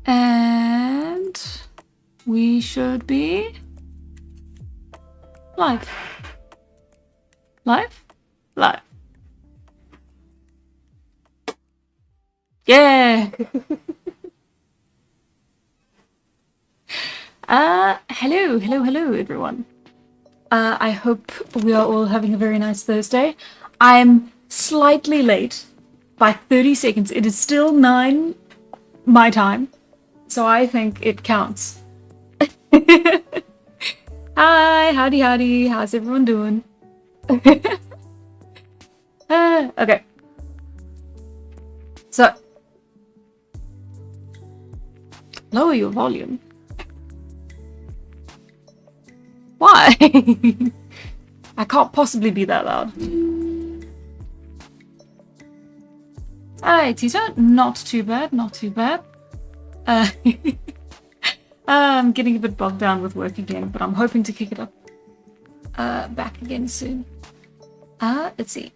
And we should be live. Live? Live. Yeah! Hello everyone. I hope we are all having a very nice Thursday. I'm slightly late by 30 seconds. It is still 9 my time, so I think it counts. Hi, howdy, how's everyone doing? Okay. So, lower your volume. Why? I can't possibly be that loud. Hi, Tita. Not too bad, not too bad. I'm getting a bit bogged down with work again, but I'm hoping to kick it up back again soon. Let's see.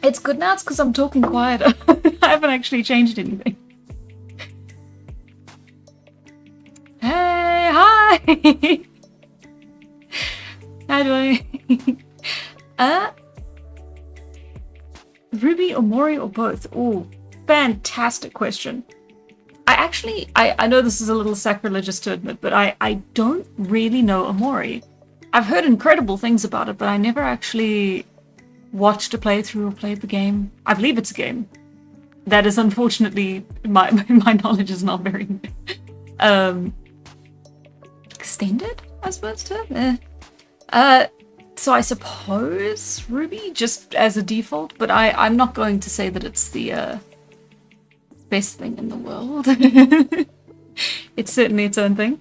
It's good now, it's because I'm talking quieter. I haven't actually changed anything. Hey, hi! How do I? Ruby or Mori or both? Oh, fantastic question. I know this is a little sacrilegious to admit, but I don't really know Omori. I've heard incredible things about it, but I never actually watched a playthrough or played the game. I believe it's a game. That is unfortunately, my knowledge is not very extended, I suppose, to so I suppose Ruby, just as a default, but I'm not going to say that it's the best thing in the world. It's certainly its own thing.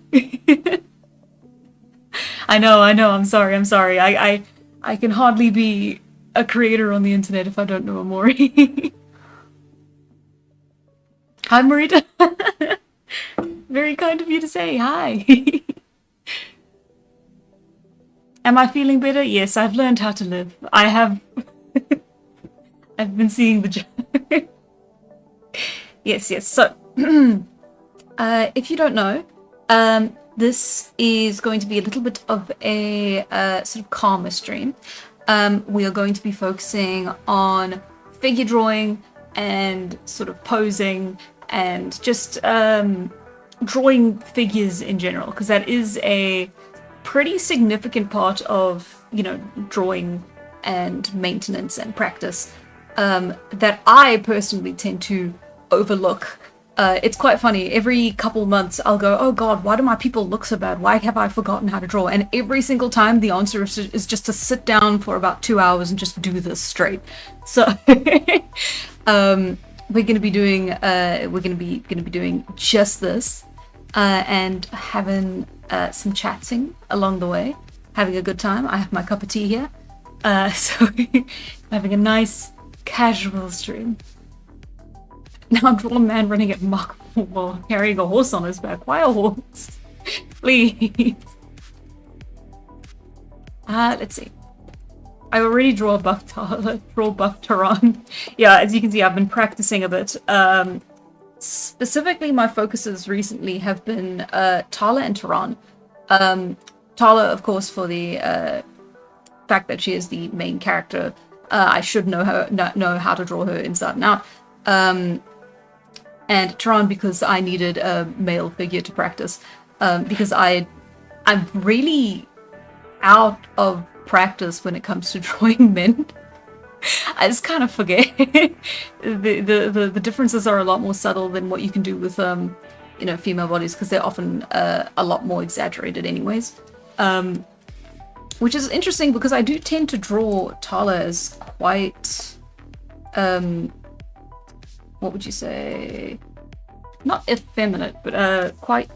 I know, I'm sorry. I can hardly be a creator on the internet if I don't know Amori. Hi, Marita. Very kind of you to say hi. Am I feeling better? Yes, I've learned how to live. I have. I've been seeing the. Yes. So, if you don't know, this is going to be a little bit of a sort of calmer stream. We are going to be focusing on figure drawing and sort of posing and just drawing figures in general, because that is a pretty significant part of, drawing and maintenance and practice that I personally tend to overlook. It's quite funny. Every couple months I'll go, oh god, why do my people look so bad? Why have I forgotten how to draw? And every single time the answer is just to sit down for about 2 hours and just do this straight. So we're gonna be doing just this and having some chatting along the way, having a good time. I have my cup of tea here, so having a nice casual stream. Now draw a man running at Mach while carrying a horse on his back. Why a horse? Please. Let's see. I already draw a buff Taran. Yeah, as you can see, I've been practicing a bit. Specifically, my focuses recently have been Tala and Taran. Tala, of course, for the fact that she is the main character. I should know how to draw her inside and out. And Taran because I needed a male figure to practice, because I'm really out of practice when it comes to drawing men. I just kind of forget. the differences are a lot more subtle than what you can do with female bodies, because they're often a lot more exaggerated anyways. Which is interesting because I do tend to draw Tala as quite what would you say? Not effeminate, but quite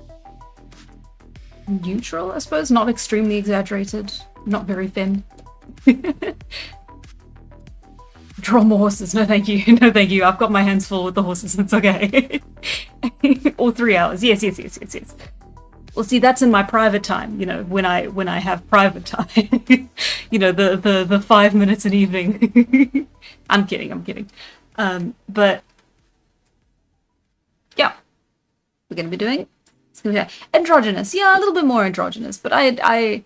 neutral, I suppose. Not extremely exaggerated. Not very femme. Draw more horses. No, thank you. No, thank you. I've got my hands full with the horses. It's okay. Or 3 hours. Yes. Well, see, that's in my private time. When I have private time. The 5 minutes an evening. I'm kidding. But we're going to be doing. It's going to be androgynous. Yeah, a little bit more androgynous, but I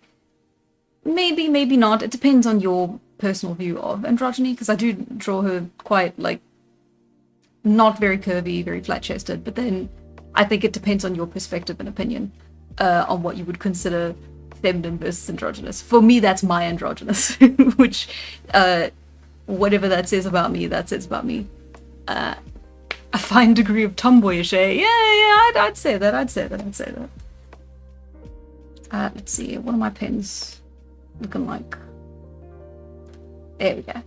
maybe not. It depends on your personal view of androgyny, because I do draw her quite, like, not very curvy, very flat-chested, but then I think it depends on your perspective and opinion on what you would consider feminine versus androgynous. For me, that's my androgynous, which, whatever that says about me, that says about me. A fine degree of tomboyish, eh? Yeah, I'd say that. Let's see, what are my pens looking like? There we go.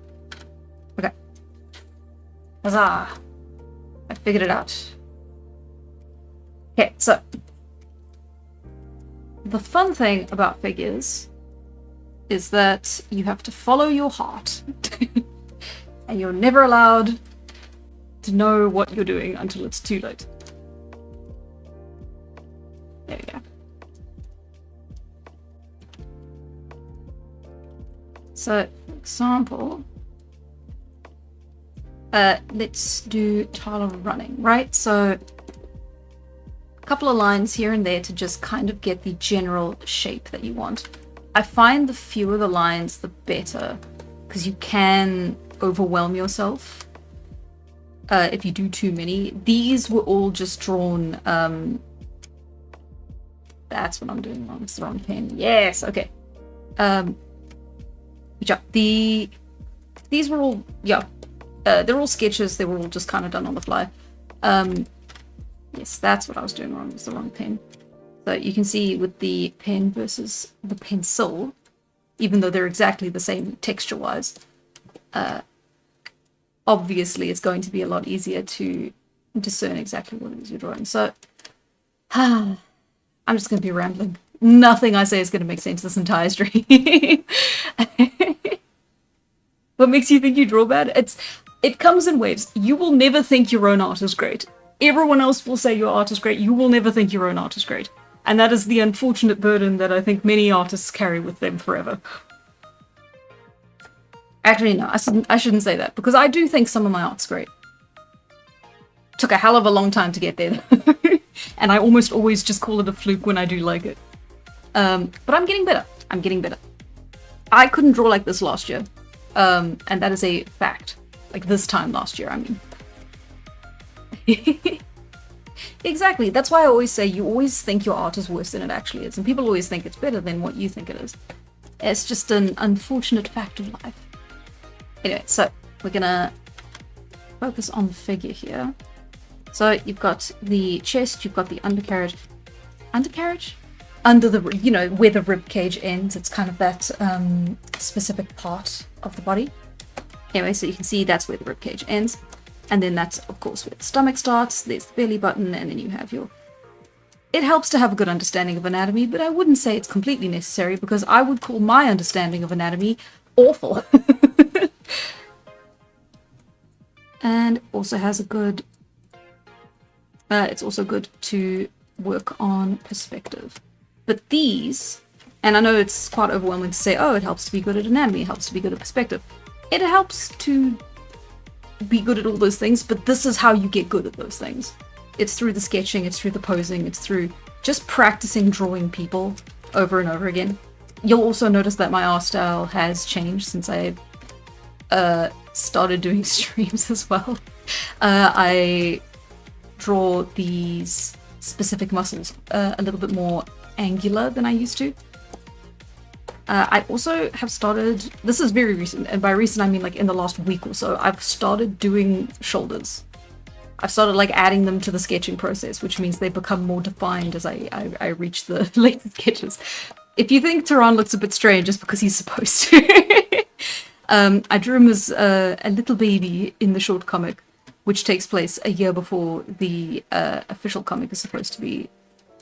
Okay. Huzzah! I figured it out. Okay, so the fun thing about figures is that you have to follow your heart. And you're never allowed to know what you're doing until it's too late. There we go. So, for example, let's do Tyler running, right? So, a couple of lines here and there to just kind of get the general shape that you want. I find the fewer the lines, the better, because you can overwhelm yourself if you do too many. These were all just drawn. That's what I'm doing wrong. It's the wrong pen. Yes, okay. These were all, they're all sketches. They were all just kind of done on the fly. Yes, that's what I was doing wrong. It's the wrong pen. So you can see with the pen versus the pencil, even though they're exactly the same texture-wise, obviously it's going to be a lot easier to discern exactly what it is you're drawing. So, I'm just going to be rambling. Nothing I say is going to make sense this entire stream. What makes you think you draw bad? It comes in waves. You will never think your own art is great. Everyone else will say your art is great. You will never think your own art is great. And that is the unfortunate burden that I think many artists carry with them forever. Actually, no, I shouldn't say that, because I do think some of my art's great. Took a hell of a long time to get there. And I almost always just call it a fluke when I do like it. But I'm getting better. I couldn't draw like this last year. And that is a fact. Like this time last year, I mean. Exactly. That's why I always say you always think your art is worse than it actually is. And people always think it's better than what you think it is. It's just an unfortunate fact of life. Anyway, so we're gonna focus on the figure here. So you've got the chest, you've got the undercarriage. Undercarriage? Under the, you know, where the rib cage ends. It's kind of that specific part of the body. Anyway, so you can see that's where the rib cage ends. And then that's, of course, where the stomach starts. There's the belly button, and then you have your... It helps to have a good understanding of anatomy, but I wouldn't say it's completely necessary, because I would call my understanding of anatomy awful. And also has a good... it's also good to work on perspective. But these, and I know it's quite overwhelming to say, oh, it helps to be good at anatomy, it helps to be good at perspective. It helps to be good at all those things, but this is how you get good at those things. It's through the sketching, it's through the posing, it's through just practicing drawing people over and over again. You'll also notice that my art style has changed since I started doing streams as well. I draw these specific muscles a little bit more angular than I used to. I also have started, this is very recent, and by recent I mean like in the last week or so, I've started doing shoulders. I've started like adding them to the sketching process, which means they become more defined as I reach the later sketches. If you think Tehran looks a bit strange, just because he's supposed to. I drew him as a little baby in the short comic, which takes place a year before the official comic is supposed to be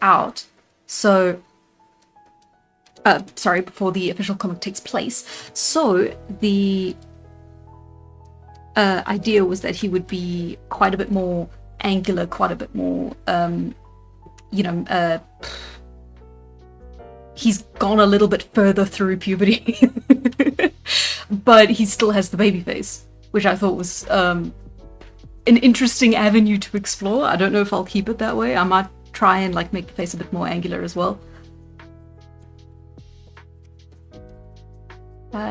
out. So, sorry, before the official comic takes place. So, the idea was that he would be quite a bit more angular, quite a bit more, he's gone a little bit further through puberty. But he still has the baby face, which I thought was an interesting avenue to explore. I don't know if I'll keep it that way. I might try and like make the face a bit more angular as well.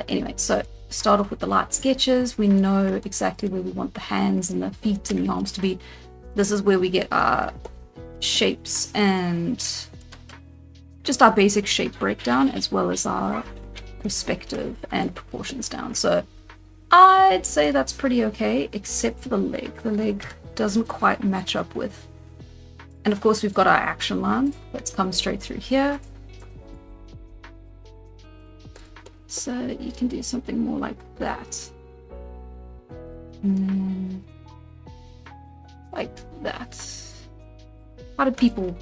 Anyway, so start off with the light sketches. We know exactly where we want the hands and the feet and the arms to be. This is where we get our shapes and just our basic shape breakdown, as well as our perspective and proportions down. So I'd say that's pretty okay, except for the leg. The leg doesn't quite match up with. And of course we've got our action line that's come straight through here. So you can do something more like that. And then like that. How do people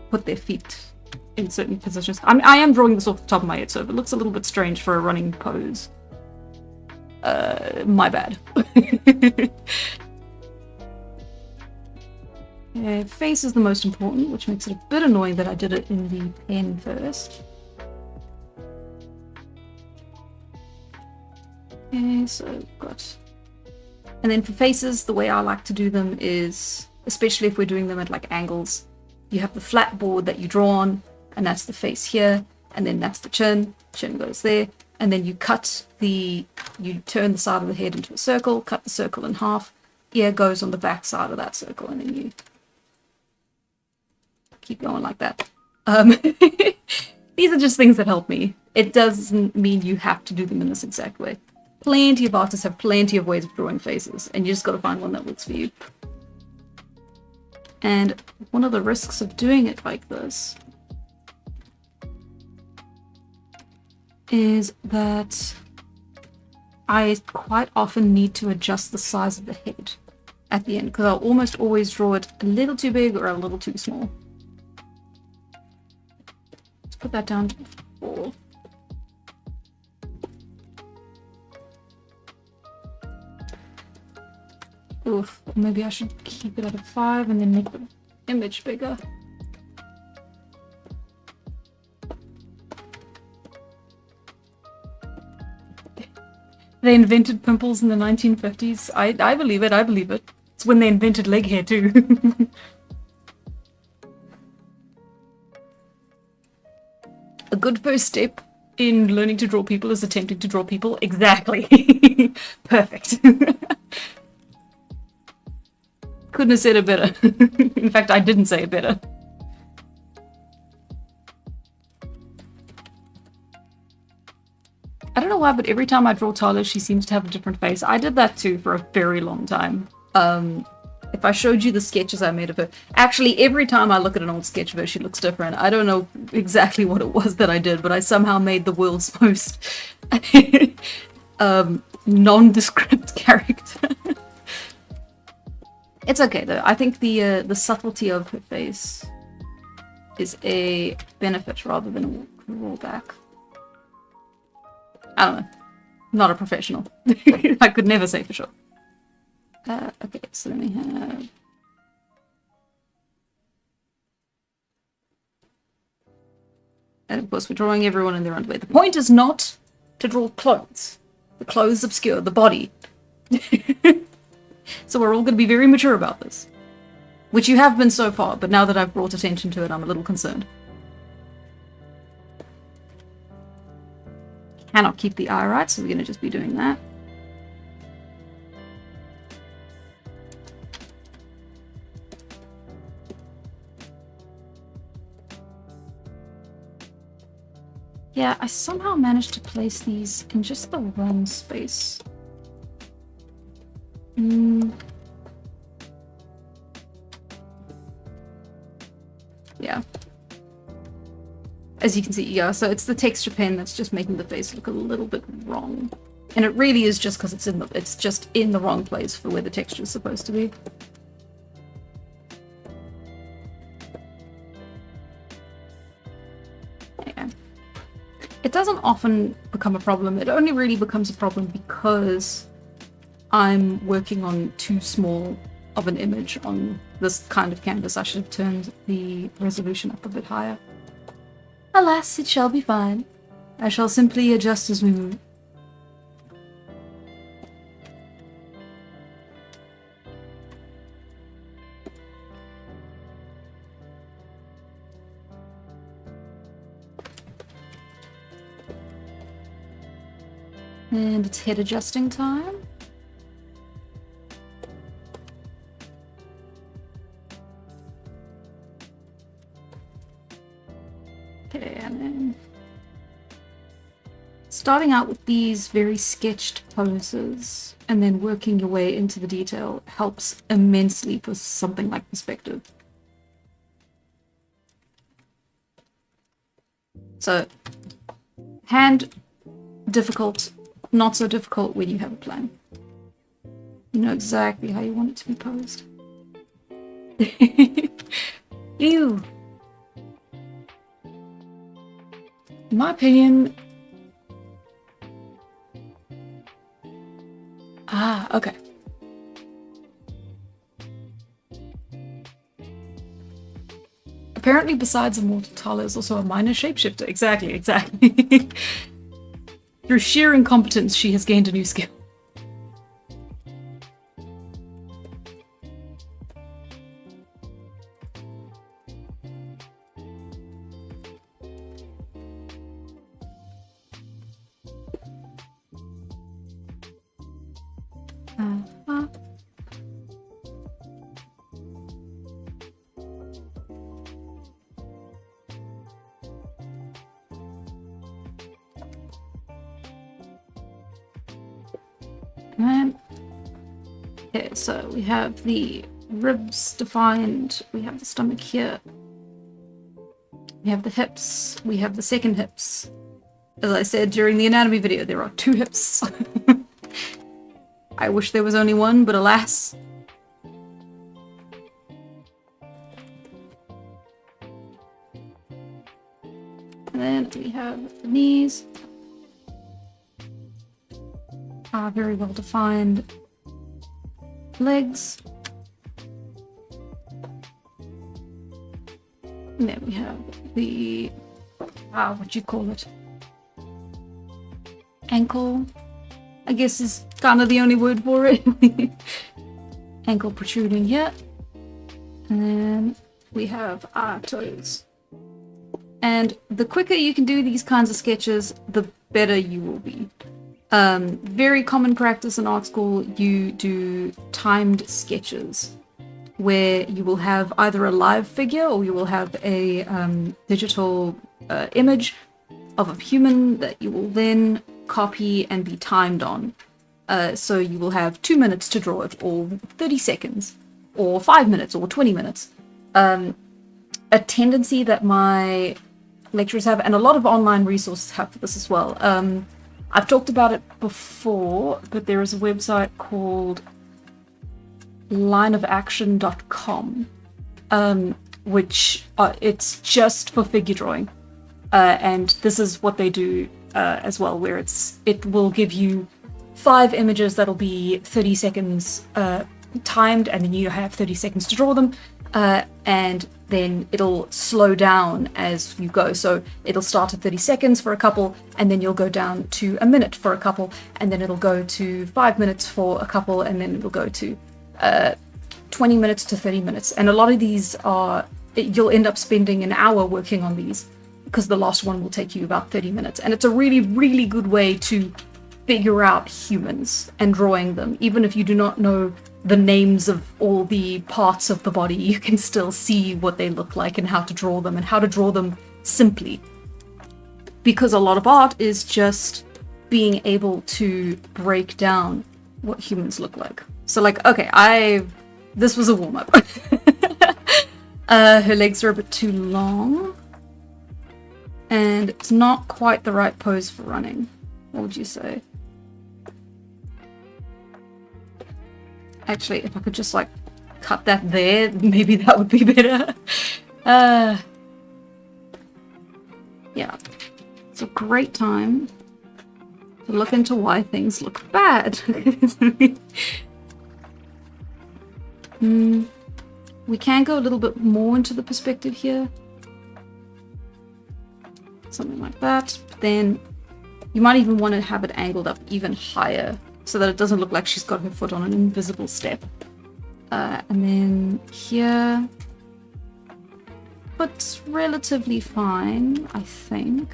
put their feet in certain positions? I am drawing this off the top of my head, so if it looks a little bit strange for a running pose, my bad. Face is the most important, which makes it a bit annoying that I did it in the pen first. Okay, so we've got... And then for faces, the way I like to do them is, especially if we're doing them at like angles, you have the flat board that you draw on, and that's the face here, and then that's the chin goes there, and then you you turn the side of the head into a circle, cut the circle in half, ear goes on the back side of that circle, and then you keep going like that. These are just things that help me. It doesn't mean you have to do them in this exact way. Plenty of artists have plenty of ways of drawing faces, and you just got to find one that works for you. And one of the risks of doing it like this is that I quite often need to adjust the size of the head at the end, because I'll almost always draw it a little too big or a little too small. Let's put that down to 4. Oof, maybe I should keep it at a 5 and then make the image bigger. They invented pimples in the 1950s. I believe it, I believe it. It's when they invented leg hair too. A good first step in learning to draw people is attempting to draw people. Exactly. Perfect. Couldn't have said it better. In fact, I didn't say it better. I don't know why, but every time I draw Tala, she seems to have a different face. I did that too for a very long time. If I showed you the sketches I made of her, actually every time I look at an old sketch of her, she looks different. I don't know exactly what it was that I did, but I somehow made the world's most nondescript character. It's okay though. I think the subtlety of her face is a benefit rather than a drawback. I don't know. I'm not a professional. I could never say for sure. Okay, so then we have... And of course we're drawing everyone in their underwear. The point is not to draw clothes. The clothes obscure the body. So we're all going to be very mature about this. Which you have been so far, but now that I've brought attention to it, I'm a little concerned. Cannot keep the eye right, so we're going to just be doing that. Yeah, I somehow managed to place these in just the wrong space. Yeah. As you can see, yeah, so it's the texture pen that's just making the face look a little bit wrong. And it really is just because it's just in the wrong place for where the texture is supposed to be. Yeah. It doesn't often become a problem. It only really becomes a problem because I'm working on too small of an image on this kind of canvas. I should have turned the resolution up a bit higher. Alas, it shall be fine. I shall simply adjust as we move. And it's head adjusting time. Okay, and then starting out with these very sketched poses and then working your way into the detail helps immensely for something like perspective. So, hand, difficult, not so difficult when you have a plan. You know exactly how you want it to be posed. Ew. In my opinion... Ah, okay. Apparently, besides Immortal, Tala is also a minor shapeshifter. Exactly. Through sheer incompetence, she has gained a new skill. Okay, so we have the ribs defined, we have the stomach here, we have the hips, we have the second hips. As I said during the anatomy video, there are 2 hips. I wish there was only one, but alas. And then we have the knees. Very well defined. Legs. And then we have the, what do you call it? Ankle, I guess is kind of the only word for it. Ankle protruding here. And then we have our toes. And the quicker you can do these kinds of sketches, the better you will be. Very common practice in art school, you do timed sketches where you will have either a live figure or you will have a digital image of a human that you will then copy and be timed on. So you will have 2 minutes to draw it, or 30 seconds, or 5 minutes, or 20 minutes. A tendency that my lecturers have, and a lot of online resources have for this as well. I've talked about it before, but there is a website called lineofaction.com, which it's just for figure drawing. And this is what they do as well, where it will give you 5 images that'll be 30 seconds timed, and then you have 30 seconds to draw them, and then it'll slow down as you go. So it'll start at 30 seconds for a couple, and then you'll go down to a minute for a couple, and then it'll go to 5 minutes for a couple, and then it'll go to 20 minutes to 30 minutes. And a lot of these you'll end up spending an hour working on these, because the last one will take you about 30 minutes. And it's a really, really good way to figure out humans and drawing them. Even if you do not know the names of all the parts of the body, you can still see what they look like and how to draw them, and how to draw them simply. Because a lot of art is just being able to break down what humans look like. So like, okay, this was a warm-up. Her legs are a bit too long, and it's not quite the right pose for running. What would you say? Actually, if I could just like cut that there, maybe that would be better. Yeah, it's a great time to look into why things look bad. We can go a little bit more into the perspective here. Something like that. But then you might even want to have it angled up even higher, so that it doesn't look like she's got her foot on an invisible step. And then here, but relatively fine, I think.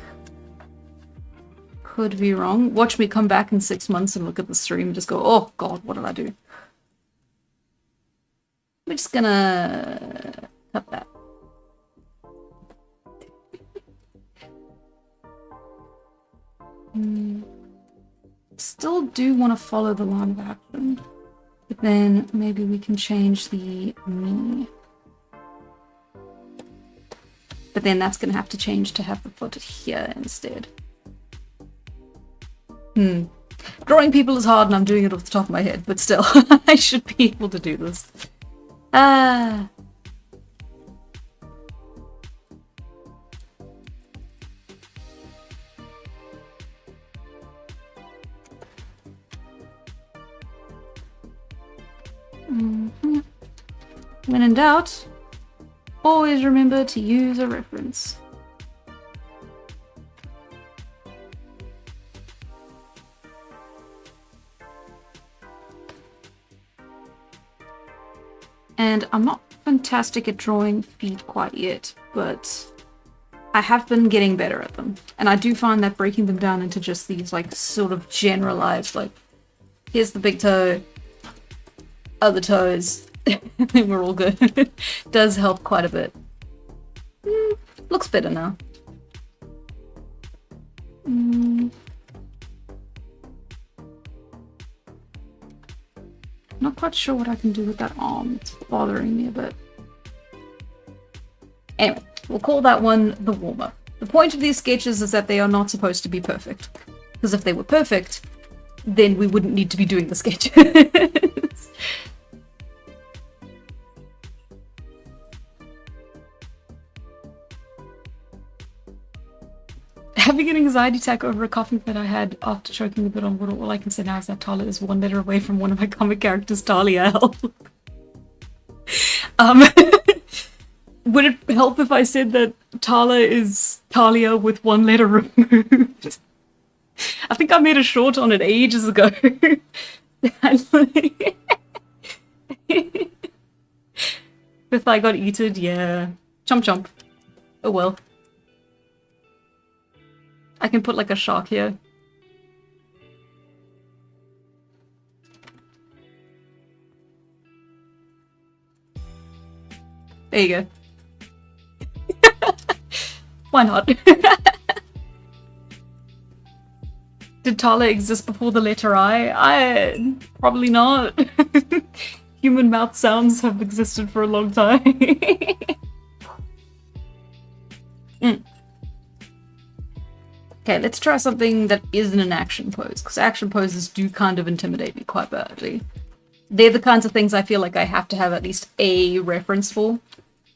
could be wrong. Watch me come back in 6 months and look at the stream and just go, oh god, what did I do? We're just gonna cut that. Still do want to follow the line of action, but then maybe we can change the me. But then that's going to have to change to have the foot here instead. Drawing people is hard and I'm doing it off the top of my head, but still, I should be able to do this. When in doubt, always remember to use a reference. And I'm not fantastic at drawing feet quite yet, but I have been getting better at them. And I do find that breaking them down into just these like sort of generalized, like, here's the big toe, other toes, then we're all good. Does help quite a bit. Looks better now. Not quite sure what I can do with that arm. It's bothering me a bit. Anyway, we'll call that one the warm-up. The point of these sketches is that they are not supposed to be perfect. Because if they were perfect, then we wouldn't need to be doing the sketches. Having an anxiety attack over a coughing fit I had after choking a bit on water, all I can say now is that Tala is one letter away from one of my comic characters, Talia. Would it help if I said that Tala is Talia with one letter removed? I think I made a short on it ages ago. If I got eaten, yeah. Chomp chomp. Oh well. I can put like a shark here. There you go. Why not? Did Tala exist before the letter I probably not. Human mouth sounds have existed for a long time. Okay, let's try something that isn't an action pose, because action poses do kind of intimidate me quite badly. They're the kinds of things I feel like I have to have at least a reference for,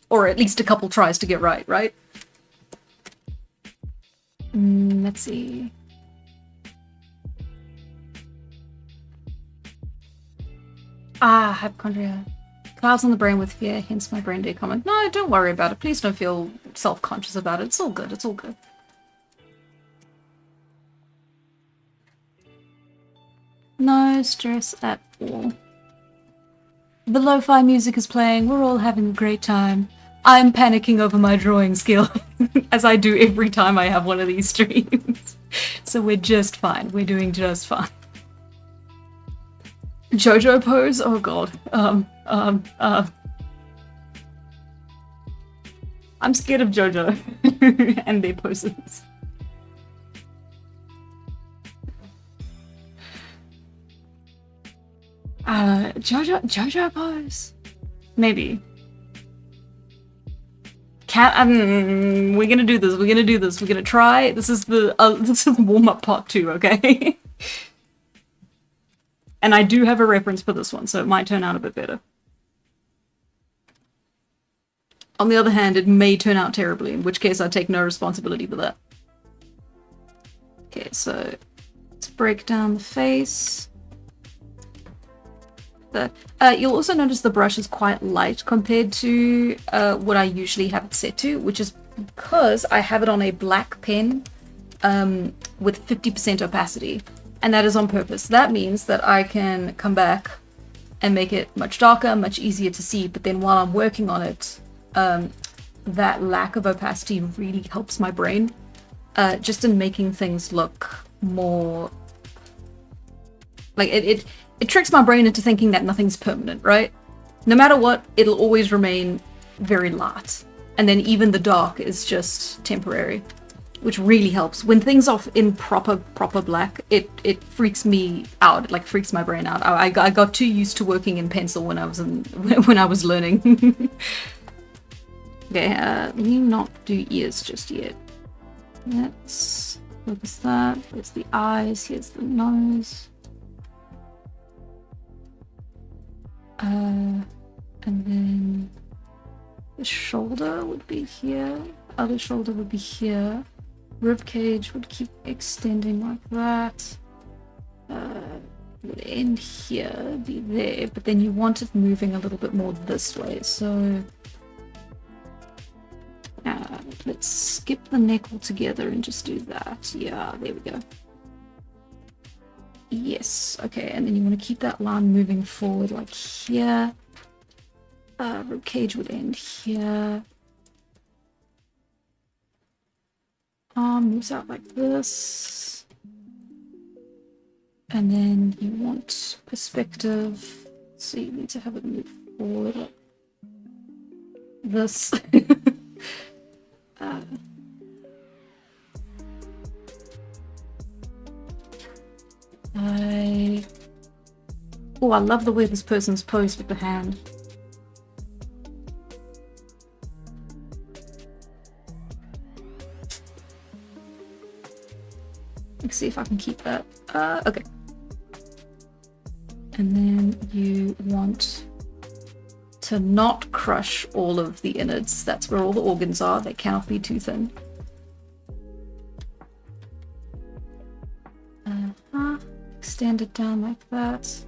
or at least a couple tries to get right? Let's see. Hypochondria. Clouds on the brain with fear, hence my brain day comment. No, don't worry about it. Please don't feel self-conscious about it. It's all good. It's all good. No stress at all. The lo-fi music is playing, we're all having a great time. I'm panicking over my drawing skill, as I do every time I have one of these streams. So we're just fine, we're doing just fine. Jojo pose? Oh god. I'm scared of Jojo and their poses. Jojo pose? Maybe. We're gonna do this, we're gonna try. This is the warm-up part 2, okay? And I do have a reference for this one, so it might turn out a bit better. On the other hand, it may turn out terribly, in which case I take no responsibility for that. Okay, so let's break down the face. You'll also notice the brush is quite light compared to what I usually have it set to, which is because I have it on a black pen with 50% opacity, and that is on purpose. That means that I can come back and make it much darker, much easier to see, but then while I'm working on it, that lack of opacity really helps my brain just in making things look more... Like, it tricks my brain into thinking that nothing's permanent, right? No matter what, it'll always remain very light. And then even the dark is just temporary, which really helps. When things are in proper black, it freaks me out. It like freaks my brain out. I got too used to working in pencil when I was learning. Okay, let me not do ears just yet. Let's focus that. There's the eyes. Here's the nose. And then the shoulder would be here. Other shoulder would be here. Rib cage would keep extending like that. Would end here, be there, but then you want it moving a little bit more this way. So let's skip the neck altogether and just do that. Yeah, there we go. Yes, okay, and then you want to keep that line moving forward like here. Rib cage would end here. Arm moves out like this. And then you want perspective, so you need to have it move forward like this. Oh, I love the way this person's posed with the hand. Let's see if I can keep that. Okay. And then you want to not crush all of the innards. That's where all the organs are. They cannot be too thin. Extend it down like that.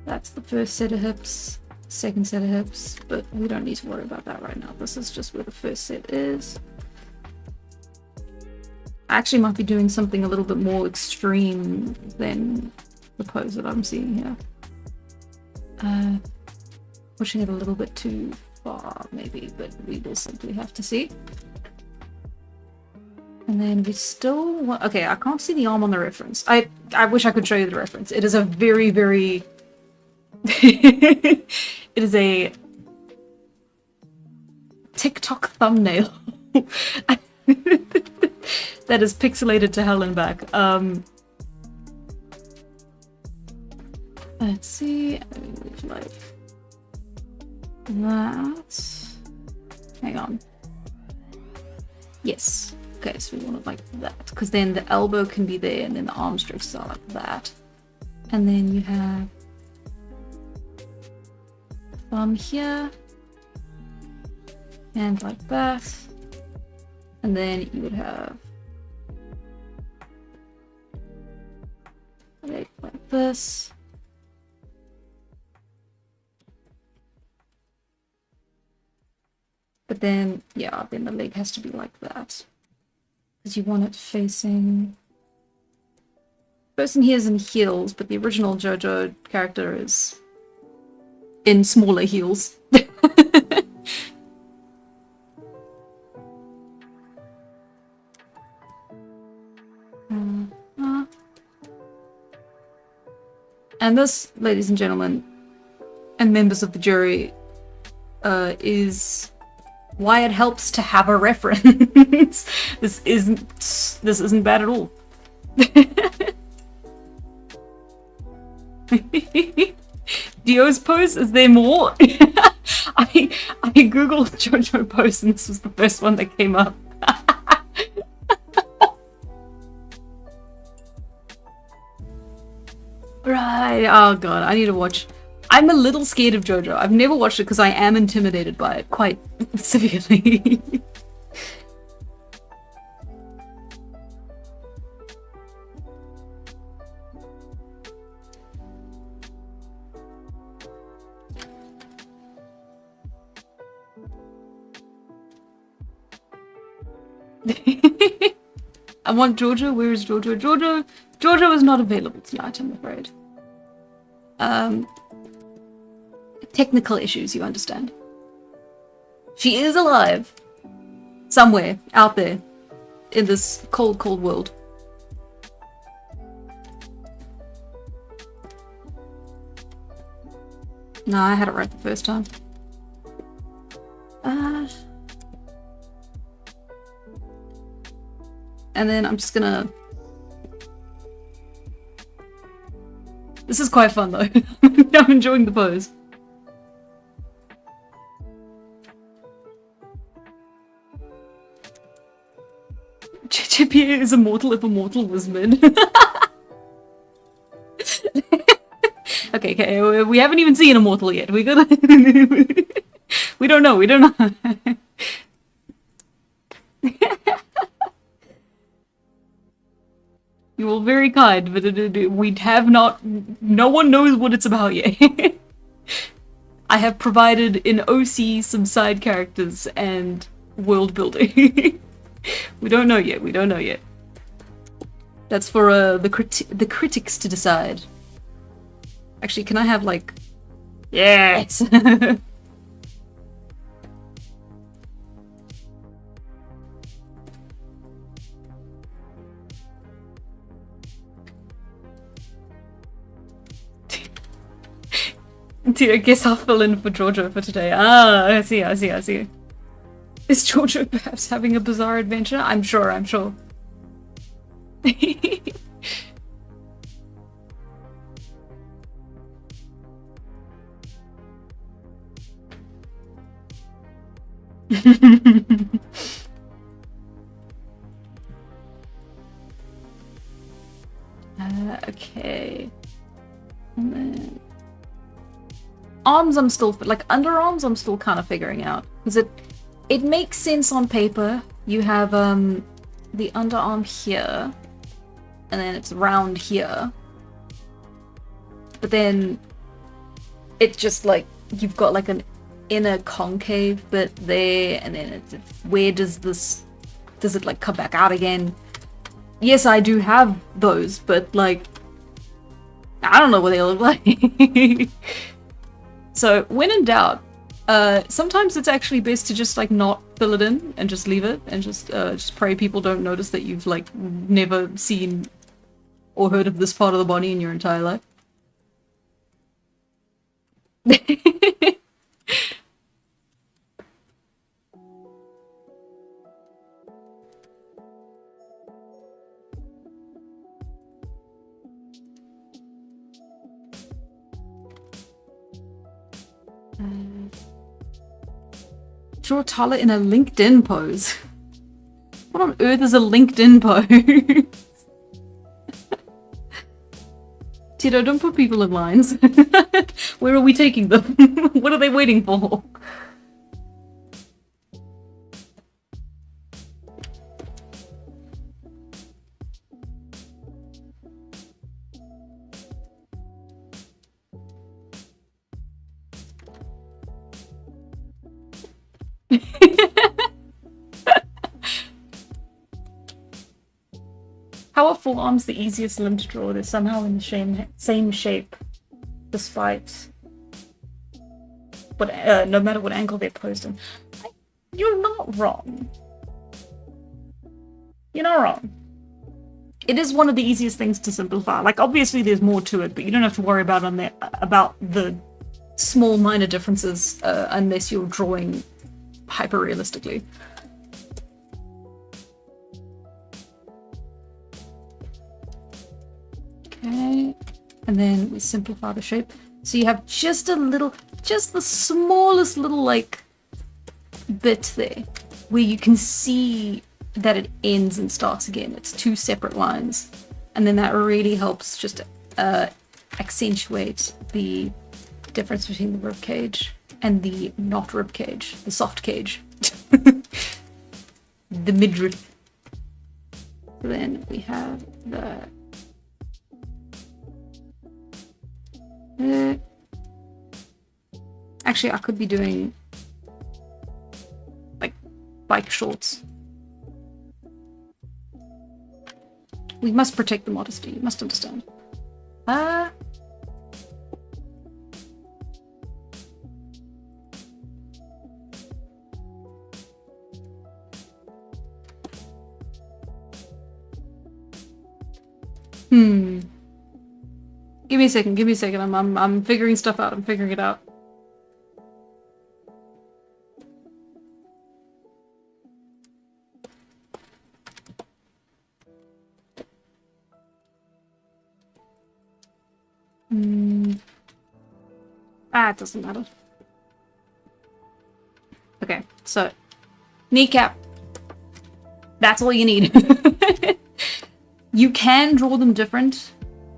That's the first set of hips, second set of hips, but we don't need to worry about that right now. This is just where the first set is. I actually might be doing something a little bit more extreme than the pose that I'm seeing here. Pushing it a little bit too far, maybe, but we will simply have to see. And then we still want... Okay, I can't see the arm on the reference. I wish I could show you the reference. It is a very, very... It is a TikTok thumbnail. That is pixelated to hell and back. Let's see. Like that. Hang on. Yes. Okay, so we want it like that, because then the elbow can be there, and then the arm stretches out like that. And then you have thumb here, and like that. And then you would have leg like this. But then, yeah, then the leg has to be like that, because you want it facing... The person here is in heels, but the original Jojo character is in smaller heels. And this, ladies and gentlemen, and members of the jury, is why it helps to have a reference. This isn't bad at all. Dio's pose, is there more? I googled Jojo pose and this was the first one that came up. Right, oh god, I need to watch. I'm a little scared of Jojo. I've never watched it because I am intimidated by it quite severely. I want Jojo. Where is Jojo? Jojo is not available tonight, I'm afraid. Technical issues, you understand. She is alive. Somewhere out there in this cold, cold world. No, I had it right the first time. And then I'm just gonna... This is quite fun though. I'm enjoying the pose. JP is immortal if immortal was mid. Okay, we haven't even seen Immortal yet. We gotta... we don't know, You were very kind, but we have not... No one knows what it's about yet. I have provided in OC some side characters and world building. We don't know yet, That's for the critics to decide. Actually, can I have like... Yes! Dude, I guess I'll fill in for Jojo for today. Ah, I see. Is Jojo perhaps having a bizarre adventure? I'm sure. Okay. And then... Arms I'm still... Like, underarms I'm still kind of figuring out. Because it makes sense on paper. You have, the underarm here. And then it's round here. But then... It's just like... You've got like an inner concave bit there. And then it's... Where does this... Does it like come back out again? Yes, I do have those, but like... I don't know what they look like. So, when in doubt, sometimes it's actually best to just like not fill it in and just leave it and just pray people don't notice that you've like never seen or heard of this part of the body in your entire life. Draw Tala in a LinkedIn pose. What on earth is a LinkedIn pose? Tito, don't put people in lines. Where are we taking them? What are they waiting for? How are forearms the easiest limb to draw? They're somehow in the same shape, despite what, no matter what angle they're posed in. You're not wrong. You're not wrong. It is one of the easiest things to simplify. Like, obviously there's more to it, but you don't have to worry about the small minor differences unless you're drawing hyper-realistically. Okay, and then we simplify the shape. So you have just the smallest little, like, bit there, where you can see that it ends and starts again. It's two separate lines. And then that really helps just accentuate the difference between the rib cage and the not rib cage, the soft cage. The midriff. Then we have the... Actually, I could be doing like bike shorts. We must protect the modesty, you must understand. Give me a second, I'm figuring stuff out, I'm figuring it out. it doesn't matter. Okay, so kneecap. That's all you need. You can draw them different.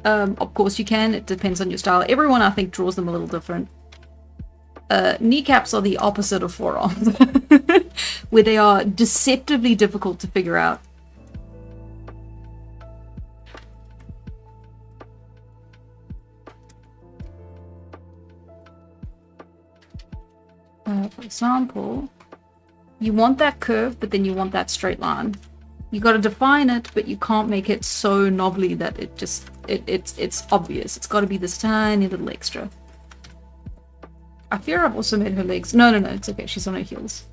Of course you can. It depends on your style. Everyone, I think, draws them a little different. Kneecaps are the opposite of forearms, where they are deceptively difficult to figure out. For example, you want that curve, but then you want that straight line. You got to define it, but you can't make it so knobbly that it just it's obvious. It's got to be this tiny little extra. I fear I've also made her legs. No, it's okay. She's on her heels.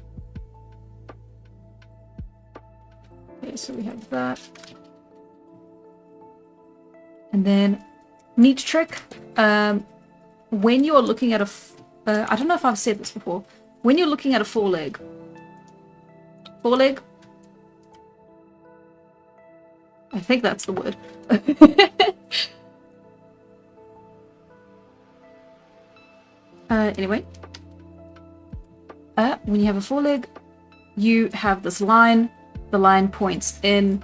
Okay, so we have that. And then, neat trick. When you're looking at I don't know if I've said this before. When you're looking at a foreleg, I think that's the word. Anyway, when you have a foreleg, you have this line. The line points in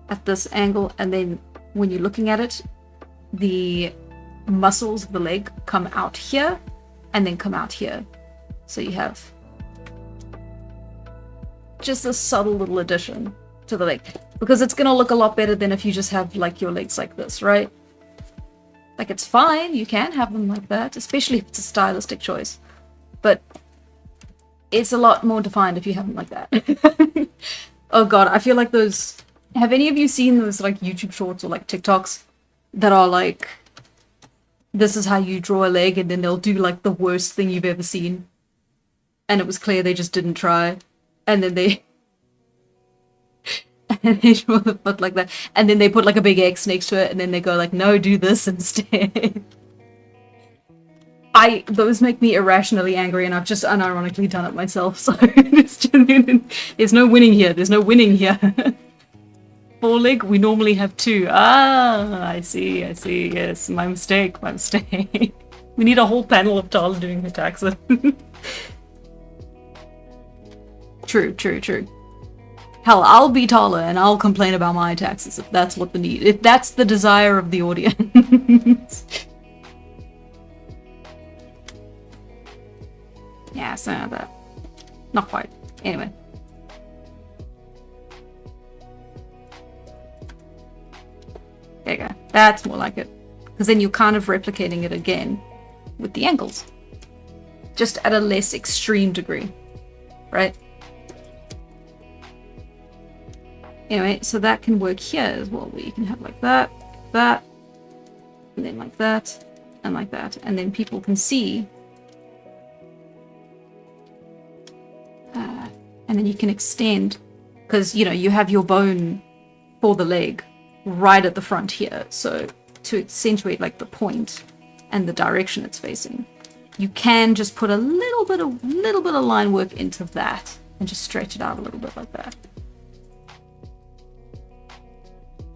at this angle, and then when you're looking at it, the muscles of the leg come out here and then come out here. So you have just a subtle little addition to the leg, because it's gonna look a lot better than if you just have like your legs like this, right? Like, it's fine, you can have them like that, especially if it's a stylistic choice, but it's a lot more defined if you have them like that. Oh god, I feel like those... Have any of you seen those like YouTube shorts or like TikToks that are like, this is how you draw a leg, and then they'll do like the worst thing you've ever seen, and it was clear they just didn't try, and then they and they draw the foot like that, and then they put like a big X next to it, and then they go like, no, do this instead. Those make me irrationally angry, and I've just unironically done it myself, so there's no winning here, there's no winning here. Foreleg, we normally have two. Ah, I see, yes, my mistake. We need a whole panel of Tala doing her taxes. True. Hell, I'll be Tala and I'll complain about my taxes if that's what if that's the desire of the audience. Yeah, something like that. Not quite. Anyway. There you go. That's more like it. Because then you're kind of replicating it again with the angles. Just at a less extreme degree. Right? Anyway, so that can work here as well, where you can have like that, and then like that, and like that. And then people can see. And then you can extend. Because, you know, you have your bone for the leg right at the front here, so to accentuate like the point and the direction it's facing, you can just put a little bit of line work into that and just stretch it out a little bit like that,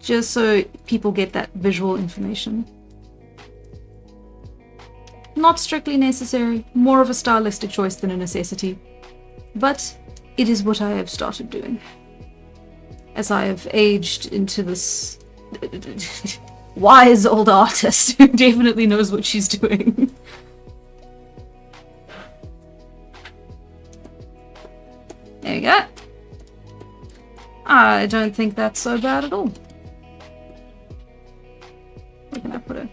just so people get that visual information. Not strictly necessary, more of a stylistic choice than a necessity, but it is what I have started doing as I have aged into this wise old artist who definitely knows what she's doing. There you go. I don't think that's so bad at all. Where can I put her?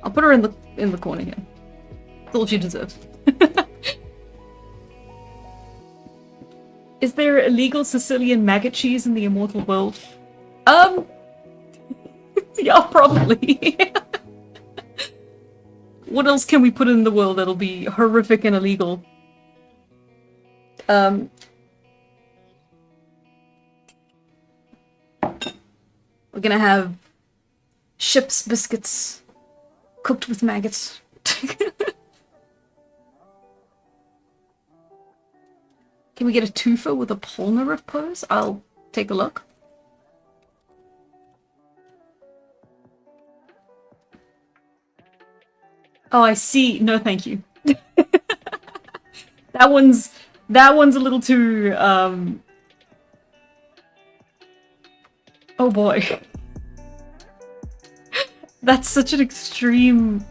I'll put her in the corner here. That's all she deserves. Is there illegal Sicilian maggot cheese in the Immortal world? Yeah, probably. What else can we put in the world that'll be horrific and illegal? We're gonna have ship's biscuits cooked with maggots. Can we get a twofer with a Polnareff pose? I'll take a look. Oh, I see. No, thank you. That one's a little too oh boy. That's such an extreme.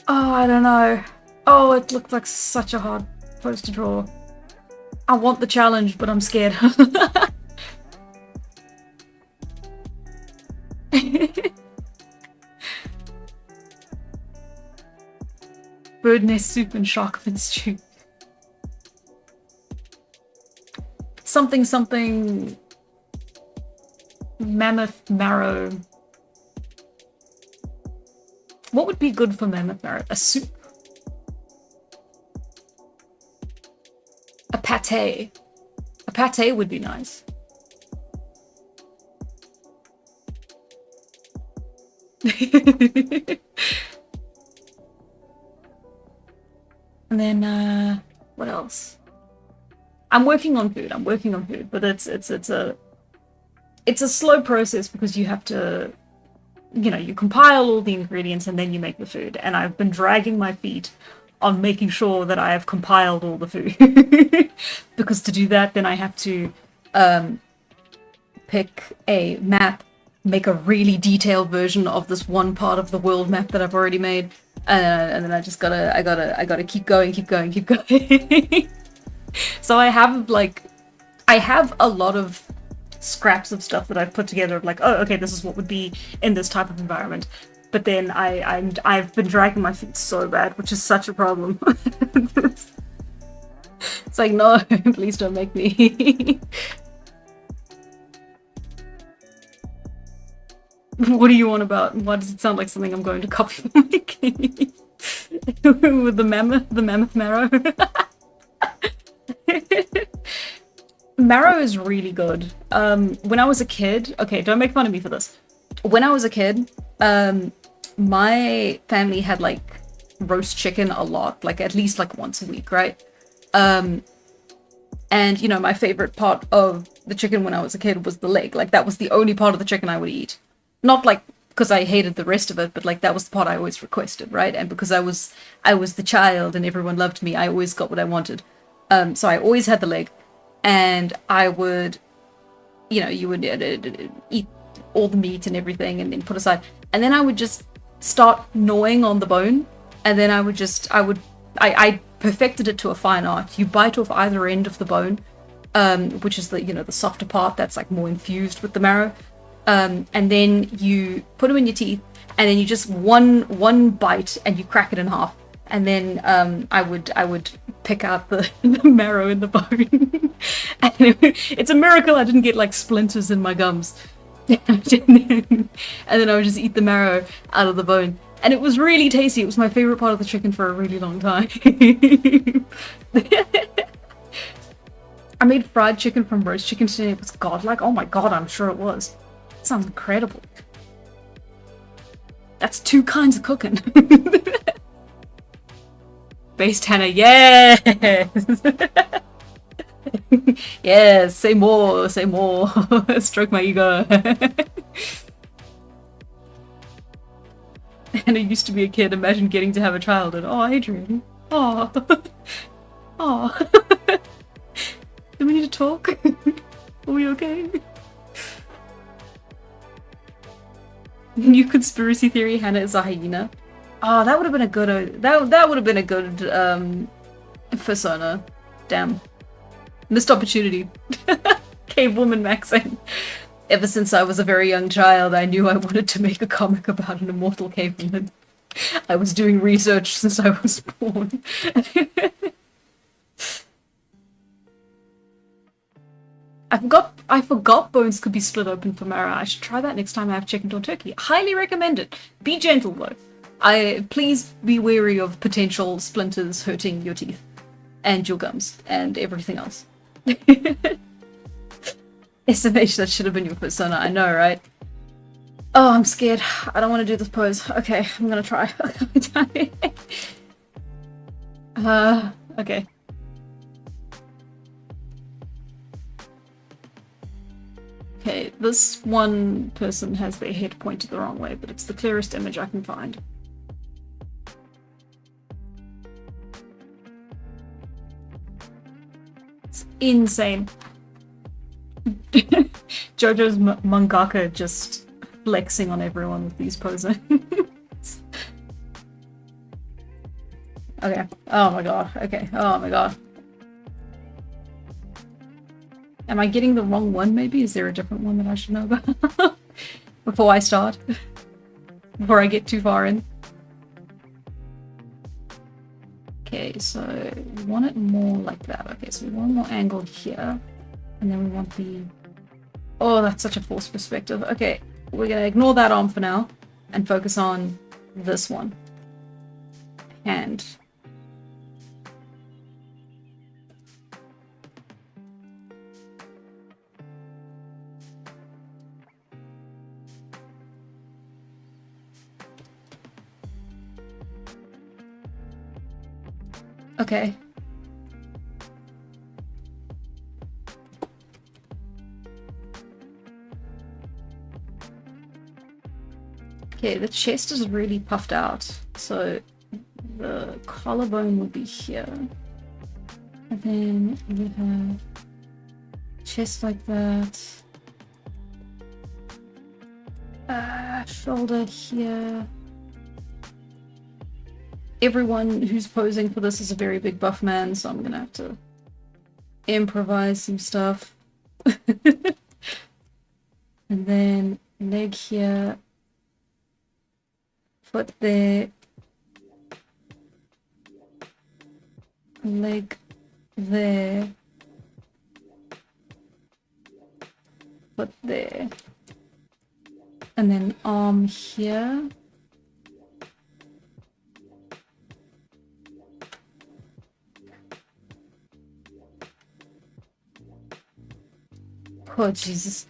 Oh, I don't know. Oh, it looked like such a hard pose to draw. I want the challenge, but I'm scared. Bird nest soup and shark fin stew. Something something mammoth marrow. What would be good for mammoth marrow? A soup? A pate? A pate would be nice. And then what else? I'm working on food. But it's a slow process because you have to, you know, you compile all the ingredients and then you make the food. And I've been dragging my feet on making sure that I have compiled all the food. Because to do that, then I have to pick a map, make a really detailed version of this one part of the world map that I've already made. And then I just gotta keep going. So I have a lot of scraps of stuff that I've put together of like, oh, okay, this is what would be in this type of environment. But then I've been dragging my feet so bad, which is such a problem. It's like, no, please don't make me. What do you want about? Why does it sound like something I'm going to copy from making? With the mammoth marrow. Marrow is really good. When I was a kid, okay, don't make fun of me for this. When I was a kid, my family had like roast chicken a lot, like at least like once a week, right? And you know, my favorite part of the chicken when I was a kid was the leg. Like that was the only part of the chicken I would eat. Not like because I hated the rest of it, but like that was the part I always requested, right? And because I was the child and everyone loved me, I always got what I wanted. So I always had the leg, and I would, you know, you would eat all the meat and everything, and then put aside, and then I would just start gnawing on the bone, and then I perfected it to a fine art. You bite off either end of the bone, which is the, you know, the softer part that's like more infused with the marrow. And then you put them in your teeth, and then you just one bite, and you crack it in half. And then I would pick out the marrow in the bone. And it's a miracle I didn't get like splinters in my gums. And then I would just eat the marrow out of the bone. And it was really tasty. It was my favorite part of the chicken for a really long time. I made fried chicken from roast chicken today. It was godlike. Oh my god, I'm sure it was. Sounds incredible. That's 2 kinds of cooking. Based Hannah, yes! Yes, say more. Stroke my ego. Hannah used to be a kid. Imagine getting to have a child and, oh, Adrian. Oh. Oh. Do we need to talk? Are we okay? New conspiracy theory: Hannah is a hyena. Oh, that would have been a good. That would have been a good persona. Damn, missed opportunity. Cave woman Maxine. Ever since I was a very young child, I knew I wanted to make a comic about an immortal cave woman. I was doing research since I was born. I forgot bones could be split open for marrow. I should try that next time I have chicken or turkey. Highly recommend it. Be gentle though. Please be wary of potential splinters hurting your teeth and your gums and everything else. SMH, that should have been your persona. I know, right? Oh, I'm scared. I don't want to do this pose. Okay, I'm gonna try. Okay. Okay, this one person has their head pointed the wrong way, but it's the clearest image I can find. It's insane. Jojo's mangaka just flexing on everyone with these poses. Okay. Oh my god. Okay. Oh my god. Am I getting the wrong one maybe? Is there a different one that I should know about? Before I start? Before I get too far in? Okay, so we want it more like that. Okay, so we want more angle here. And then we want the... Oh, that's such a forced perspective. Okay, we're gonna ignore that arm for now and focus on this one. Hand. Okay. Okay, the chest is really puffed out, so the collarbone would be here. And then we have chest like that. Shoulder here. Everyone who's posing for this is a very big buff man, so I'm gonna have to improvise some stuff. And then leg here, foot there, leg there, foot there, and then arm here. Oh, Jesus.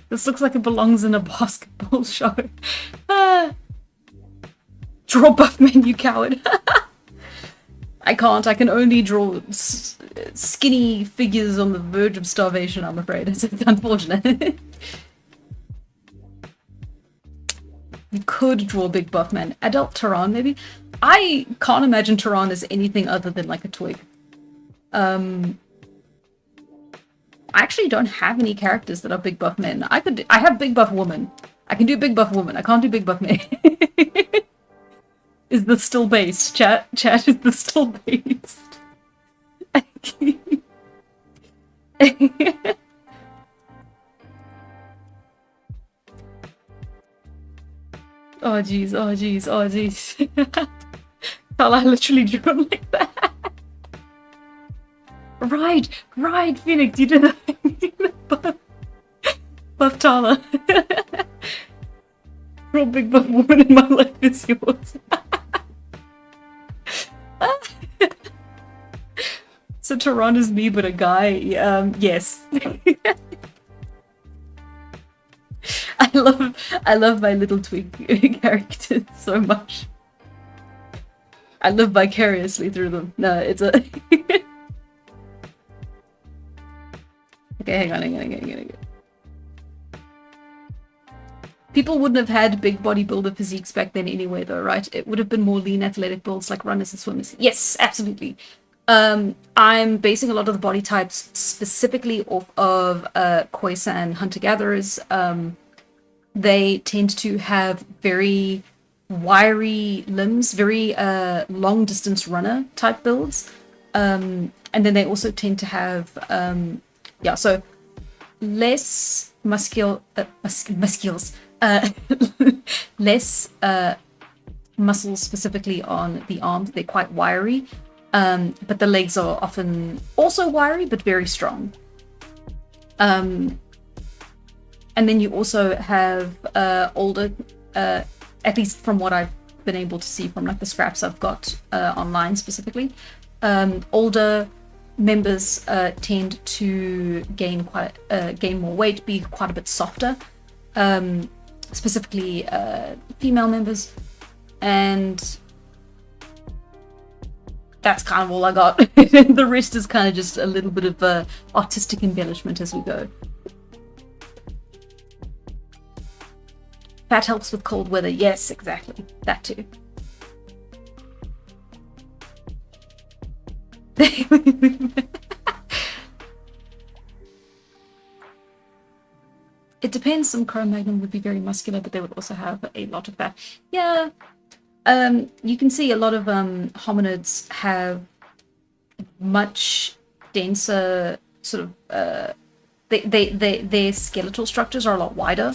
This looks like it belongs in a basketball show. Draw buff man, you coward. I can't. I can only draw skinny figures on the verge of starvation, I'm afraid. It's unfortunate. You could draw a big buff man. Adult Tehran, maybe? I can't imagine Tehran as anything other than like a twig. I actually don't have any characters that are big buff men. I have big buff woman. I can do big buff woman. I can't do big buff man. Is this still based? Chat, is this still based? Oh jeez, oh jeez, oh jeez. I literally drew him like that. Right, Phoenix, you did that. Buff Tala. Real big buff woman in my life is yours. So Tehran is me, but a guy. Yes. I love my little twig characters so much. I live vicariously through them. No, it's a. Okay, hang on. People wouldn't have had big bodybuilder physiques back then anyway, though, right? It would have been more lean athletic builds like runners and swimmers. Yes, absolutely. I'm basing a lot of the body types specifically off of Khoisan hunter-gatherers. They tend to have very wiry limbs, very long-distance runner type builds. And then they also tend to have... so less muscles, less muscles specifically on the arms. They're quite wiry, but the legs are often also wiry, but very strong. And then you also have older, at least from what I've been able to see from like the scraps I've got online specifically, older members tend to gain more weight, be quite a bit softer, specifically female members, and that's kind of all I got. The rest is kind of just a little bit of artistic embellishment as we go. Fat helps with cold weather. Yes, exactly. That too. It depends. Some Cro-Magnon would be very muscular, but they would also have a lot of fat. Yeah. You can see a lot of hominids have much denser sort of their skeletal structures are a lot wider.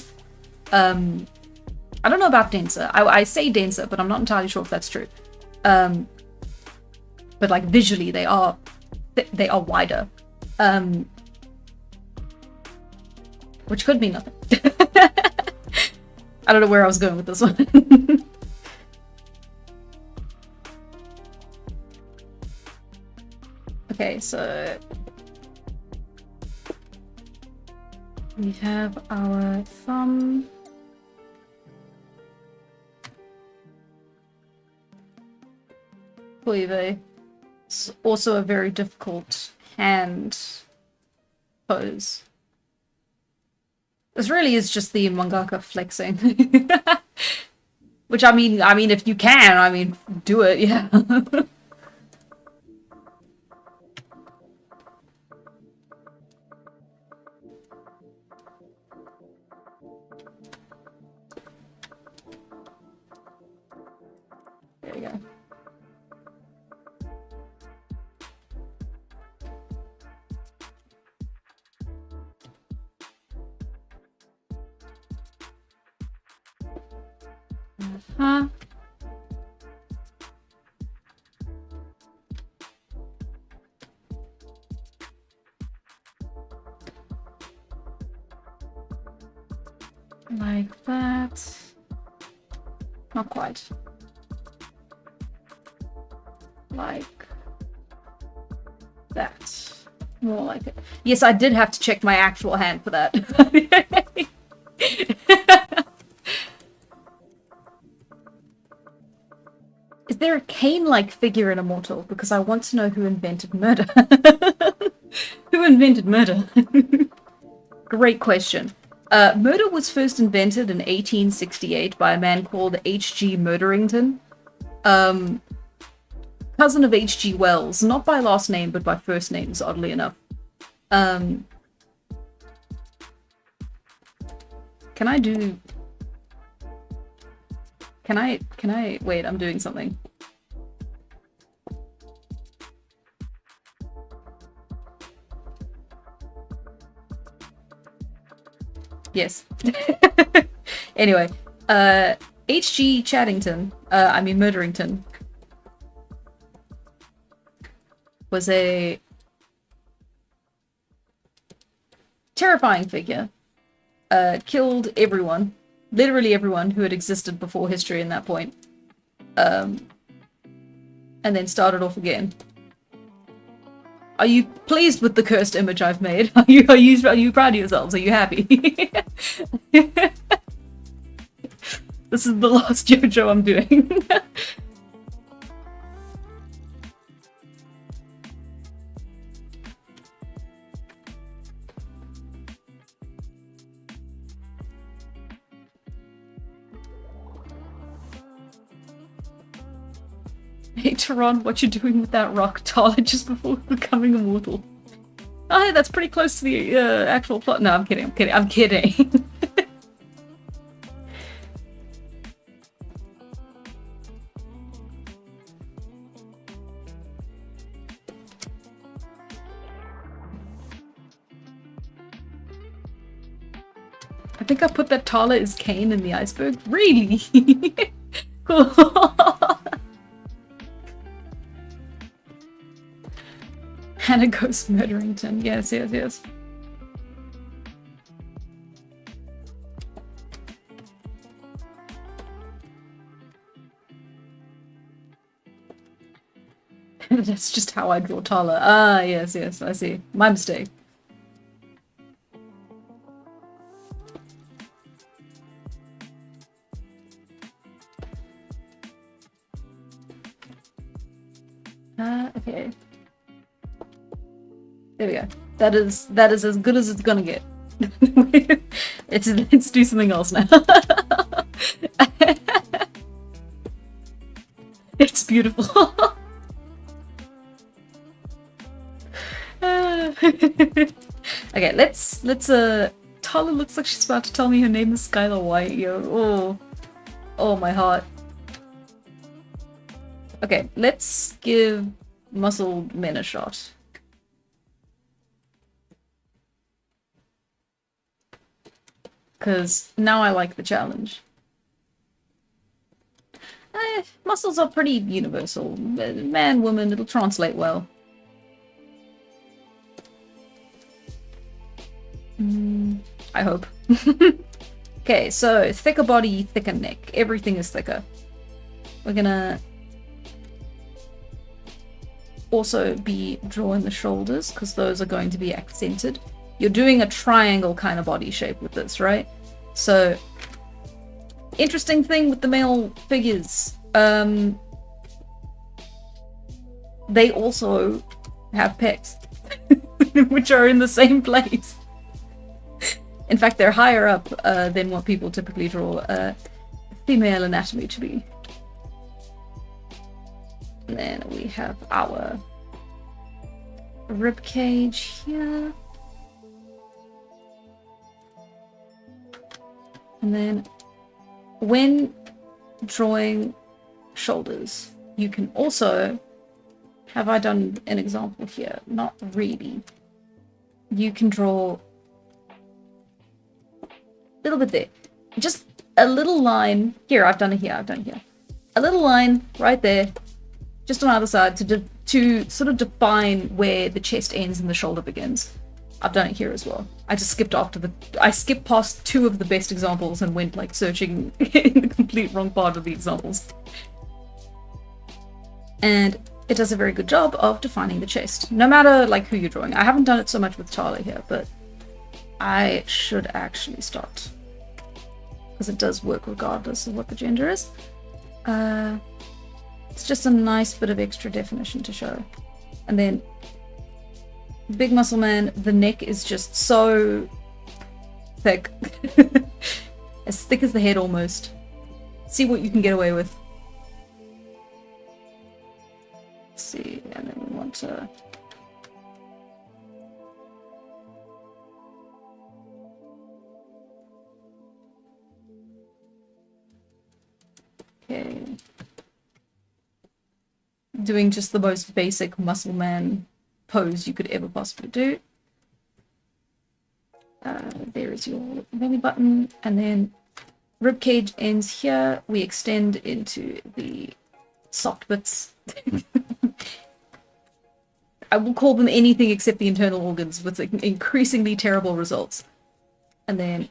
I don't know about denser. I say denser, but I'm not entirely sure if that's true. But like visually, they are wider, which could mean nothing. I don't know where I was going with this one. Okay, so we have our thumb. It's also a very difficult hand pose. This really is just the mangaka flexing. Which I mean, if you can, do it, yeah. There you go. Huh? Like that. Not quite. Like that. More like it. Yes, I did have to check my actual hand for that. Is there a cane-like figure in Immortal? Because I want to know who invented murder. Who invented murder? Great question. Murder was first invented in 1868 by a man called H.G. Murderington. Cousin of H.G. Wells, not by last name, but by first names, oddly enough. Can I wait, I'm doing something. Yes. Anyway, H.G. Murderington, was a terrifying figure. Killed everyone, literally everyone who had existed before history in that point. And then started off again. Are you pleased with the cursed image I've made? Are you proud of yourselves? Are you happy? This is the last Jojo I'm doing. Hey Tehran, what you doing with that rock Tala just before becoming immortal? Oh, hey, that's pretty close to the actual plot. No, I'm kidding. I think I put that Tala is Kane in the iceberg. Really? Cool. Hannah Ghost Murderington. Yes. That's just how I draw Tala. Ah, yes, I see. My mistake. Okay. There we go. That is as good as it's gonna get. Let's do something else now. It's beautiful. Okay, let's Tala looks like she's about to tell me her name is Skylar White, yo. Oh my heart. Okay, let's give muscle men a shot. Because now I like the challenge. Muscles are pretty universal. Man, woman, it'll translate well. I hope. Okay, so thicker body, thicker neck. Everything is thicker. We're gonna also be drawing the shoulders because those are going to be accented. You're doing a triangle kind of body shape with this, right? So, interesting thing with the male figures. They also have pecs, which are in the same place. In fact, they're higher up than what people typically draw female anatomy to be. And then we have our rib cage here. And then when drawing shoulders, you can also, have I done an example here? Not really. You can draw a little bit there. Just a little line. Here, I've done it here, I've done it here. A little line right there, just on either side to sort of define where the chest ends and the shoulder begins. I've done it here as well. I just skipped I skipped past two of the best examples and went like searching in the complete wrong part of the examples. And it does a very good job of defining the chest, no matter like who you're drawing. I haven't done it so much with Tala here, but I should actually start, because it does work regardless of what the gender is. It's just a nice bit of extra definition to show. And then big muscle man, the neck is just so thick. As thick as the head almost. See what you can get away with. Let's see, and then we want to okay. Doing just the most basic muscle man pose you could ever possibly do. There is your belly button, and then rib cage ends here. We extend into the soft bits. I will call them anything except the internal organs, with increasingly terrible results. And then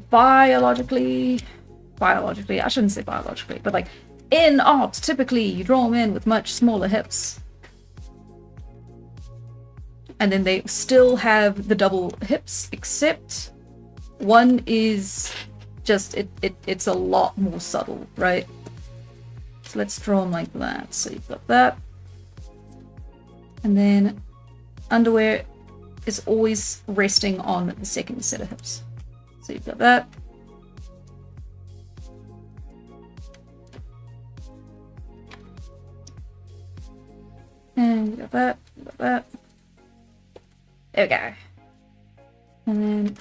biologically, I shouldn't say biologically, but like in art, typically you draw men with much smaller hips. And then they still have the double hips, except one is just, it's a lot more subtle, right? So let's draw them like that. So you've got that. And then underwear is always resting on the second set of hips. So you've got that. And you got that, you got that. There we go. And then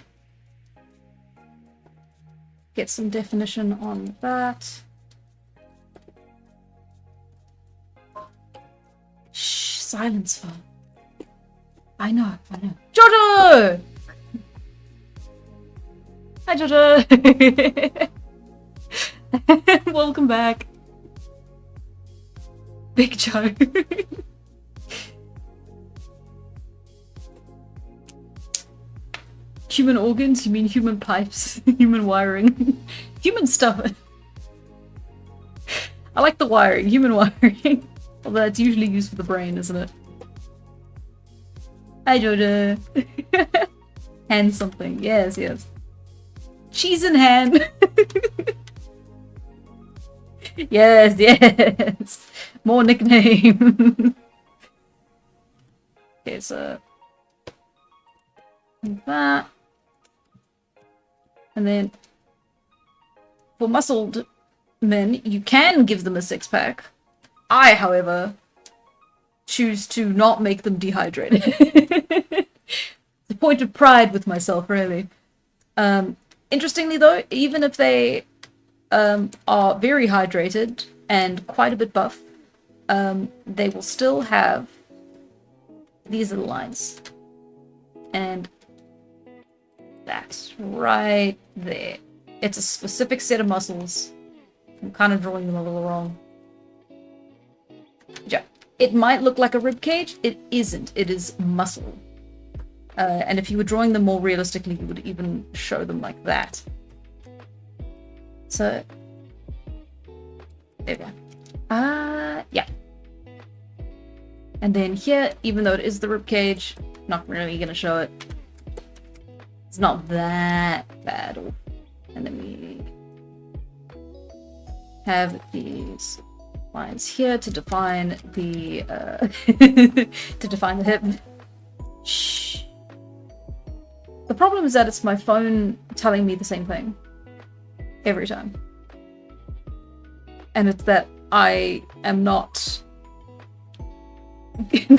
get some definition on that. Shh, silence for. I know. Jojo! Hi, Jojo! Welcome back. Big Joe. Human organs? You mean human pipes? Human wiring? Human stuff. I like the wiring. Human wiring. Although that's usually used for the brain, isn't it? Hi, Jojo. Hand something. Yes. Cheese in hand. Yes, yes. More nickname. Okay, so that. And then for muscled men, you can give them a six-pack. I, however, choose to not make them dehydrated. It's a point of pride with myself, really. Interestingly, though, even if they are very hydrated and quite a bit buff, they will still have these little lines. And that's right there. It's a specific set of muscles. I'm kind of drawing them a little wrong. Yeah, it might look like a rib cage. It isn't. It is muscle. And if you were drawing them more realistically, you would even show them like that. So, there we go. Yeah. And then here, even though it is the rib cage, not really gonna show it. It's not that bad. And then we have these lines here to define the to define the hip. Shh. The problem is that it's my phone telling me the same thing every time. And it's that I am not...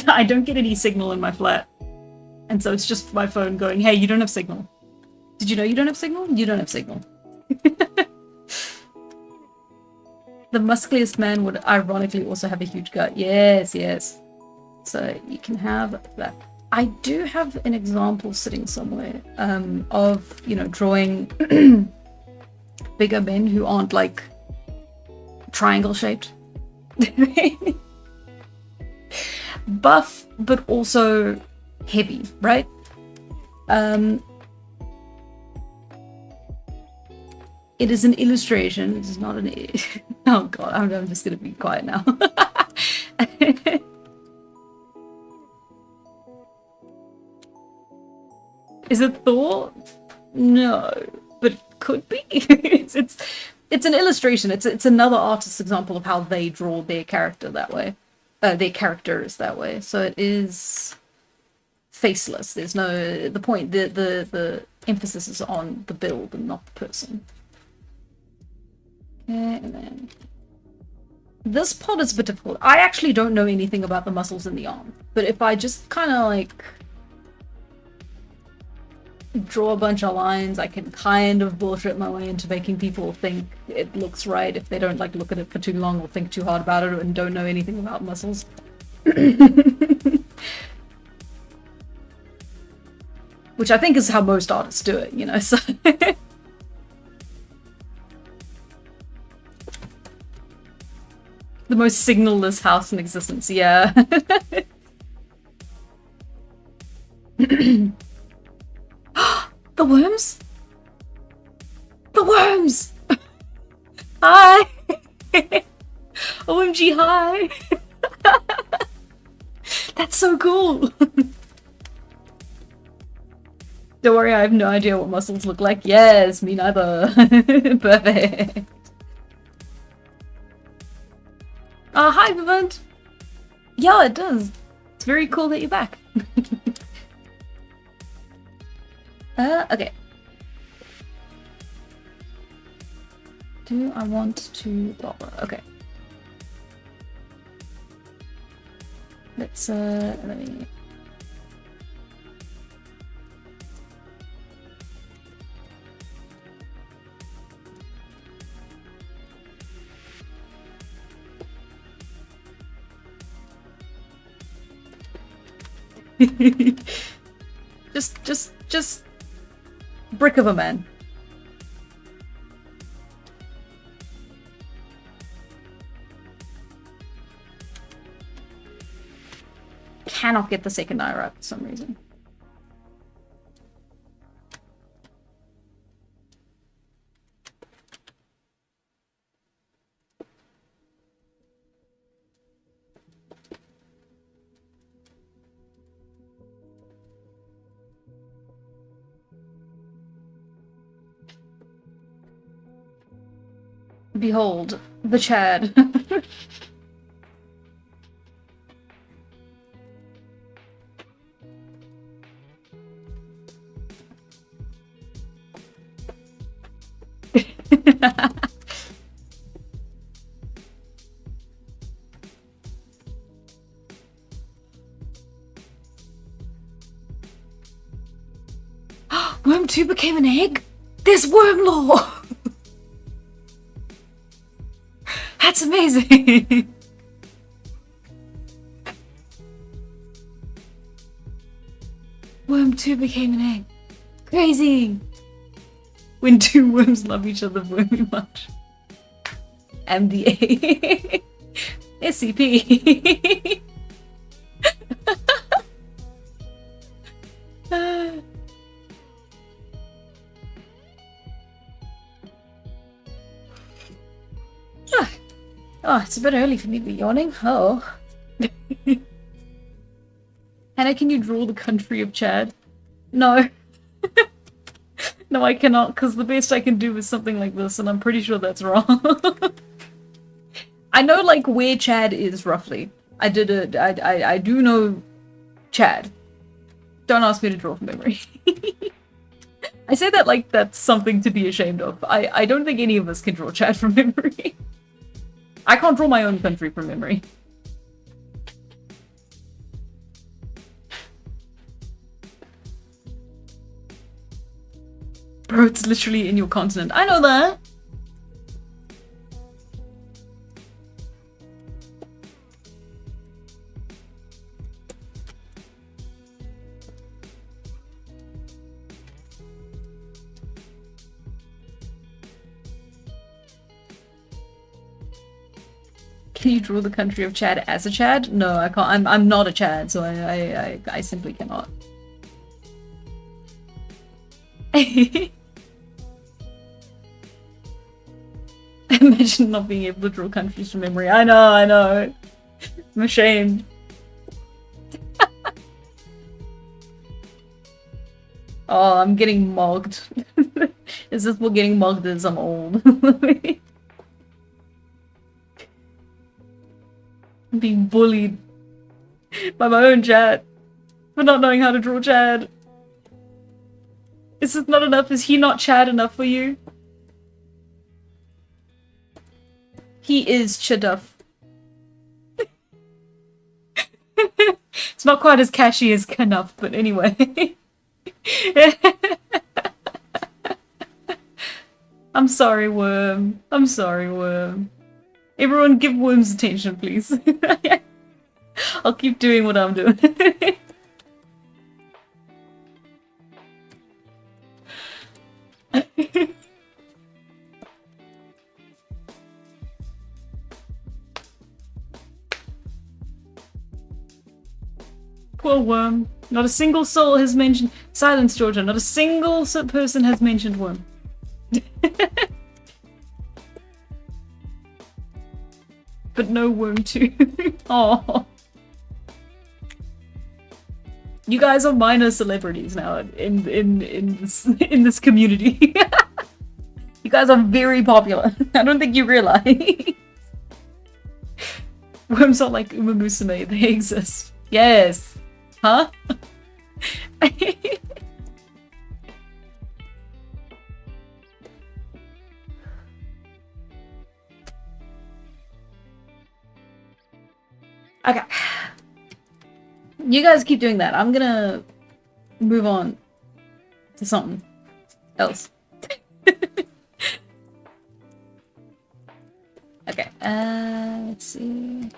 I don't get any signal in my flat. And so it's just my phone going, hey, you don't have signal. Did you know you don't have signal? You don't have signal. The muscliest man would ironically also have a huge gut. Yes, yes. So you can have that. I do have an example sitting somewhere of, you know, drawing bigger men who aren't like triangle shaped. Buff, but also heavy, right? It is an illustration. It is not an... Oh god, I'm just gonna be quiet now. Is it Thor? No, but it could be. it's an illustration. It's another artist's example of how they draw their character that way. Their characters that way. So it is faceless. There's no... The point, the emphasis is on the build and not the person. Okay, and then... This part is a bit difficult. I actually don't know anything about the muscles in the arm. But if I just kind of like... draw a bunch of lines, I can kind of bullshit my way into making people think it looks right if they don't like look at it for too long or think too hard about it and don't know anything about muscles. Which I think is how most artists do it, you know, so... The most signalless house in existence, yeah. The worms? The worms! Hi! OMG, hi! That's so cool! Don't worry, I have no idea what muscles look like. Yes, me neither. Perfect. Hi, Vivant! Yeah, it does. It's very cool that you're back. Okay. Do I want to... Okay. Let's, let me... just brick of a man. Cannot get the second eye right for some reason. Behold, the Chad. Worm 2 became an egg? There's worm lore! That's amazing! Worm 2 became an egg. Crazy! When two worms love each other very much. MDA. SCP. Oh, it's a bit early for me to be yawning. Oh. Hannah, can you draw the country of Chad? No. No, I cannot, because the best I can do is something like this, and I'm pretty sure that's wrong. I know, like, where Chad is, roughly. I do know Chad. Don't ask me to draw from memory. I say that like that's something to be ashamed of. I don't think any of us can draw Chad from memory. I can't draw my own country from memory. Bro, it's literally in your continent. I know that! Can you draw the country of Chad as a Chad? No, I can't. I'm not a Chad, so I simply cannot. Imagine not being able to draw countries from memory. I know. I'm ashamed. Oh, I'm getting mugged. Is this what getting mugged is? I'm old. I'm being bullied by my own Chad for not knowing how to draw Chad. Is this not enough? Is he not Chad enough for you? He is Chaduff. It's not quite as catchy as Knuff, but anyway. I'm sorry, Worm. I'm sorry, Worm. Everyone give Worms attention, please. I'll keep doing what I'm doing. Poor Worm. Not a single soul has mentioned— Silence, Jojo. Not a single person has mentioned Worm. But no Worm too. Oh. You guys are minor celebrities now in this community. You guys are very popular. I don't think you realize. Worms are like Uma Musume. They exist. Yes. Huh? Okay. You guys keep doing that. I'm gonna move on to something else. Okay, let's see.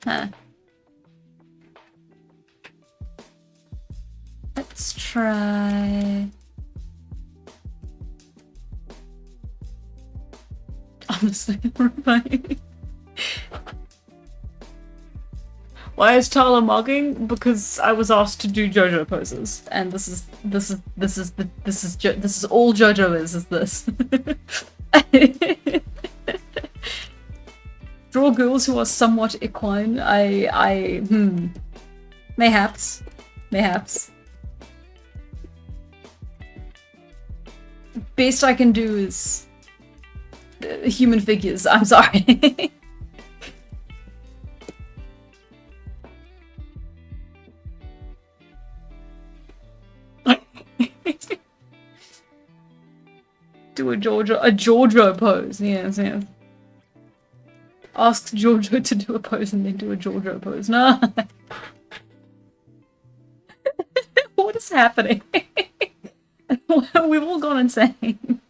Huh. Let's try... Honestly, right. Why is Tala mugging? Because I was asked to do Jojo poses, and this is all Jojo is this. Draw girls who are somewhat equine. Mayhaps. Best I can do is human figures. I'm sorry. Do a Jojo pose. Yes, yes. Asks Jojo to do a pose and then do a Jojo pose. No. What is happening? We've all gone insane.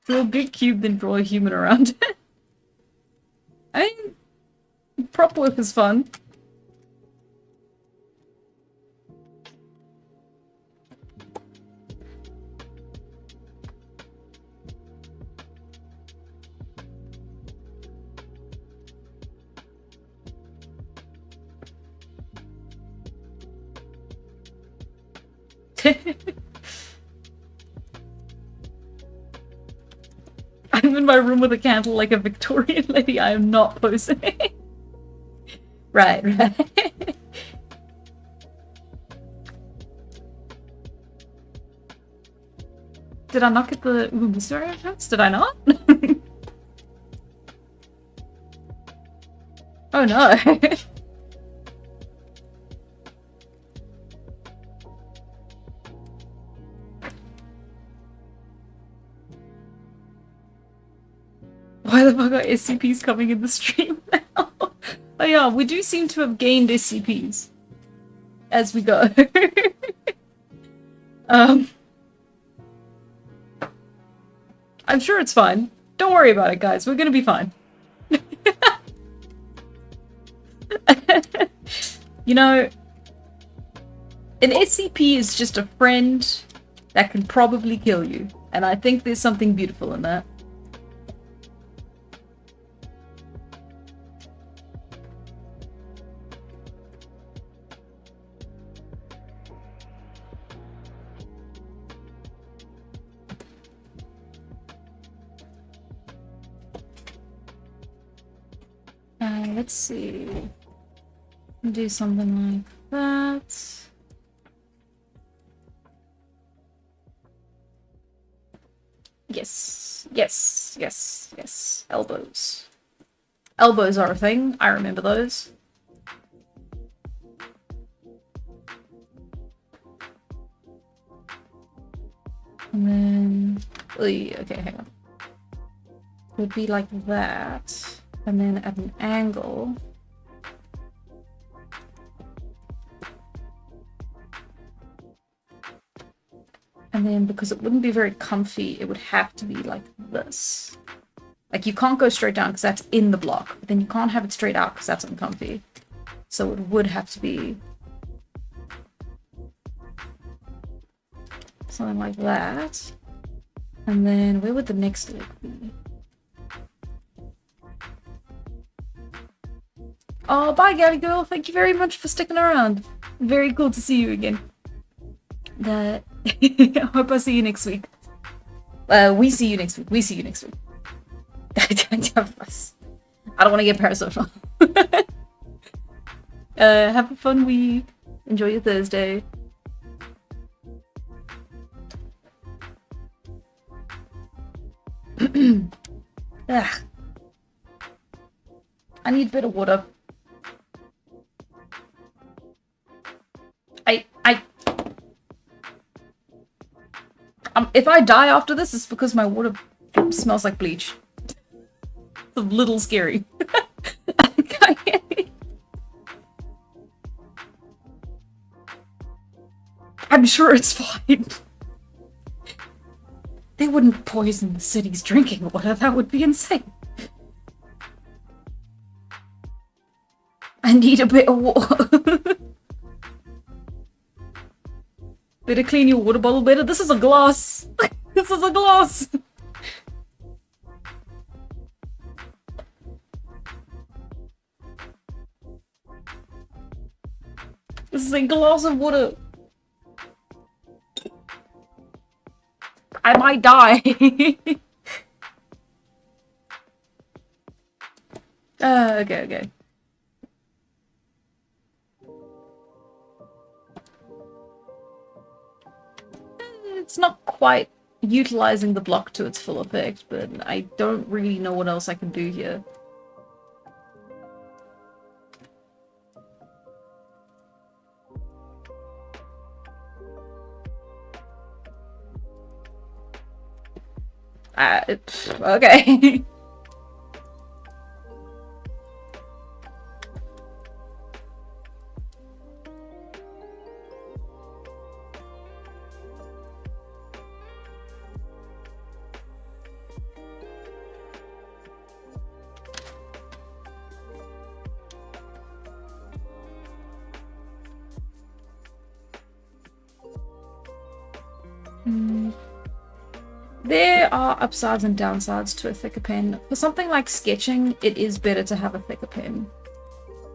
Draw a big cube, then draw a human around it. I mean, prop work is fun. I'm in my room with a candle like a Victorian lady. I am not posing. Right. Did I not get the mystery reference? Did I not? Oh no. Why the fuck are SCPs coming in the stream now? Oh yeah, we do seem to have gained SCPs as we go. I'm sure it's fine. Don't worry about it, guys. We're gonna be fine. You know, an SCP is just a friend that can probably kill you, and I think there's something beautiful in that. Let's see. Do something like that. Yes, yes, yes, yes. Elbows. Elbows are a thing. I remember those. And then... okay, hang on. It would be like that. And then at an angle. And then because it wouldn't be very comfy, it would have to be like this. Like you can't go straight down because that's in the block. But then you can't have it straight out because that's uncomfy. So it would have to be something like that. And then where would the next leg be? Oh, bye, Gabby girl. Thank you very much for sticking around. Very cool to see you again. I hope I see you next week. We see you next week. We see you next week. I don't want to get parasocial. Have a fun week. Enjoy your Thursday. Ugh. I need a bit of water. If I die after this, it's because my water smells like bleach. It's a little scary. I'm sure it's fine. They wouldn't poison the city's drinking water. That would be insane. I need a bit of water. Better clean your water bottle better. This is a glass. This is a glass. This is a glass of water. I might die. Okay. It's not quite utilizing the block to its full effect, but I don't really know what else I can do here. Okay. There are upsides and downsides to a thicker pen. For something like sketching, it is better to have a thicker pen.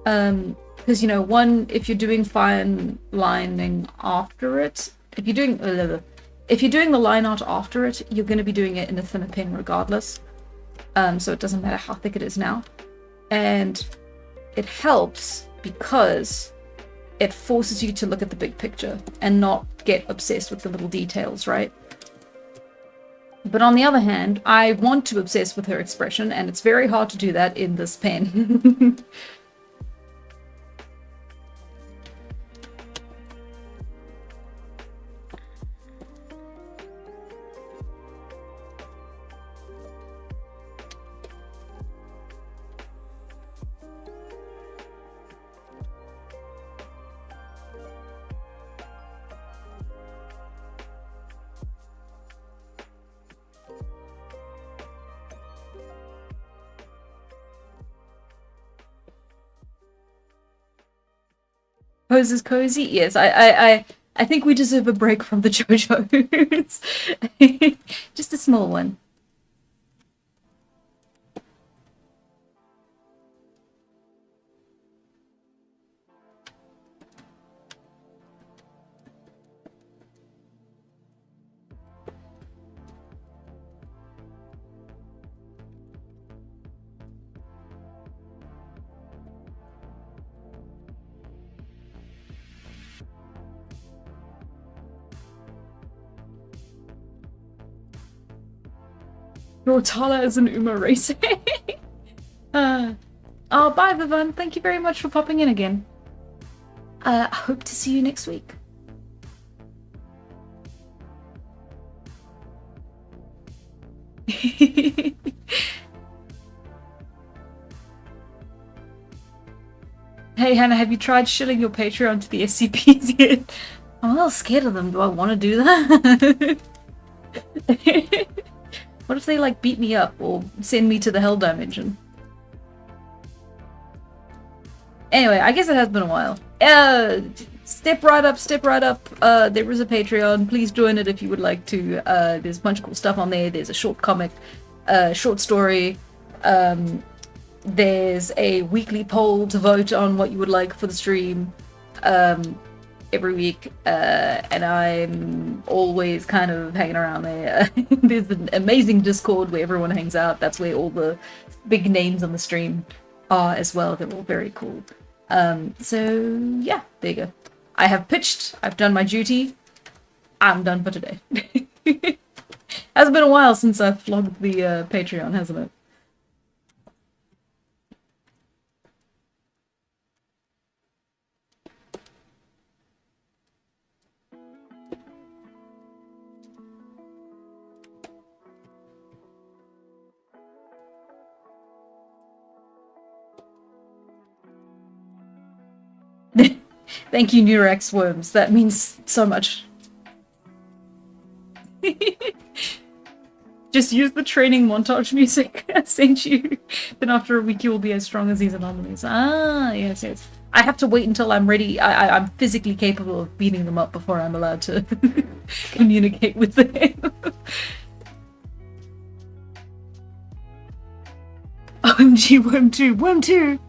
Because, you know, one, if you're doing fine lining after it, if you're doing the line art after it, you're going to be doing it in a thinner pen regardless. So it doesn't matter how thick it is now. And it helps because it forces you to look at the big picture and not get obsessed with the little details, right? But on the other hand, I want to obsess with her expression, and it's very hard to do that in this pen. Pose is cozy? Yes, I think we deserve a break from the Jojos. Just a small one. Rotala is an Uma racer. Oh, bye, Vivan. Thank you very much for popping in again. I hope to see you next week. Hey, Hannah, have you tried shilling your Patreon to the SCPs yet? I'm a little scared of them. Do I want to do that? What if they, like, beat me up or send me to the Hell Dimension? Anyway, I guess it has been a while. Step right up, step right up. There is a Patreon. Please join it if you would like to. There's a bunch of cool stuff on there. There's a short comic, short story. There's a weekly poll to vote on what you would like for the stream every week, and I'm always kind of hanging around there. There's an amazing Discord where everyone hangs out. That's where all the big names on the stream are as well. They're all very cool. So yeah, there you go. I have pitched. I've done my duty. I'm done for today. Has been a while since I've vlogged the Patreon, hasn't it? Thank you, Nurex Worms. That means so much. Just use the training montage music I sent you. Then after a week you will be as strong as these anomalies. Ah, yes, yes. I have to wait until I'm ready. I'm physically capable of beating them up before I'm allowed to communicate with them. OMG, Worm 2! Worm 2!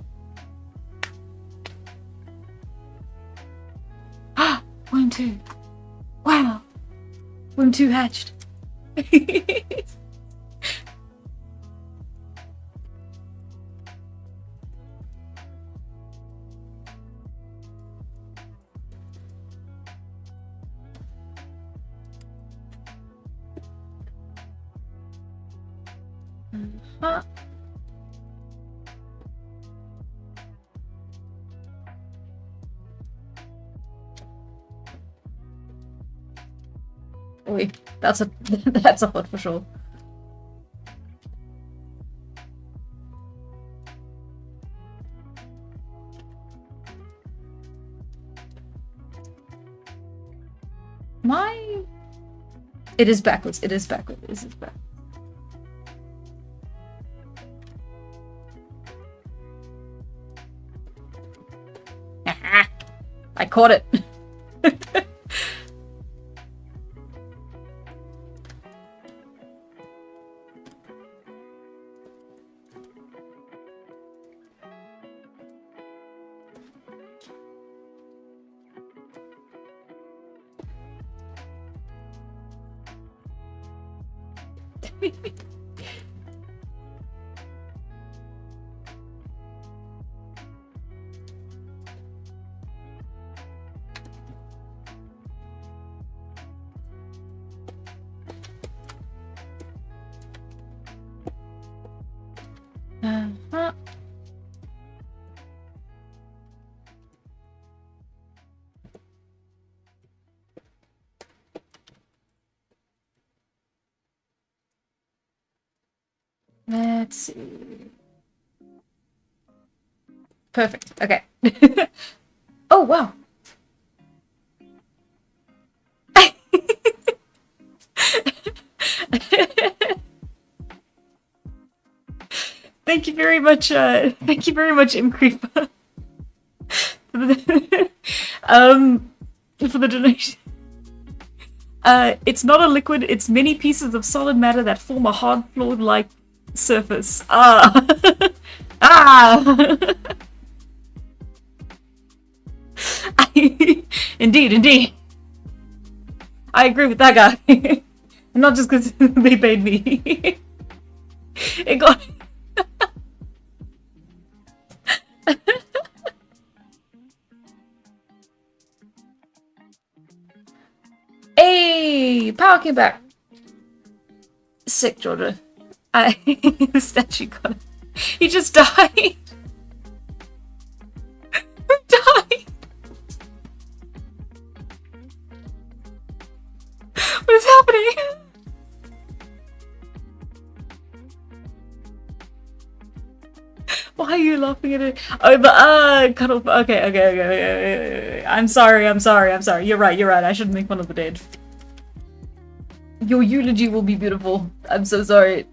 Ah! Worm 2! Wow! Worm 2 hatched. Huh. Wait, that's a that's a hot for sure. My it is backwards. It is backwards. It is backwards. I caught it. Let's see. Perfect. Okay. Oh, wow. Thank you very much, Imcreeper. For the donation. It's not a liquid, it's many pieces of solid matter that form a hard floor-like surface. Ah! Ah! Indeed, indeed. I agree with that guy. Not just because they paid me. It got... Hey! Power came back. Sick, Jojo. The statue got it. He just died. Who died? What is happening? Why are you laughing at it? Oh, but cut off. Okay. I'm sorry. You're right. I shouldn't make fun of the dead. Your eulogy will be beautiful. I'm so sorry.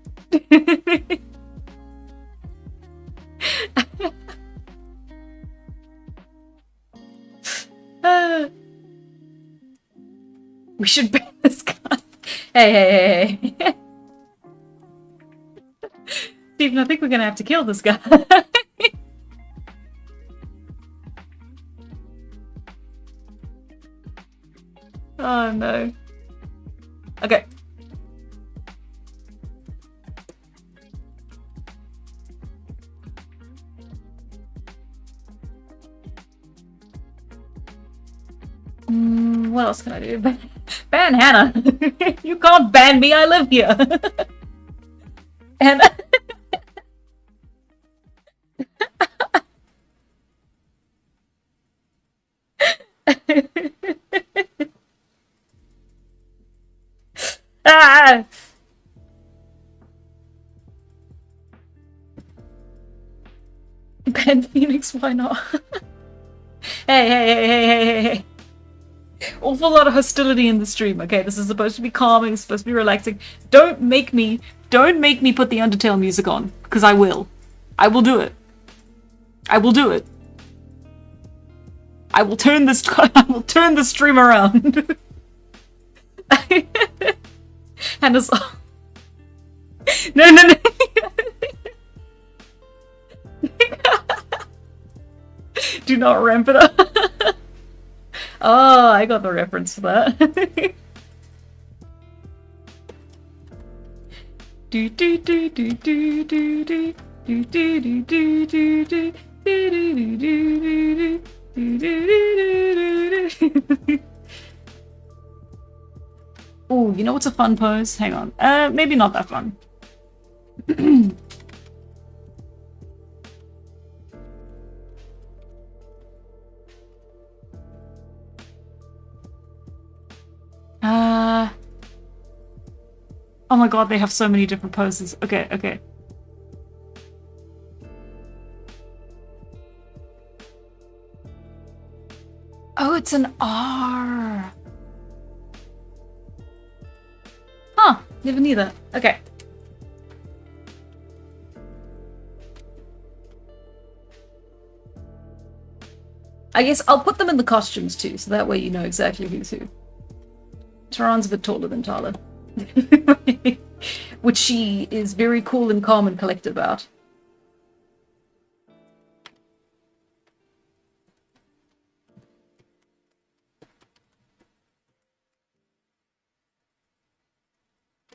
We should ban this guy. Hey. Steven, I think we're gonna have to kill this guy. Oh no. Okay. What else can I do? Ban Hannah! You can't ban me, I live here! And... Ah! Ben Phoenix, why not? Hey. Awful lot of hostility in the stream. Okay, this is supposed to be calming, it's supposed to be relaxing. Don't make me put the Undertale music on, because I will. I will do it. I will turn this stream around. And it's no. Do not ramp it up. Oh, I got the reference for that. Ooh, you know what's a fun pose? Hang on. Maybe not that fun. Oh my god, they have so many different poses. Okay, okay. Oh, it's an R. Huh, never knew that. Okay. I guess I'll put them in the costumes too, so that way you know exactly who's who. Taran's a bit taller than Tala. Which she is very cool and calm and collected about.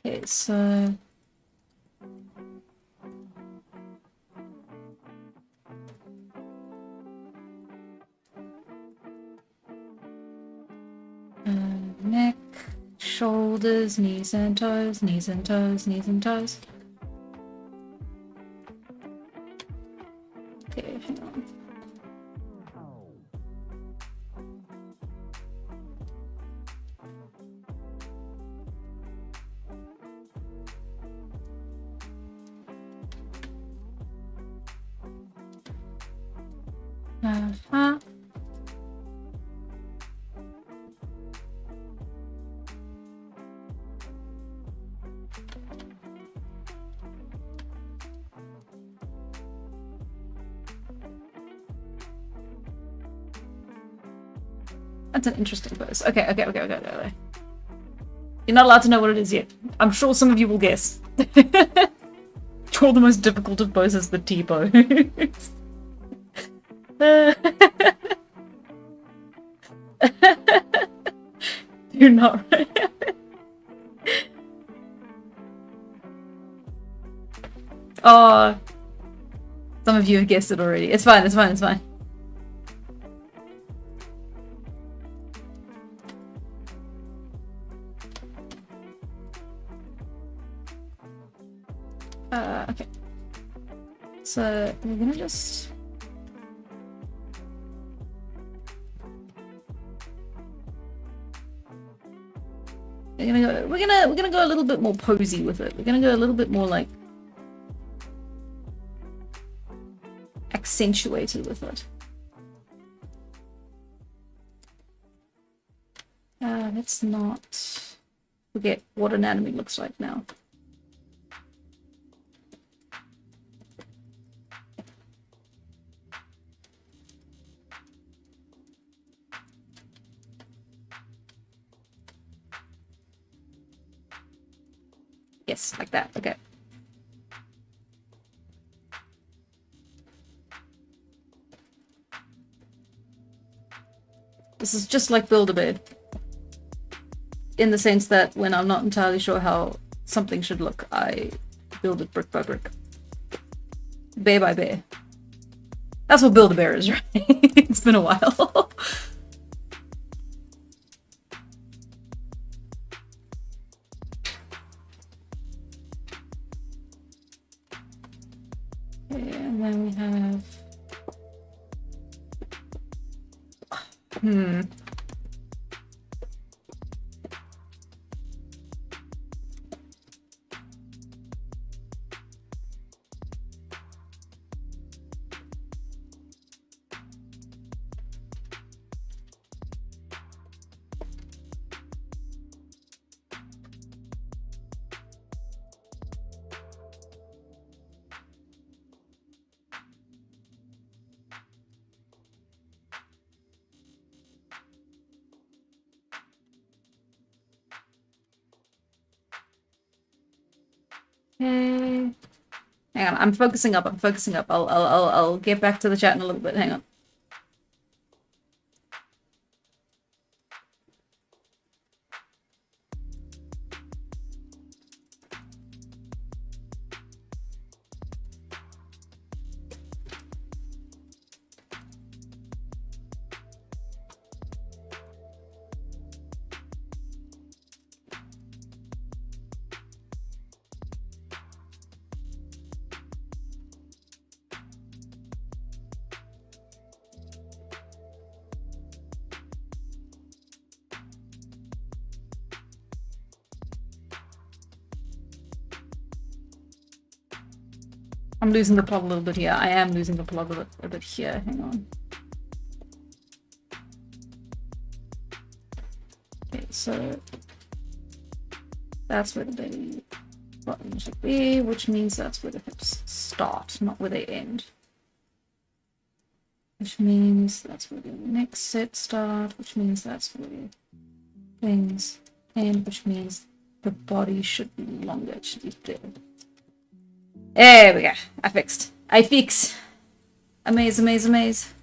Okay, so... neck, shoulders, knees and toes, knees and toes, knees and toes. Okay, hang on. Uh-huh. That's an interesting pose. Okay. You're not allowed to know what it is yet. I'm sure some of you will guess. Sure, the most difficult of poses, the T-pose. You're not right. Oh, some of you have guessed it already. It's fine, it's fine, it's fine. Okay. So we're gonna just... We're gonna go a little bit more posy with it. We're gonna go a little bit more like accentuated with it. Let's not forget what anatomy looks like now. Yes, like that. Okay. This is just like Build-A-Bear. In the sense that when I'm not entirely sure how something should look, I build it brick by brick. Bear by bear. That's what Build-A-Bear is, right? It's been a while. Okay, and then we have... Okay. Hang on, I'm focusing up. I'll get back to the chat in a little bit. Hang on. I'm losing the plot a little bit here. I am losing the plot a bit here. Hang on. Okay, so that's where the belly button should be, which means that's where the hips start, not where they end. Which means that's where the next set start, which means that's where things end, which means the body should be longer. It should be there. There we go. I fixed. I fix. Amaze, amaze, amaze.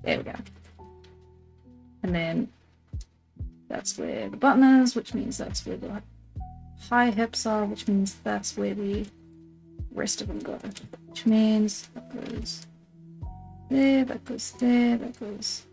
There we go. And then that's where the button is, which means that's where the high hips are, which means that's where the rest of them go. Which means that goes there, that goes there, that goes.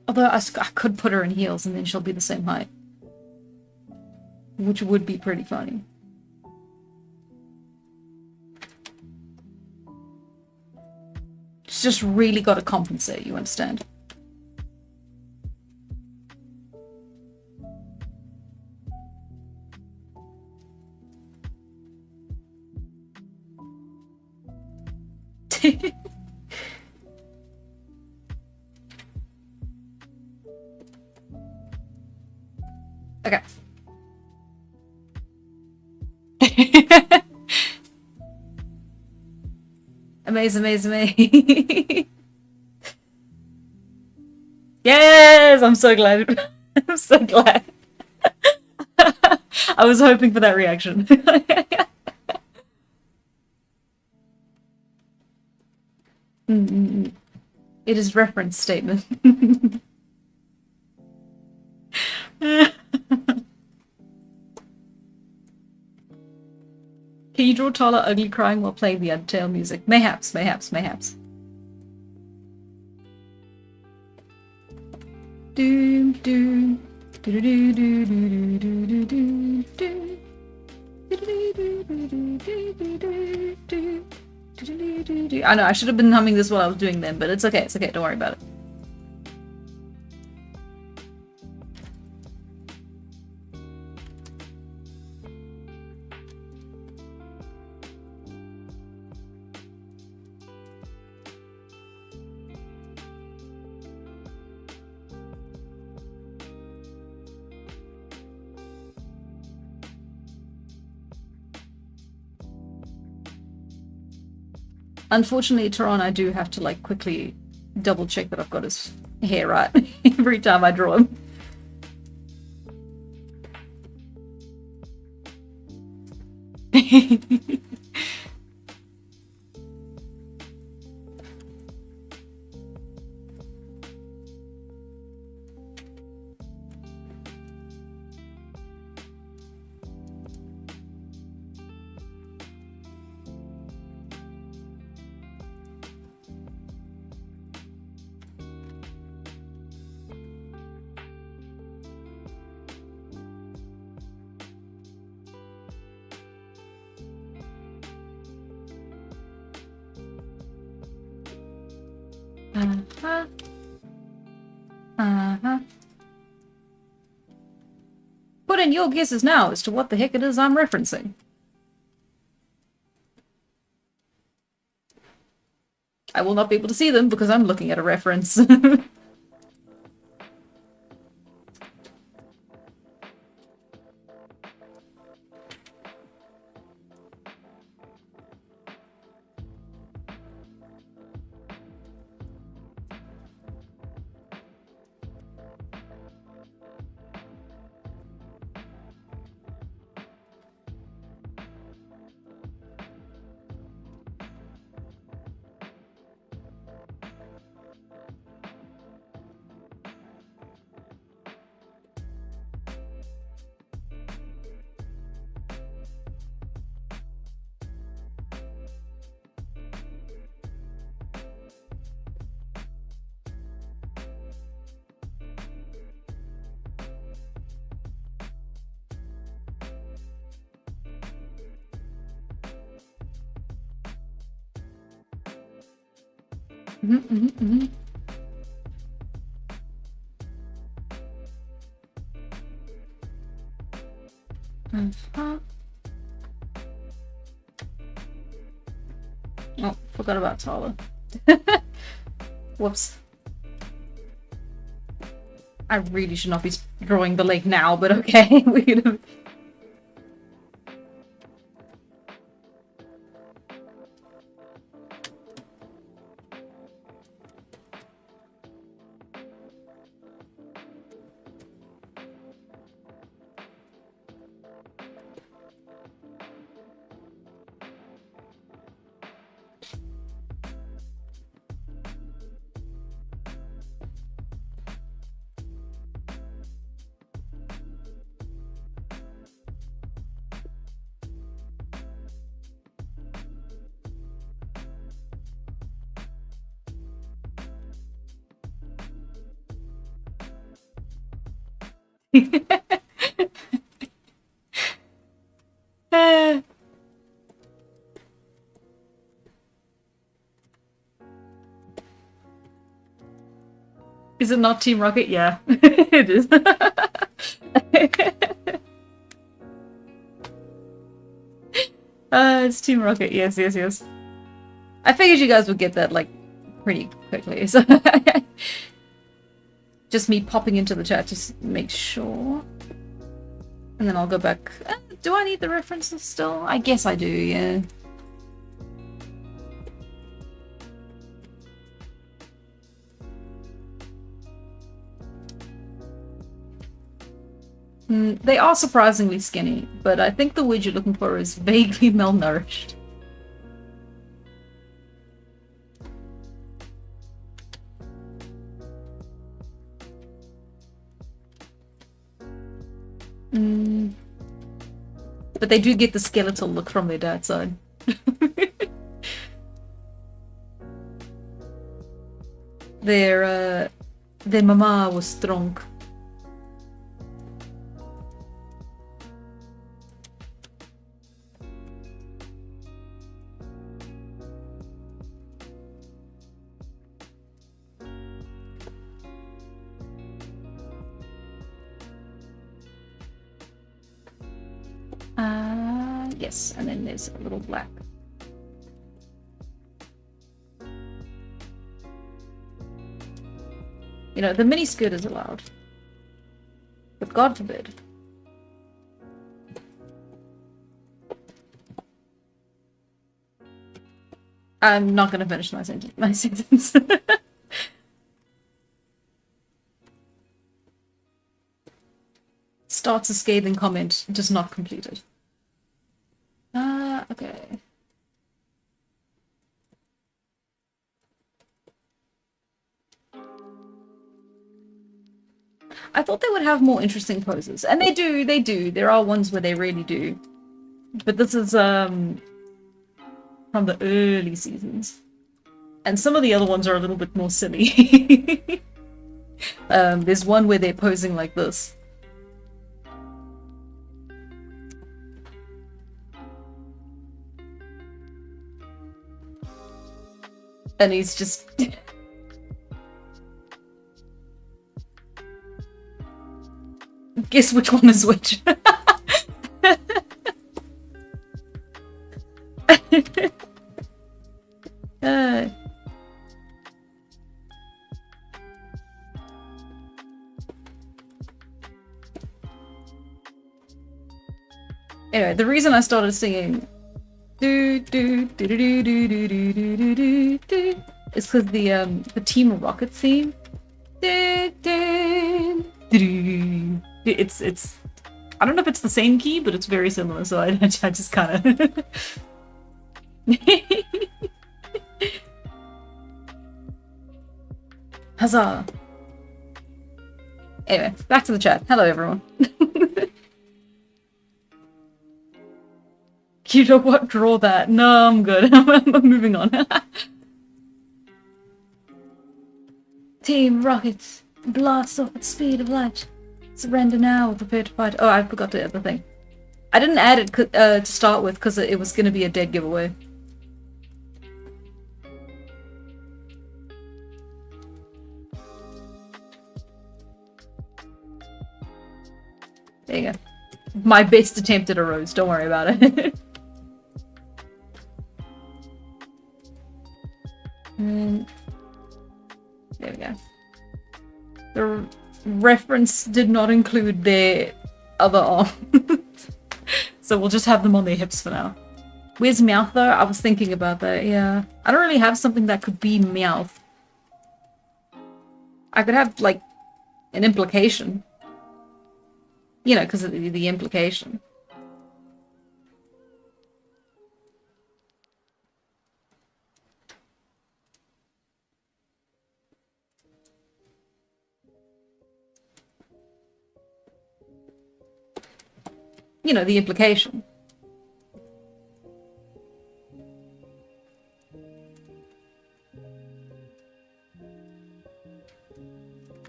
Although I could put her in heels and then she'll be the same height. Which would be pretty funny. She's just really got to compensate, you understand? Okay. Amaze, amaze, amaze. Yes! I'm so glad. I'm so glad. I was hoping for that reaction. It is reference statement. Can you draw Tala ugly crying while playing the Undertale music? Mayhaps, mayhaps, mayhaps. Doom, doom. Do do do do do do do do do. I know, I should have been humming this while I was doing them, but it's okay, don't worry about it. Unfortunately, Tehran, I do have to like quickly double check that I've got his hair right every time I draw him. Put in your guesses now as to what the heck it is I'm referencing. I will not be able to see them because I'm looking at a reference. Oh, forgot about Tala. Whoops. I really should not be drawing the lake now, but okay. We're gonna... Is it not Team Rocket? Yeah, it is. It's Team Rocket. Yes, yes, yes. I figured you guys would get that, like, pretty quickly, so... Just me popping into the chat, just make sure. And then I'll go back. Do I need the references still? I guess I do, yeah. They are surprisingly skinny, but I think the word you're looking for is vaguely malnourished. But they do get the skeletal look from their dad's side. Their mama was strong. Yes, and then there's a little black. You know, the mini skirt is allowed. But God forbid. I'm not gonna finish my sentence. Starts a scathing comment, just not completed. Okay. I thought they would have more interesting poses. And they do. There are ones where they really do. But this is, from the early seasons. And some of the other ones are a little bit more silly. There's one where they're posing like this. And he's just... Guess which one is which. Anyway, the reason I started singing is because the Team Rocket theme. It's I don't know if it's the same key, but it's very similar, so I just kind of Huzzah! Anyway, back to the chat. Hello, everyone. You know what? Draw that. No, I'm good. I'm moving on. Team Rocket, blast off at speed of light. Surrender now, prepare to fight. Oh, I forgot to add the thing. I didn't add it to start with because it was going to be a dead giveaway. There you go. My best attempt at a rose. Don't worry about it. And there we go. The reference did not include their other arm. So we'll just have them on their hips for now. Where's Meowth though? I was thinking about that, yeah. I don't really have something that could be Meowth. I could have, like, an implication. You know, because of the implication. You know, the implication.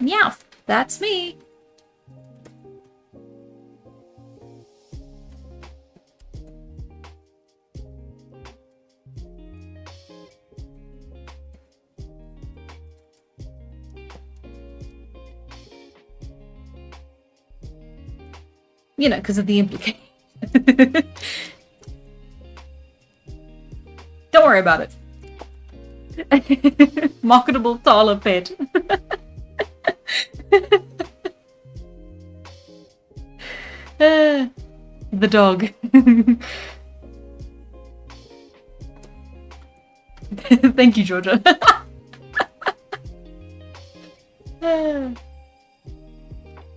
Meowth, that's me. You know, because of the implication. Don't worry about it. Marketable taller pet. The dog. Thank you, Jojo.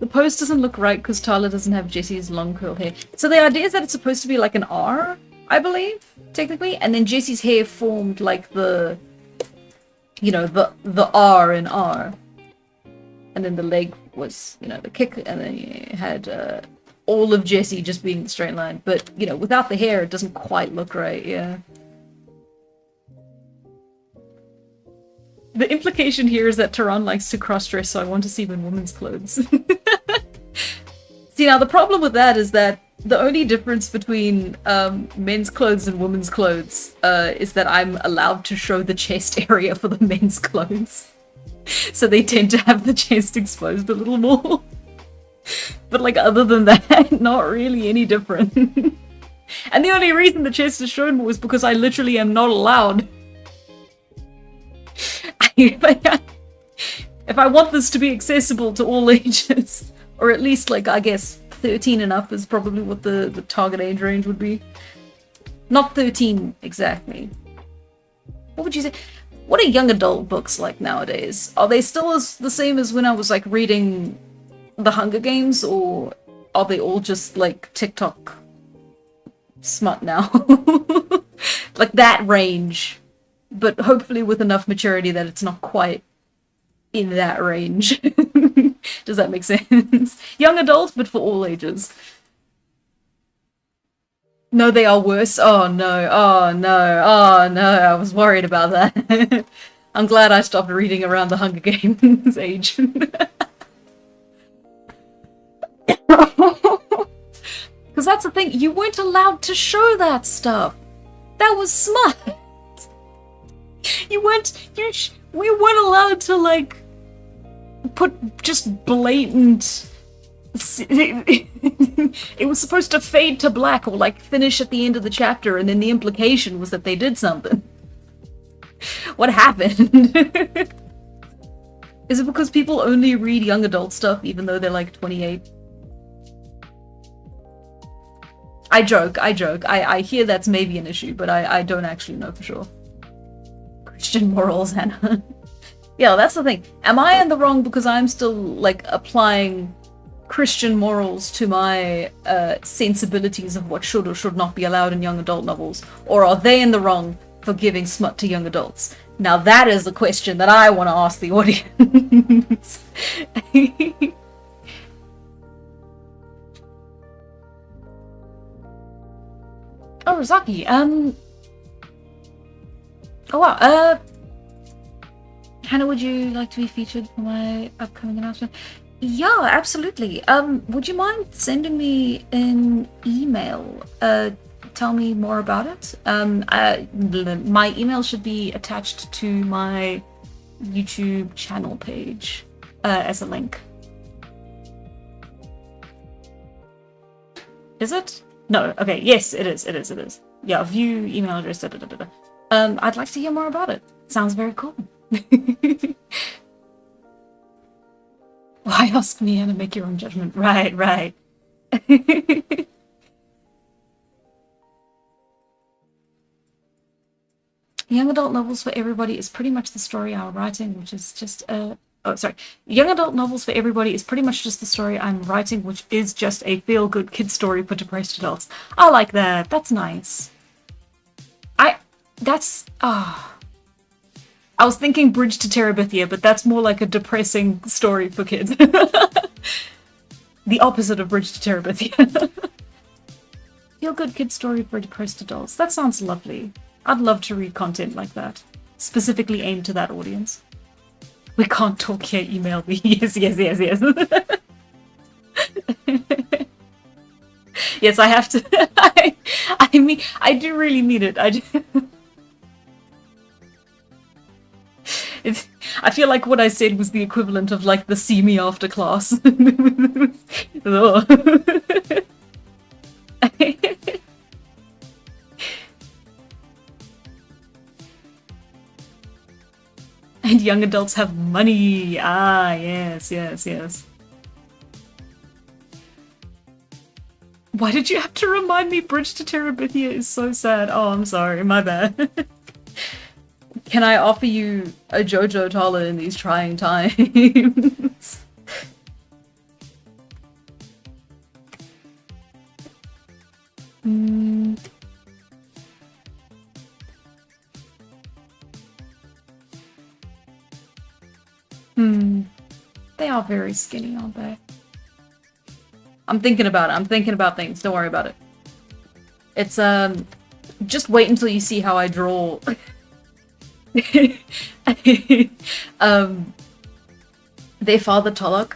The pose doesn't look right because Tyler doesn't have Jessie's long curl hair. So the idea is that it's supposed to be like an R, I believe, technically, and then Jessie's hair formed like the, you know, the R in R. And then the leg was, you know, the kick, and then you had all of Jessie just being the straight line. But, you know, without the hair, it doesn't quite look right, yeah. The implication here is that Tehran likes to cross-dress, so I want to see him in women's clothes. See, now the problem with that is that the only difference between men's clothes and women's clothes is that I'm allowed to show the chest area for the men's clothes. So they tend to have the chest exposed a little more. But like other than that, not really any different. And the only reason the chest is shown more is because I literally am not allowed. If I want this to be accessible to all ages, or at least like I guess 13 and up is probably what the target age range would be. Not 13 exactly. What would you say? What are young adult books like nowadays? Are they still the same as when I was like reading The Hunger Games, or are they all just like TikTok smut now? Like that range, but hopefully with enough maturity that it's not quite in that range. Does that make sense? Young adults, but for all ages. No, they are worse. Oh no, oh no, oh no, I was worried about that. I'm glad I stopped reading around the Hunger Games age. Because that's the thing, you weren't allowed to show that stuff. That was smart. You weren't, we weren't allowed to like put just blatant. It was supposed to fade to black or like finish at the end of the chapter, and then the implication was that they did something. What happened? Is it because people only read young adult stuff even though they're like 28? I joke. I hear that's maybe an issue, but I don't actually know for sure. Christian morals, Hannah. Yeah, that's the thing. Am I in the wrong because I'm still like applying Christian morals to my sensibilities of what should or should not be allowed in young adult novels? Or are they in the wrong for giving smut to young adults? Now that is the question that I want to ask the audience. Oh, Rozaki, oh wow, Hannah, would you like to be featured for my upcoming announcement? Yeah, absolutely. Would you mind sending me an email? Tell me more about it. My email should be attached to my YouTube channel page as a link. Is it? No. Okay. Yes, it is. It is. It is. Yeah. View email address. Da, da, da, da, da. I'd like to hear more about it. Sounds very cool. Why ask me and make your own judgment? Right. Right. Young adult novels for everybody is pretty much the story I'm writing, which is just oh, sorry. Young adult novels for everybody is pretty much just the story I'm writing, which is just a feel-good kid story for depressed adults. I like that. That's nice. That's I was thinking Bridge to Terabithia, but that's more like a depressing story for kids. The opposite of Bridge to Terabithia. Feel-good kid story for depressed adults. That sounds lovely. I'd love to read content like that, specifically aimed to that audience. We can't talk here, email me. Yes, yes, yes, yes. Yes, I have to. I mean, I do really need it. I feel like what I said was the equivalent of like the see me after class. And young adults have money. Ah, yes, yes, yes. Why did you have to remind me Bridge to Terabithia is so sad? Oh, I'm sorry, my bad. Can I offer you a Jojo Tala in these trying times? They are very skinny, aren't they? I'm thinking about it. I'm thinking about things. Don't worry about it. It's, just wait until you see how I draw. Their father, Tolok,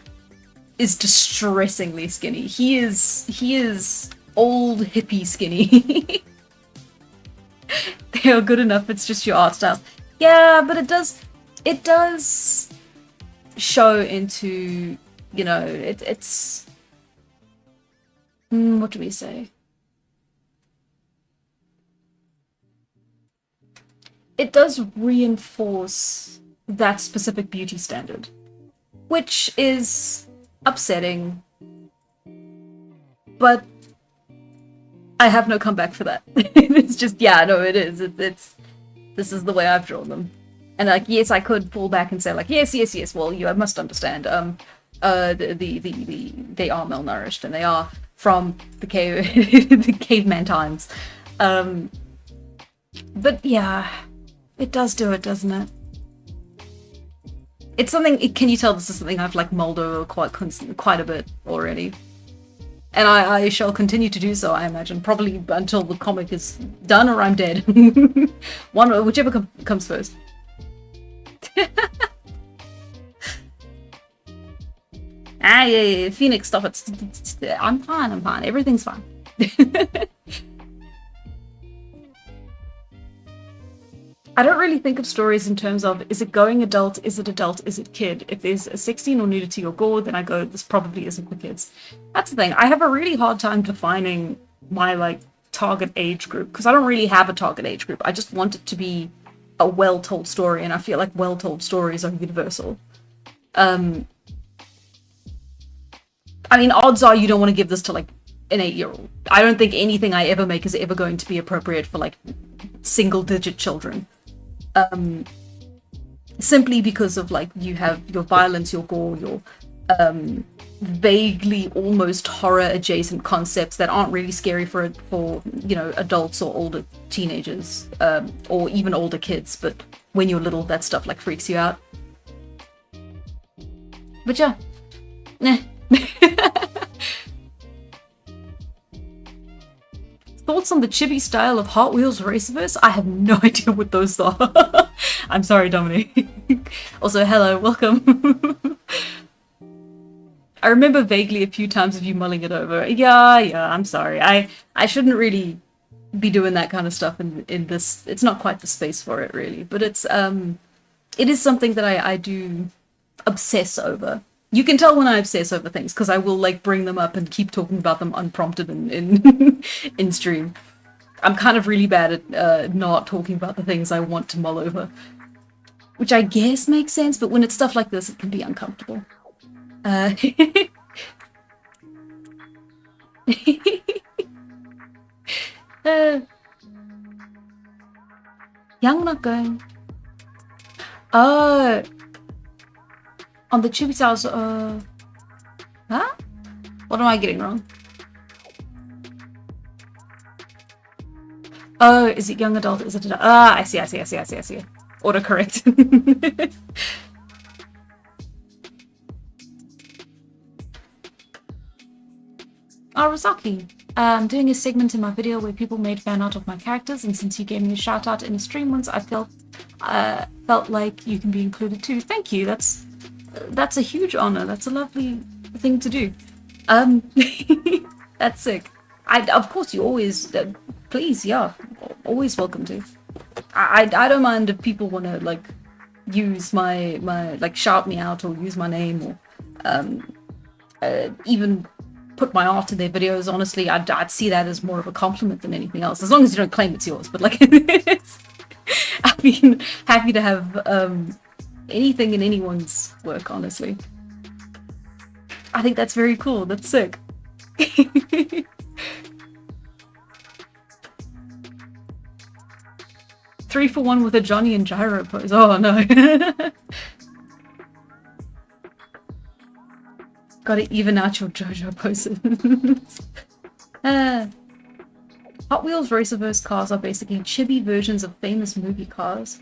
is distressingly skinny. He is old hippie skinny. They are good enough, it's just your art style. Yeah, but it does show into, you know, it's what do we say? It does reinforce that specific beauty standard, which is upsetting, but I have no comeback for that. It's just, yeah, no, it is. It's this is the way I've drawn them. And like, yes, I could fall back and say like, yes, yes, yes. Well, you must understand. They are malnourished and they are from the the caveman times. But yeah, it does do it, doesn't it? It's something. Can you tell this is something I've like mulled over quite a bit already? And I shall continue to do so, I imagine, probably until the comic is done or I'm dead. Whichever comes first. Yeah, Phoenix, stop it. I'm fine, everything's fine. I don't really think of stories in terms of, is it going adult, is it kid? If there's a 16 or nudity or gore, then I go, this probably isn't for kids. That's the thing. I have a really hard time defining my, like, target age group, because I don't really have a target age group. I just want it to be a well-told story, and I feel like well-told stories are universal. I mean, odds are you don't want to give this to, like, an 8-year-old. I don't think anything I ever make is ever going to be appropriate for, like, single-digit children. Simply because of like you have your violence, your gore, your vaguely almost horror adjacent concepts that aren't really scary for you know, adults or older teenagers, or even older kids, but when you're little that stuff like freaks you out. But yeah. Thoughts on the chibi style of Hot Wheels Raceverse? I have no idea what those are. I'm sorry, Dominic. Also, hello, welcome. I remember vaguely a few times of you mulling it over. Yeah, I'm sorry. I shouldn't really be doing that kind of stuff in this. It's not quite the space for it, really. But it is something that I do obsess over. You can tell when I obsess over things because I will like bring them up and keep talking about them unprompted in in stream. I'm kind of really bad at not talking about the things I want to mull over, which I guess makes sense. But when it's stuff like this, it can be uncomfortable. Young not going. Oh, on the chibi sauce. Huh? What am I getting wrong? Oh, is it young adult? Is it adult? Ah, I see. Autocorrect. Oh, Rosaki. I'm doing a segment in my video where people made fan art of my characters, and since you gave me a shout out in a stream once, I felt like you can be included too. Thank you. That's a huge honor. That's a lovely thing to do. That's sick. Of course, you always please, yeah, always welcome to. I don't mind if people want to like use my like shout me out or use my name or even put my art in their videos. Honestly, I'd see that as more of a compliment than anything else, as long as you don't claim it's yours. But like, I mean, happy to have anything in anyone's work. Honestly, I think that's very cool. That's sick. 3 for 1 with a Johnny and Gyro pose. Oh no. Gotta even out your Jojo poses. Hot Wheels Racerverse cars are basically chibi versions of famous movie cars.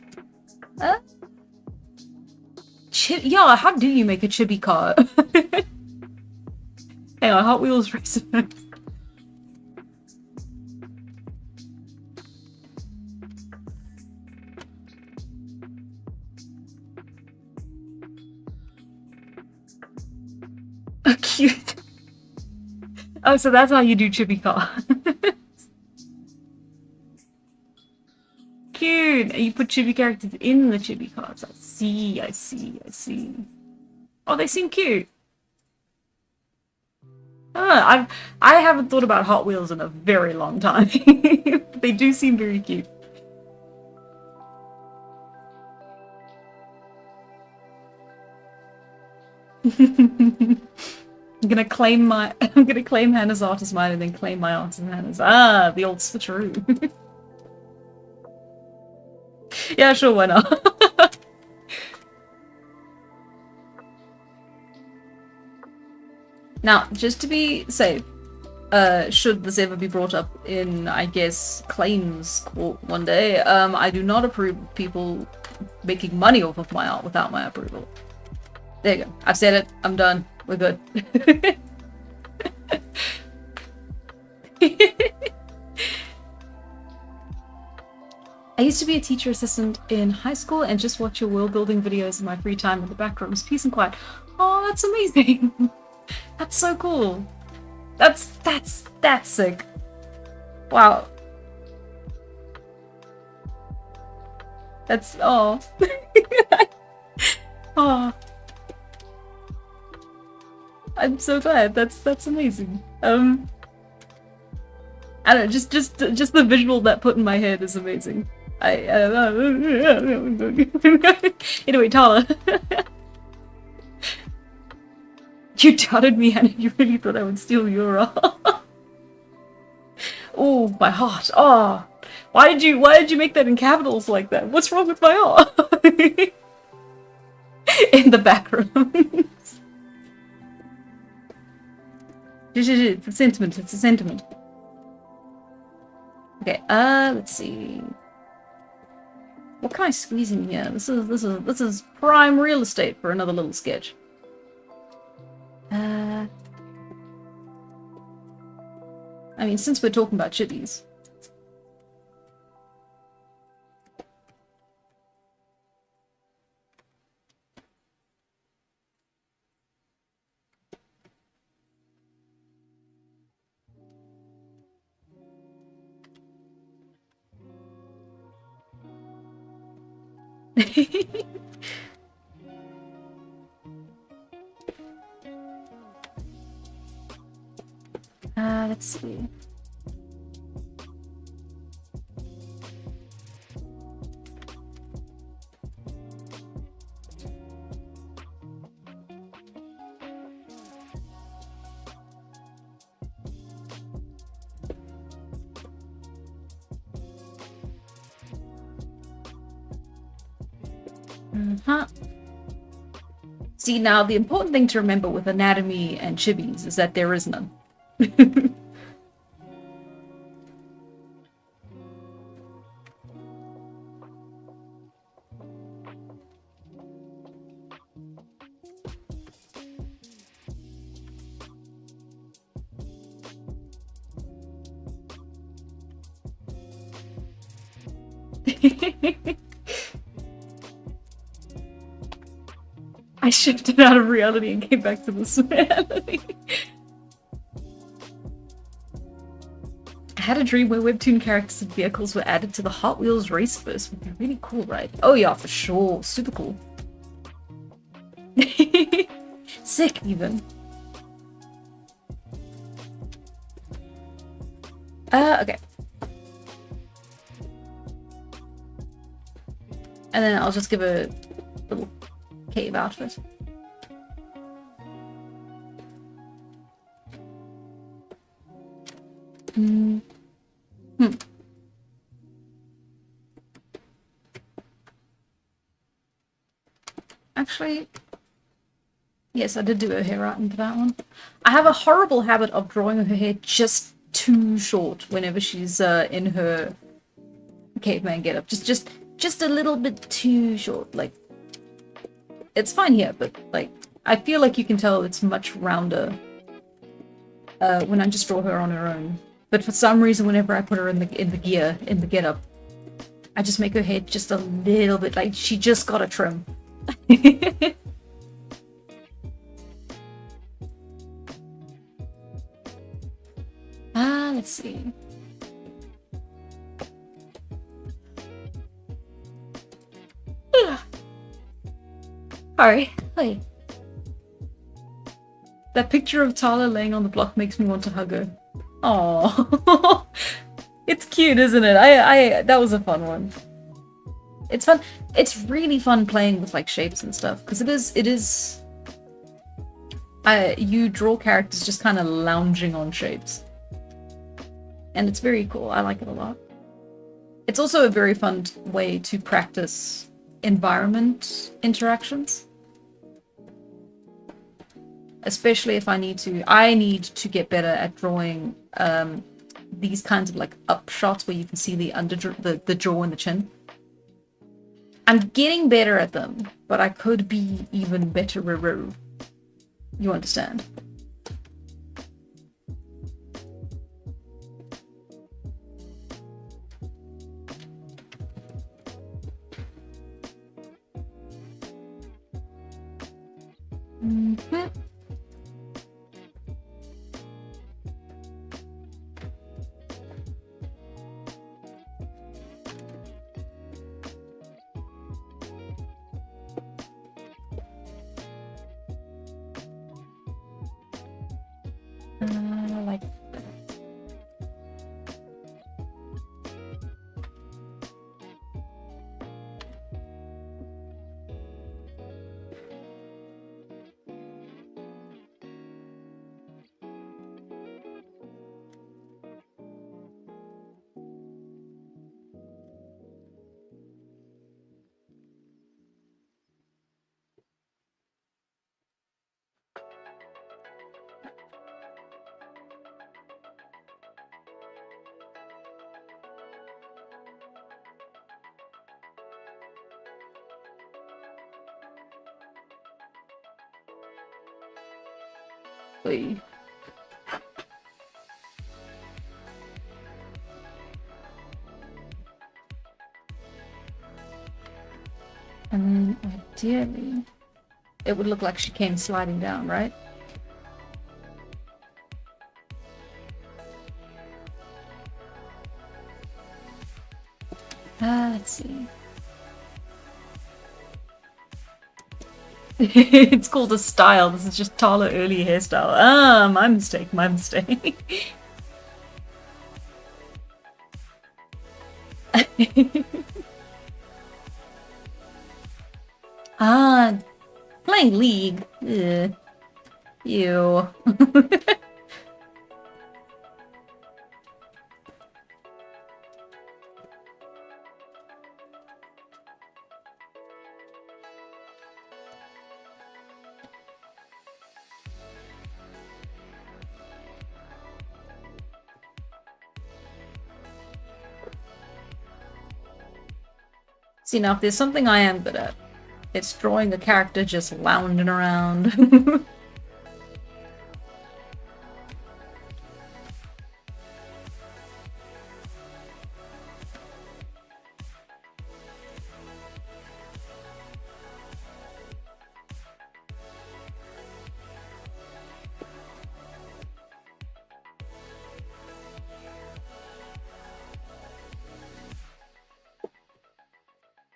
Yeah, how do you make a chibi car? Hang on, Hot Wheels Racerverse. Oh, cute. Oh, so that's how you do chibi car. Cute. You put chibi characters in the chibi cars. I see. Oh, they seem cute. I haven't thought about Hot Wheels in a very long time. They do seem very cute. I'm gonna claim Hannah's art as mine and then claim my art as Hannah's. Ah, the old switcheroo. Yeah, sure, why not? Now, just to be safe, should this ever be brought up in, I guess, claims court one day, I do not approve of people making money off of my art without my approval. There you go. I've said it. I'm done. We're good. I used to be a teacher assistant in high school and just watch your world building videos in my free time in the back rooms. Peace and quiet. Oh, that's amazing. That's so cool. That's sick. Wow. That's oh. Oh. I'm so glad. That's amazing. I don't know, just the visual that put in my head is amazing. Anyway, Tala. You doubted me, and you really thought I would steal your art. Oh, my heart. Oh. Why did you make that in capitals like that? What's wrong with my art? In the background. It's a sentiment. Okay, let's see. What can I squeeze in here? This is prime real estate for another little sketch. I mean, since we're talking about chibis. let's see. See, now the important thing to remember with anatomy and chibis is that there is none. I shifted out of reality and came back to this reality. I had a dream where webtoon characters and vehicles were added to the Hot Wheels raceverse. Would be really cool, right? Oh yeah, for sure. Super cool. Sick, even. Okay. And then I'll just give a little cave outfit. Actually, yes, I did do her hair right into that one. I have a horrible habit of drawing her hair just too short whenever she's in her caveman getup. Just a little bit too short. Like, it's fine here, but like, I feel like you can tell it's much rounder when I just draw her on her own. But for some reason, whenever I put her in the getup, I just make her hair just a little bit like she just got a trim. Let's see. Sorry. Hey. That picture of Tala laying on the block makes me want to hug her. Aww. It's cute, isn't it? That was a fun one. It's fun. It's really fun playing with like shapes and stuff because it is. You draw characters just kind of lounging on shapes, and it's very cool. I like it a lot. It's also a very fun way to practice environment interactions, especially if I need to get better at drawing these kinds of like up shots where you can see the jaw and the chin. I'm getting better at them, but I could be even better. You understand? Like that. Wait. And then ideally, it would look like she came sliding down, right? Let's see. It's called a style. This is just Tala early hairstyle. My mistake. Ah, playing League. Ugh. Ew. See, now if there's something I am good at, it's drawing a character just lounging around.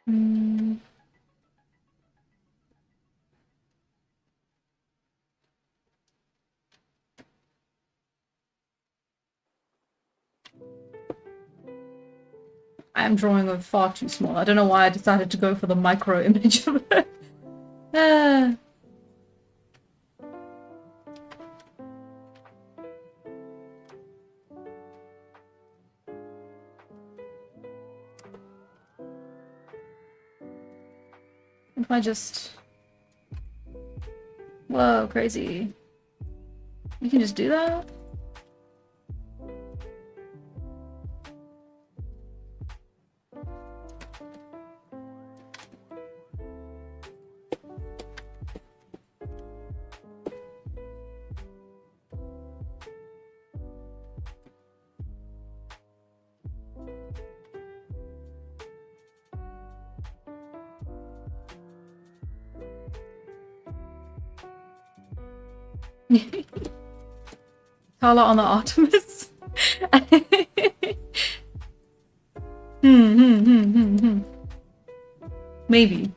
Hmm. I am drawing a far too small. I don't know why I decided to go for the micro image of it. Ah. If I just... Whoa, crazy. You can just do that? Color on the Artemis? Maybe.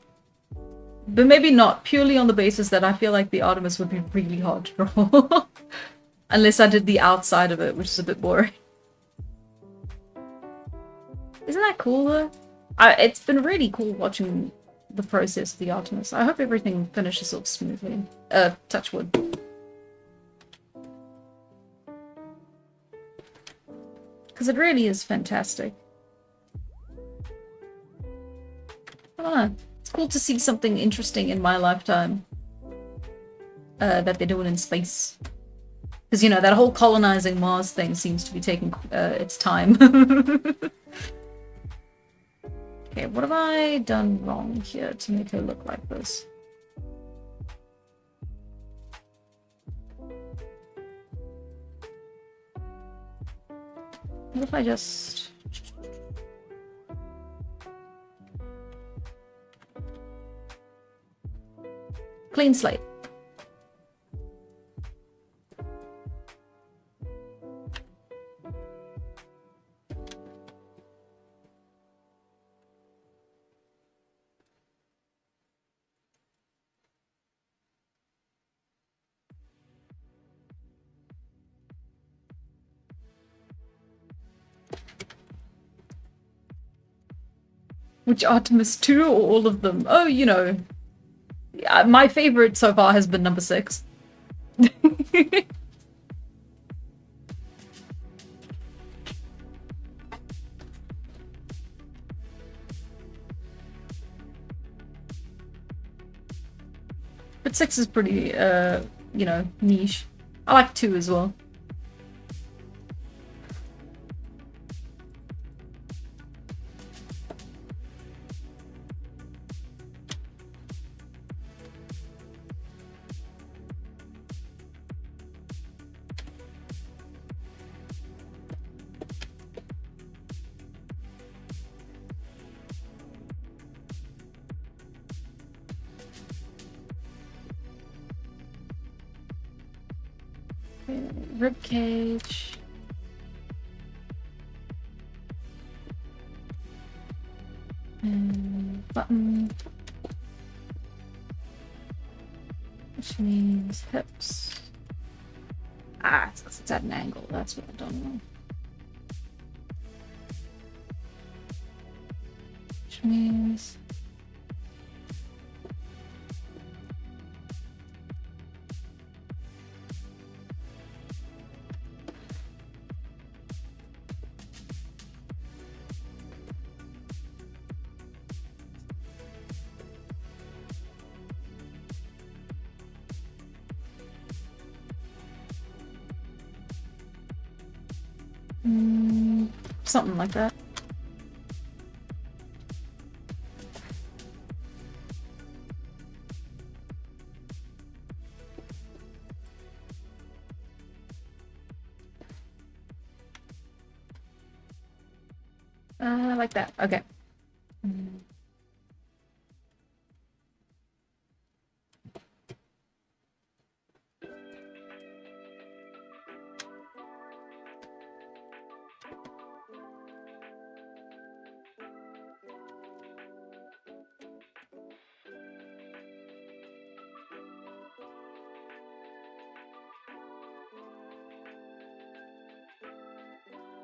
But maybe not, purely on the basis that I feel like the Artemis would be really hard to draw. Unless I did the outside of it, which is a bit boring. Isn't that cool though? It's been really cool watching the process of the Artemis. I hope everything finishes off smoothly. Touch wood. Because it really is fantastic. I don't know. It's cool to see something interesting in my lifetime that they're doing in space. Because, you know, that whole colonizing Mars thing seems to be taking its time. Okay, what have I done wrong here to make her look like this? What if I just... Clean slate. Which Artemis 2 or all of them? Oh, you know. Yeah, my favorite so far has been number 6. But 6 is pretty, you know, niche. I like 2 as well. Ribcage. And button. Which means hips. Ah, it's at an angle. That's what I've done wrong. Yes. Something like that. Like that. Okay.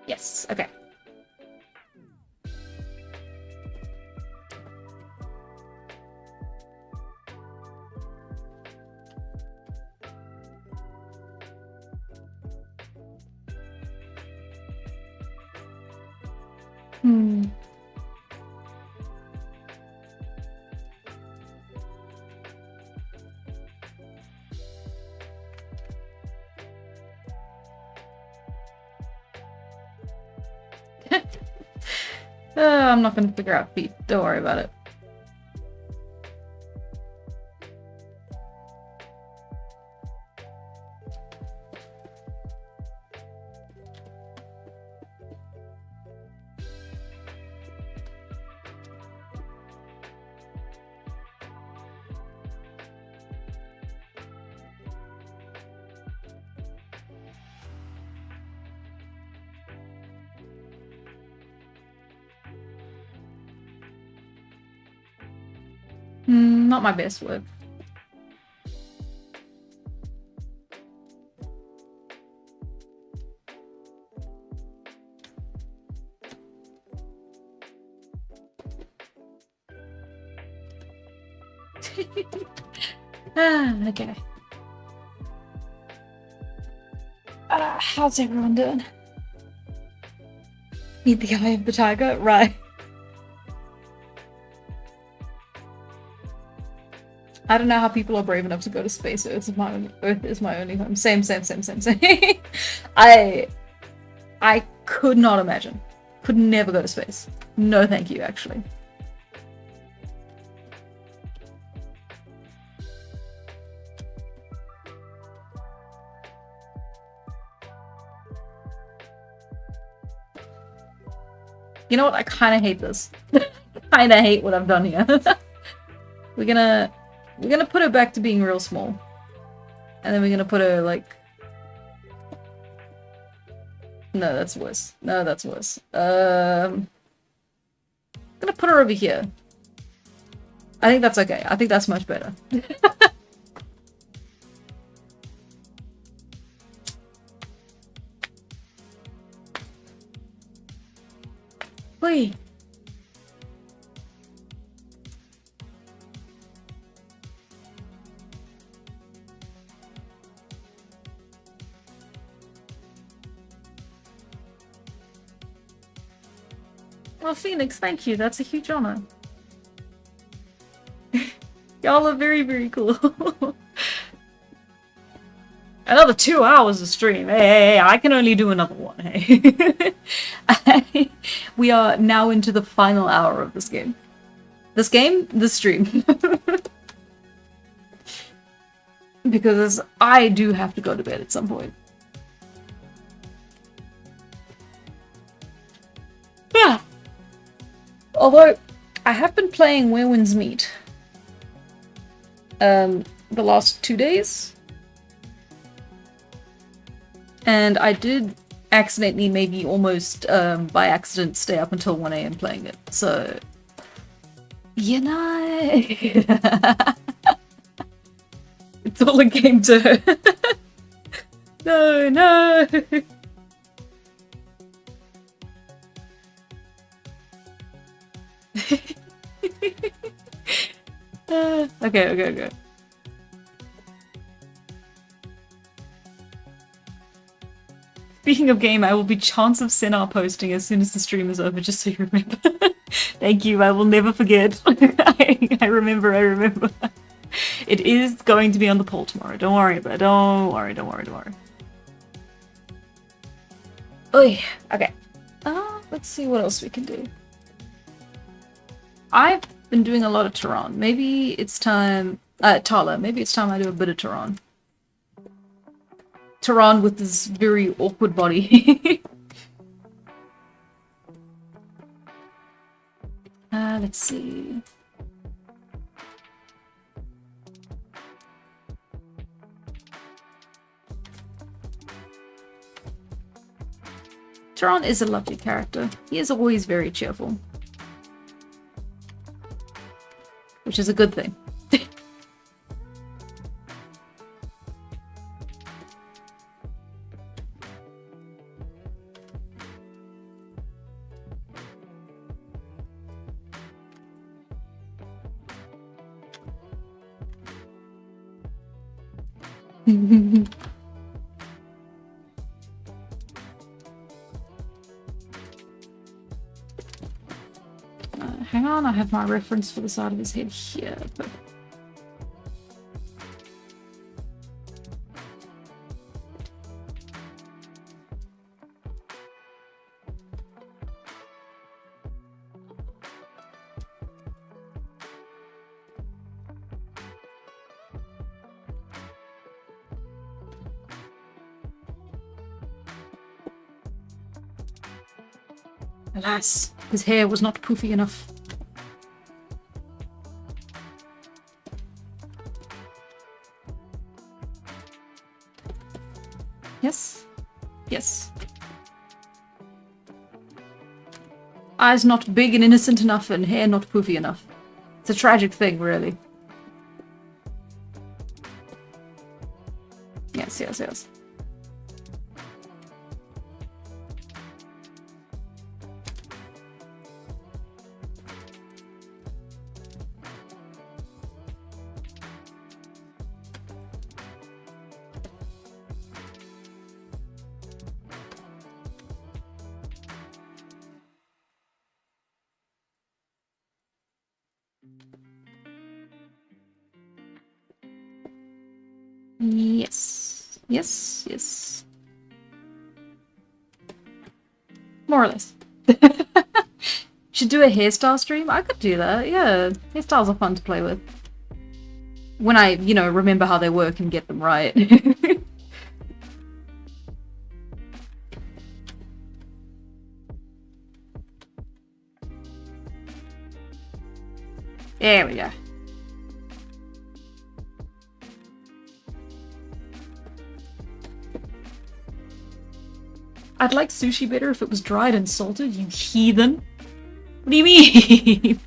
Yes, okay. I'm not gonna figure out feet. Don't worry about it. Not my best work. Okay. How's everyone doing? Meet the eye of the tiger? Right. I don't know how people are brave enough to go to space. Earth is my only home. Same. I could not imagine. Could never go to space. No thank you, actually. You know what? I kind of hate this. Kind of hate what I've done here. We're gonna put her back to being real small. And then we're gonna put her, like... No, that's worse. No, that's worse. I'm gonna put her over here. I think that's okay. I think that's much better. Wait. Well, Phoenix, thank you. That's a huge honor. Y'all are very, very cool. Another 2 hours of stream. Hey, I can only do another one. Hey. We are now into the final hour of this game. This stream. Because I do have to go to bed at some point. Yeah. Although, I have been playing Where Winds Meet. The last 2 days. And I did accidentally, maybe almost by accident, stay up until 1 AM playing it. So, you know... It's all a game to her. No. Okay. Speaking of game, I will be Chance of Senna posting as soon as the stream is over, just so you remember. Thank you, I will never forget. I remember. It is going to be on the poll tomorrow. Don't worry about it. Don't worry. Oy, okay. Let's see what else we can do. I've been doing a lot of Tehran. Maybe it's time... Tala. Maybe it's time I do a bit of Tehran. Tehran with this very awkward body. Let's see. Tehran is a lovely character. He is always very cheerful. Which is a good thing. Hang on, I have my reference for the side of his head here. Alas, his hair was not poofy enough. Yes. Eyes not big and innocent enough, and hair not poofy enough. It's a tragic thing, really. Yes. Yes. More or less. Should do a hairstyle stream? I could do that, yeah. Hairstyles are fun to play with. When I, remember how they work and get them right. There we go. I'd like sushi better if it was dried and salted, you heathen. What do you mean?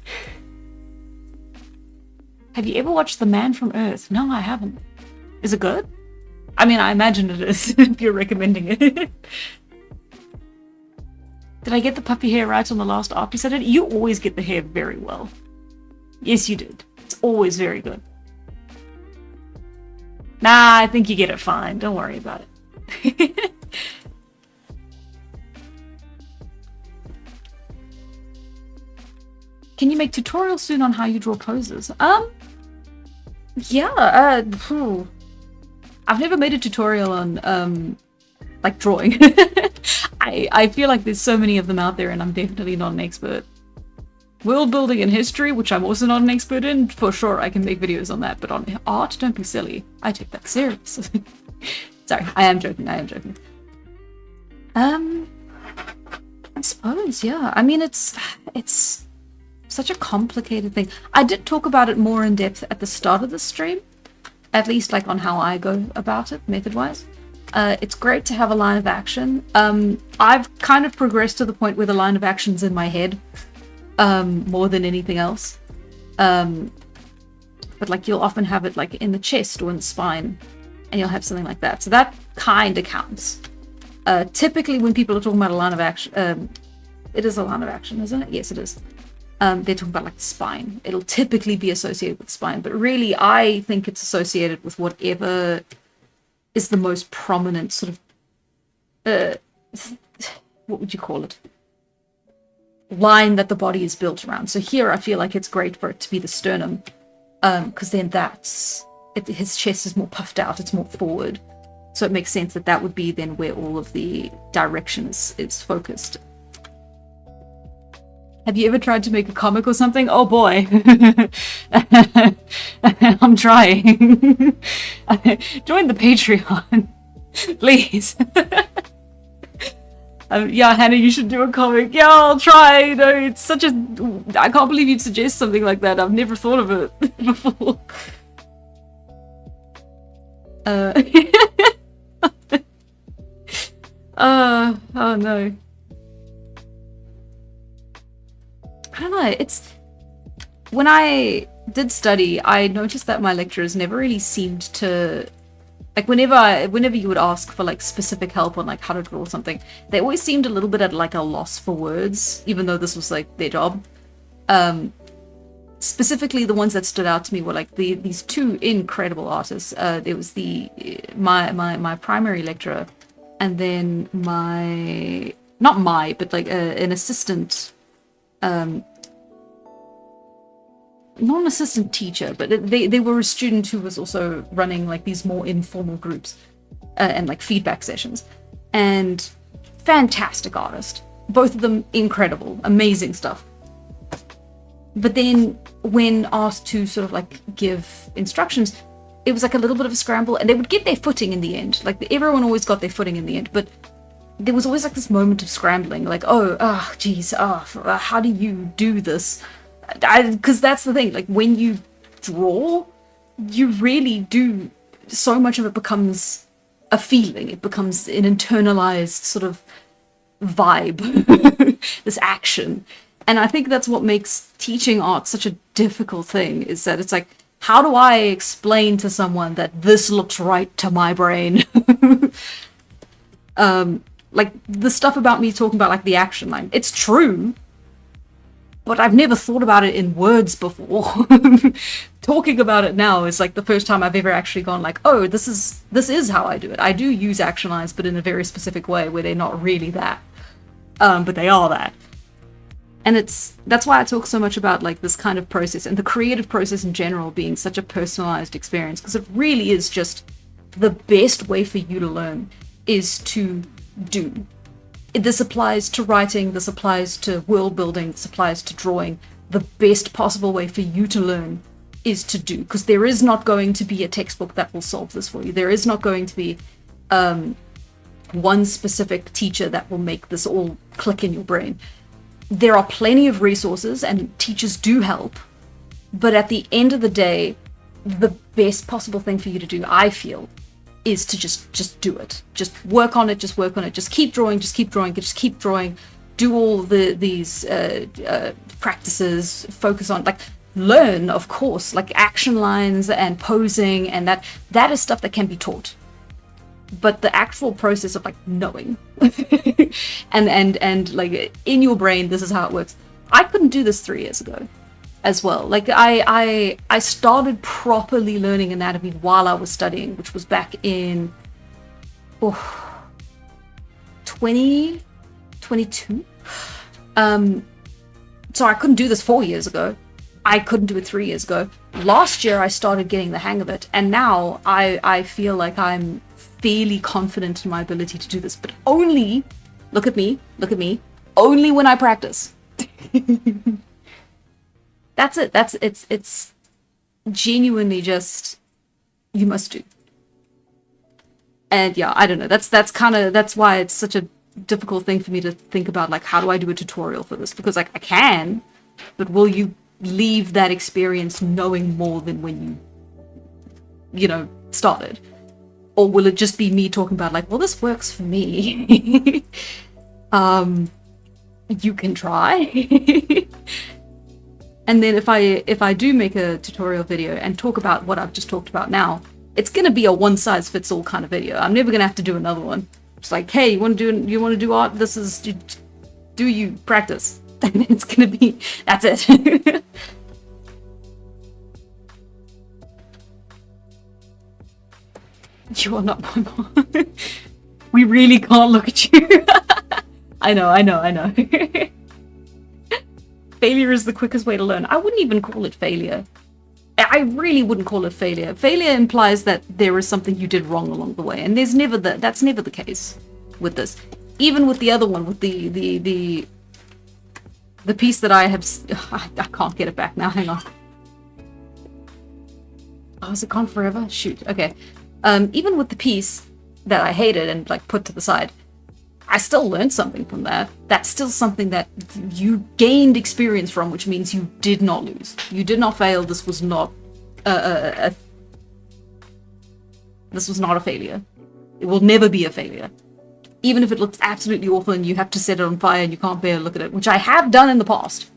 Have you ever watched The Man from Earth? No, I haven't. Is it good? I mean, I imagine it is, if you're recommending it. Did I get the puppy hair right on the last ARP you said it? You always get the hair very well. Yes, you did. It's always very good. Nah, I think you get it fine. Don't worry about it. Can you make tutorials soon on how you draw poses? Yeah, I've never made a tutorial on, like, drawing. I feel like there's so many of them out there and I'm definitely not an expert. World building and history, which I'm also not an expert in, for sure I can make videos on that, but on art, don't be silly. I take that serious. Sorry, I am joking. I suppose, yeah. I mean, it's such a complicated thing. I did talk about it more in depth at the start of the stream, at least like on how I go about it, method-wise. It's great to have a line of action. I've kind of progressed to the point where the line of action's in my head, more than anything else. But like you'll often have it like in the chest or in the spine, and you'll have something like that. So that kind of counts. Typically when people are talking about a line of action, it is a line of action, isn't it? Yes, it is. They're talking about like the spine. It'll typically be associated with spine, but really I think it's associated with whatever is the most prominent sort of, what would you call it? Line that the body is built around. So here I feel like it's great for it to be the sternum, because then his chest is more puffed out, it's more forward. So it makes sense that that would be then where all of the directions is focused. Have you ever tried to make a comic or something? Oh boy. I'm trying. Join the Patreon, please. Yeah, Hannah, you should do a comic. Yeah, I'll try. No, it's such a... I can't believe you'd suggest something like that. I've never thought of it before. Oh no. I don't know, it's... When I did study, I noticed that my lecturers never really seemed to... Like, whenever you would ask for, like, specific help on, like, how to draw something, they always seemed a little bit at, like, a loss for words, even though this was, like, their job. Specifically, the ones that stood out to me were, like, these two incredible artists. There was my primary lecturer, and then an assistant... not an assistant teacher, but they were a student who was also running like these more informal groups and like feedback sessions, and fantastic artist, both of them incredible, amazing stuff. But then when asked to sort of like give instructions, it was like a little bit of a scramble, and they would get their footing in the end. Like everyone always got their footing in the end, but there was always like this moment of scrambling, like, geez, how do you do this? Because that's the thing, like when you draw, you really do, so much of it becomes a feeling, it becomes an internalized sort of vibe, this action. And I think that's what makes teaching art such a difficult thing, is that it's like, how do I explain to someone that this looks right to my brain? Like the stuff about me talking about like the action line, it's true, but I've never thought about it in words before. Talking about it now is like the first time I've ever actually gone like, oh, this is how I do it. I do use action lines, but in a very specific way where they're not really that, but they are that. And that's why I talk so much about like this kind of process and the creative process in general being such a personalized experience, because it really is just the best way for you to learn is to do. This applies to writing, this applies to world building, this applies to drawing. The best possible way for you to learn is to do, because there is not going to be a textbook that will solve this for you. There is not going to be one specific teacher that will make this all click in your brain. There are plenty of resources and teachers do help, but at the end of the day, the best possible thing for you to do, I feel, is to just do it. Just work on it, just keep drawing, do all these practices, focus on, like, learn, of course, like action lines and posing, and that is stuff that can be taught. But the actual process of like knowing and like in your brain, this is how it works. I couldn't do this 3 years ago as well. Like I started properly learning anatomy while I was studying, which was back in 2022. So I couldn't do this 4 years ago. I couldn't do it 3 years ago. Last year I started getting the hang of it, and now I feel like I'm fairly confident in my ability to do this, but only, look at me, only when I practice. That's it. It's genuinely just, you must do. And yeah, I don't know. That's why it's such a difficult thing for me to think about, like, how do I do a tutorial for this? Because like I can, but will you leave that experience knowing more than when you started? Or will it just be me talking about like, well, this works for me. You can try. And then if I do make a tutorial video and talk about what I've just talked about now, it's gonna be a one-size-fits-all kind of video. I'm never gonna have to do another one. It's like, hey, you want to do art? This is, do you practice? And it's gonna be, that's it. You are not my mom. We really can't look at you. I know. Failure is the quickest way to learn. I wouldn't even call it failure. I really wouldn't call it failure. Failure implies that there is something you did wrong along the way, and that's never the case with this. Even with the other one, with the piece that I have, I can't get it back now. Hang on. Oh, is it gone forever? Shoot. Okay. Even with the piece that I hated and like put to the side, I still learned something from that. That's still something that you gained experience from, which means you did not lose. You did not fail. This was not this was not a failure. It will never be a failure. Even if it looks absolutely awful and you have to set it on fire and you can't bear to look at it, which I have done in the past.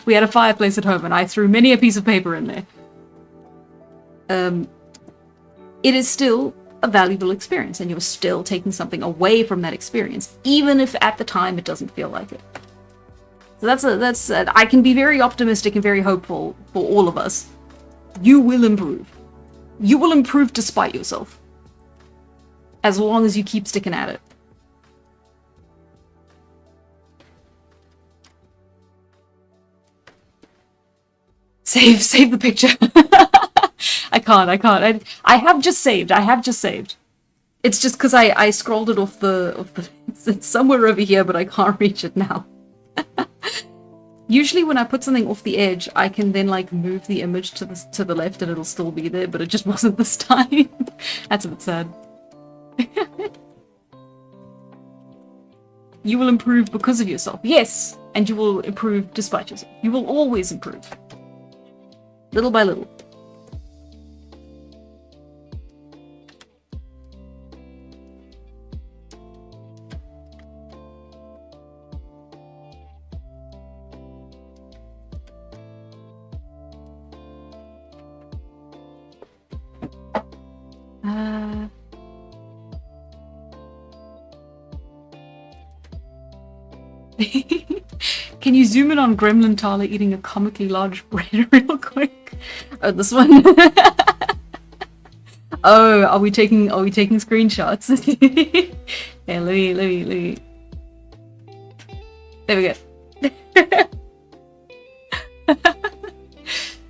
We had a fireplace at home and I threw many a piece of paper in there. It is still a valuable experience, and you're still taking something away from that experience, even if at the time it doesn't feel like it. So that's I can be very optimistic and very hopeful for all of us. You will improve. You will improve despite yourself, as long as you keep sticking at it. Save the picture. I can't. I have just saved. It's just because I scrolled it off the. It's somewhere over here, but I can't reach it now. Usually, when I put something off the edge, I can then like move the image to the left, and it'll still be there. But it just wasn't this time. That's a bit sad. You will improve because of yourself. Yes, and you will improve despite yourself. You will always improve, little by little. Can you zoom in on Gremlin Tyler eating a comically large bread real quick? Oh, this one. Oh, are we taking screenshots? Yeah, let me. There we go.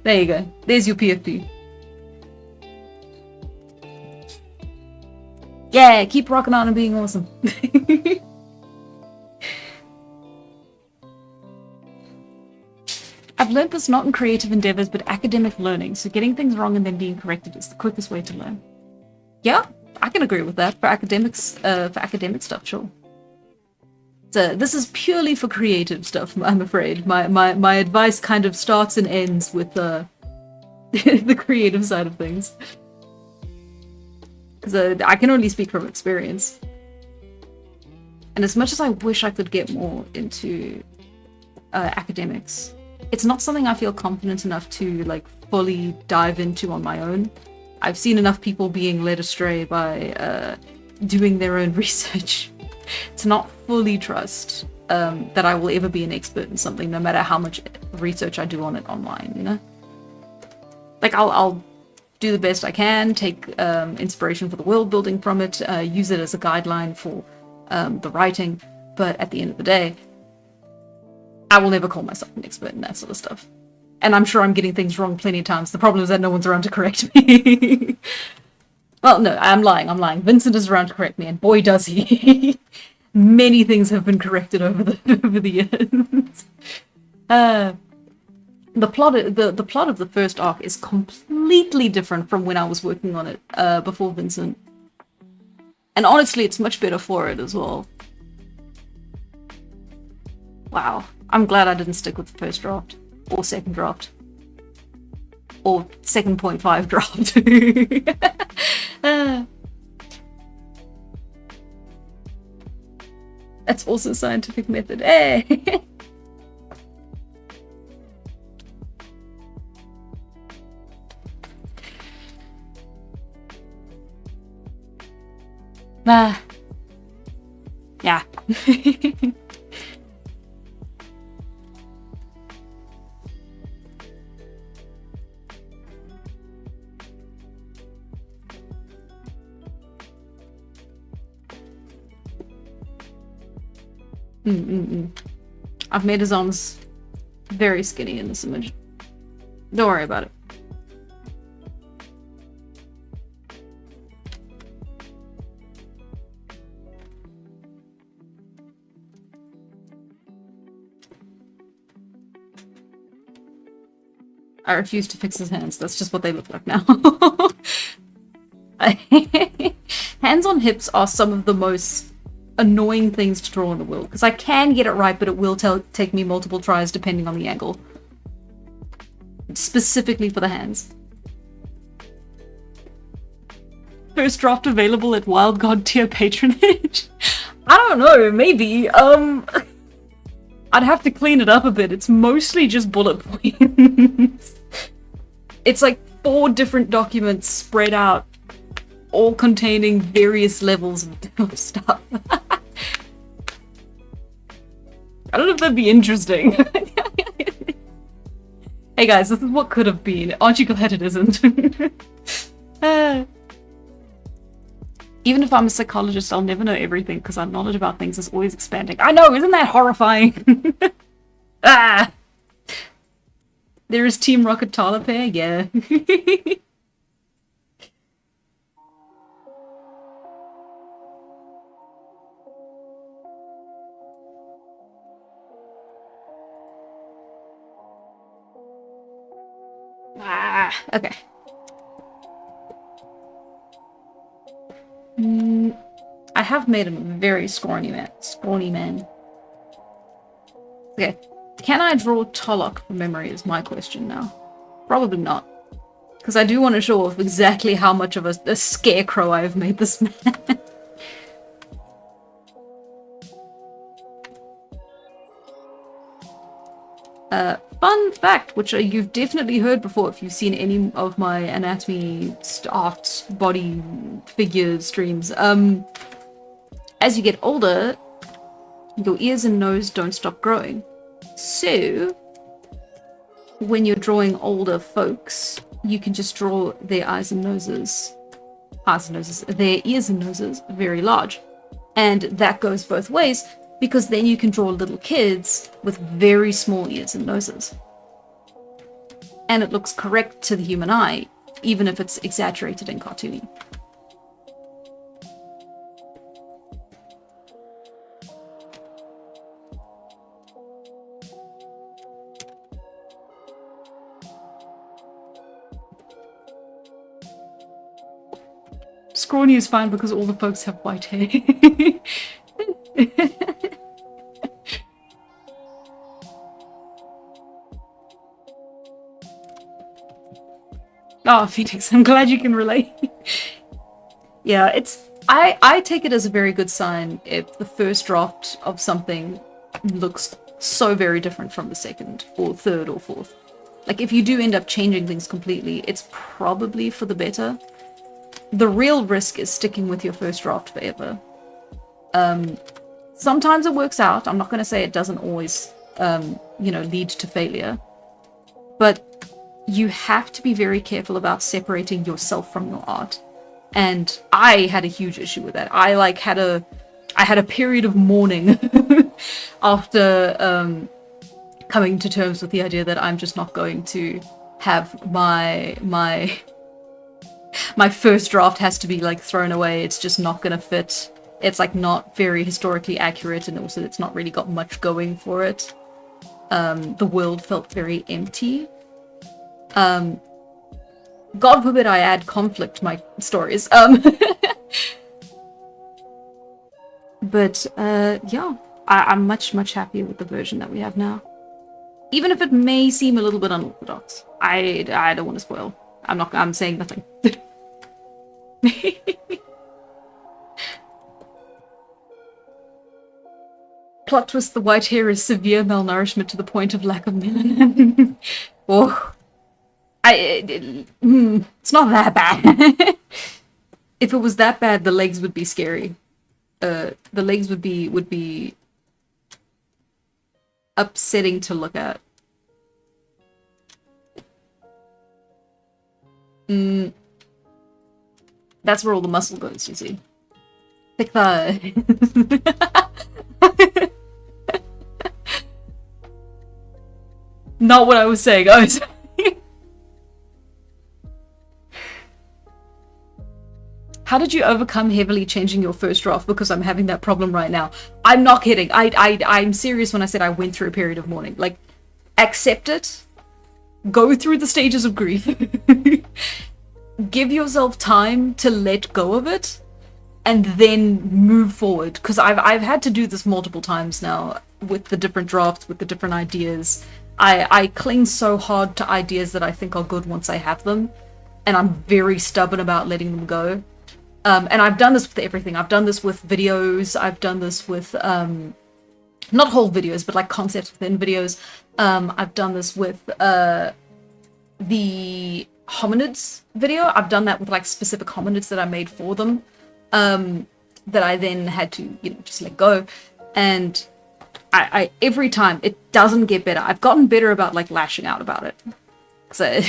There you go. There's your PFP. Yeah, keep rocking on and being awesome. I've learned this not in creative endeavors, but academic learning. So getting things wrong and then being corrected is the quickest way to learn. Yeah, I can agree with that for academics, for academic stuff, sure. So this is purely for creative stuff, I'm afraid. My advice kind of starts and ends with the creative side of things. Because I can only speak from experience. And as much as I wish I could get more into academics, it's not something I feel confident enough to like fully dive into on my own. I've seen enough people being led astray by doing their own research to not fully trust that I will ever be an expert in something, no matter how much research I do on it online, you know? Like, I'll do the best I can, take inspiration for the world building from it, use it as a guideline for the writing, but at the end of the day, I will never call myself an expert in that sort of stuff. And I'm sure I'm getting things wrong plenty of times. The problem is that no one's around to correct me. Well, no, I'm lying. Vincent is around to correct me, and boy does he. Many things have been corrected over the years. The plot of the first arc is completely different from when I was working on it before Vincent. And honestly, it's much better for it as well. Wow. I'm glad I didn't stick with the first draft. Or second draft. Or 2.5 draft. That's also scientific method. Hey! Yeah. I've made his arms very skinny in this image. Don't worry about it. I refuse to fix his hands. That's just what they look like now. Hands on hips are some of the most annoying things to draw in the world, because I can get it right, but it will take me multiple tries depending on the angle. Specifically for the hands. First draft available at Wild God tier patronage? I don't know, maybe. I'd have to clean it up a bit. It's mostly just bullet points. It's like 4 different documents spread out, all containing various levels of stuff. I don't know if that'd be interesting. Hey guys, this is what could have been. Aren't you glad it isn't? Even if I'm a psychologist, I'll never know everything because our knowledge about things is always expanding. I know, isn't that horrifying? Ah! There is Team Rocket Tala pair? Yeah. Okay. I have made him a very scrawny man. Okay. Can I draw Tolok from memory is my question now. Probably not. Because I do want to show off exactly how much of a scarecrow I have made this man. Fun fact, which you've definitely heard before if you've seen any of my anatomy art body figure streams. As you get older, your ears and nose don't stop growing. So, when you're drawing older folks, you can just draw their eyes and noses, their ears and noses very large. And that goes both ways, because then you can draw little kids with very small ears and noses. And it looks correct to the human eye, even if it's exaggerated and cartoony. Scrawny is fine because all the folks have white hair. Oh, Phoenix, I'm glad you can relate. Yeah, I take it as a very good sign if the first draft of something looks so very different from the second or third or fourth. Like, if you do end up changing things completely, it's probably for the better. The real risk is sticking with your first draft forever. Sometimes it works out. I'm not going to say it doesn't always, lead to failure. But you have to be very careful about separating yourself from your art. And I had a huge issue with that. I had a period of mourning after coming to terms with the idea that I'm just not going to have my first draft has to be like thrown away. It's just not gonna fit. It's like not very historically accurate, and also it's not really got much going for it. The world felt very empty. God forbid I add conflict to my stories. But yeah, I'm much happier with the version that we have now. Even if it may seem a little bit unorthodox. I don't want to spoil. I'm saying nothing. Plot twist, the white hair is severe malnourishment to the point of lack of melanin. Oh. It's not that bad. If it was that bad, the legs would be scary. The legs would be upsetting to look at. That's where all the muscle goes, you see. Thick thigh. not what I was saying. I was How did you overcome heavily changing your first draft? Because I'm having that problem right now. I'm not kidding. I'm serious when I said I went through a period of mourning. Like, accept it. Go through the stages of grief. Give yourself time to let go of it. And then move forward. Because I've had to do this multiple times now. With the different drafts, with the different ideas. I cling so hard to ideas that I think are good once I have them. And I'm very stubborn about letting them go. And I've done this with everything. I've done this with videos. I've done this with, not whole videos, but like concepts within videos. I've done this with the hominids video. I've done that with like specific hominids that I made for them. That I then had to, just let go. And I every time it doesn't get better. I've gotten better about like lashing out about it. So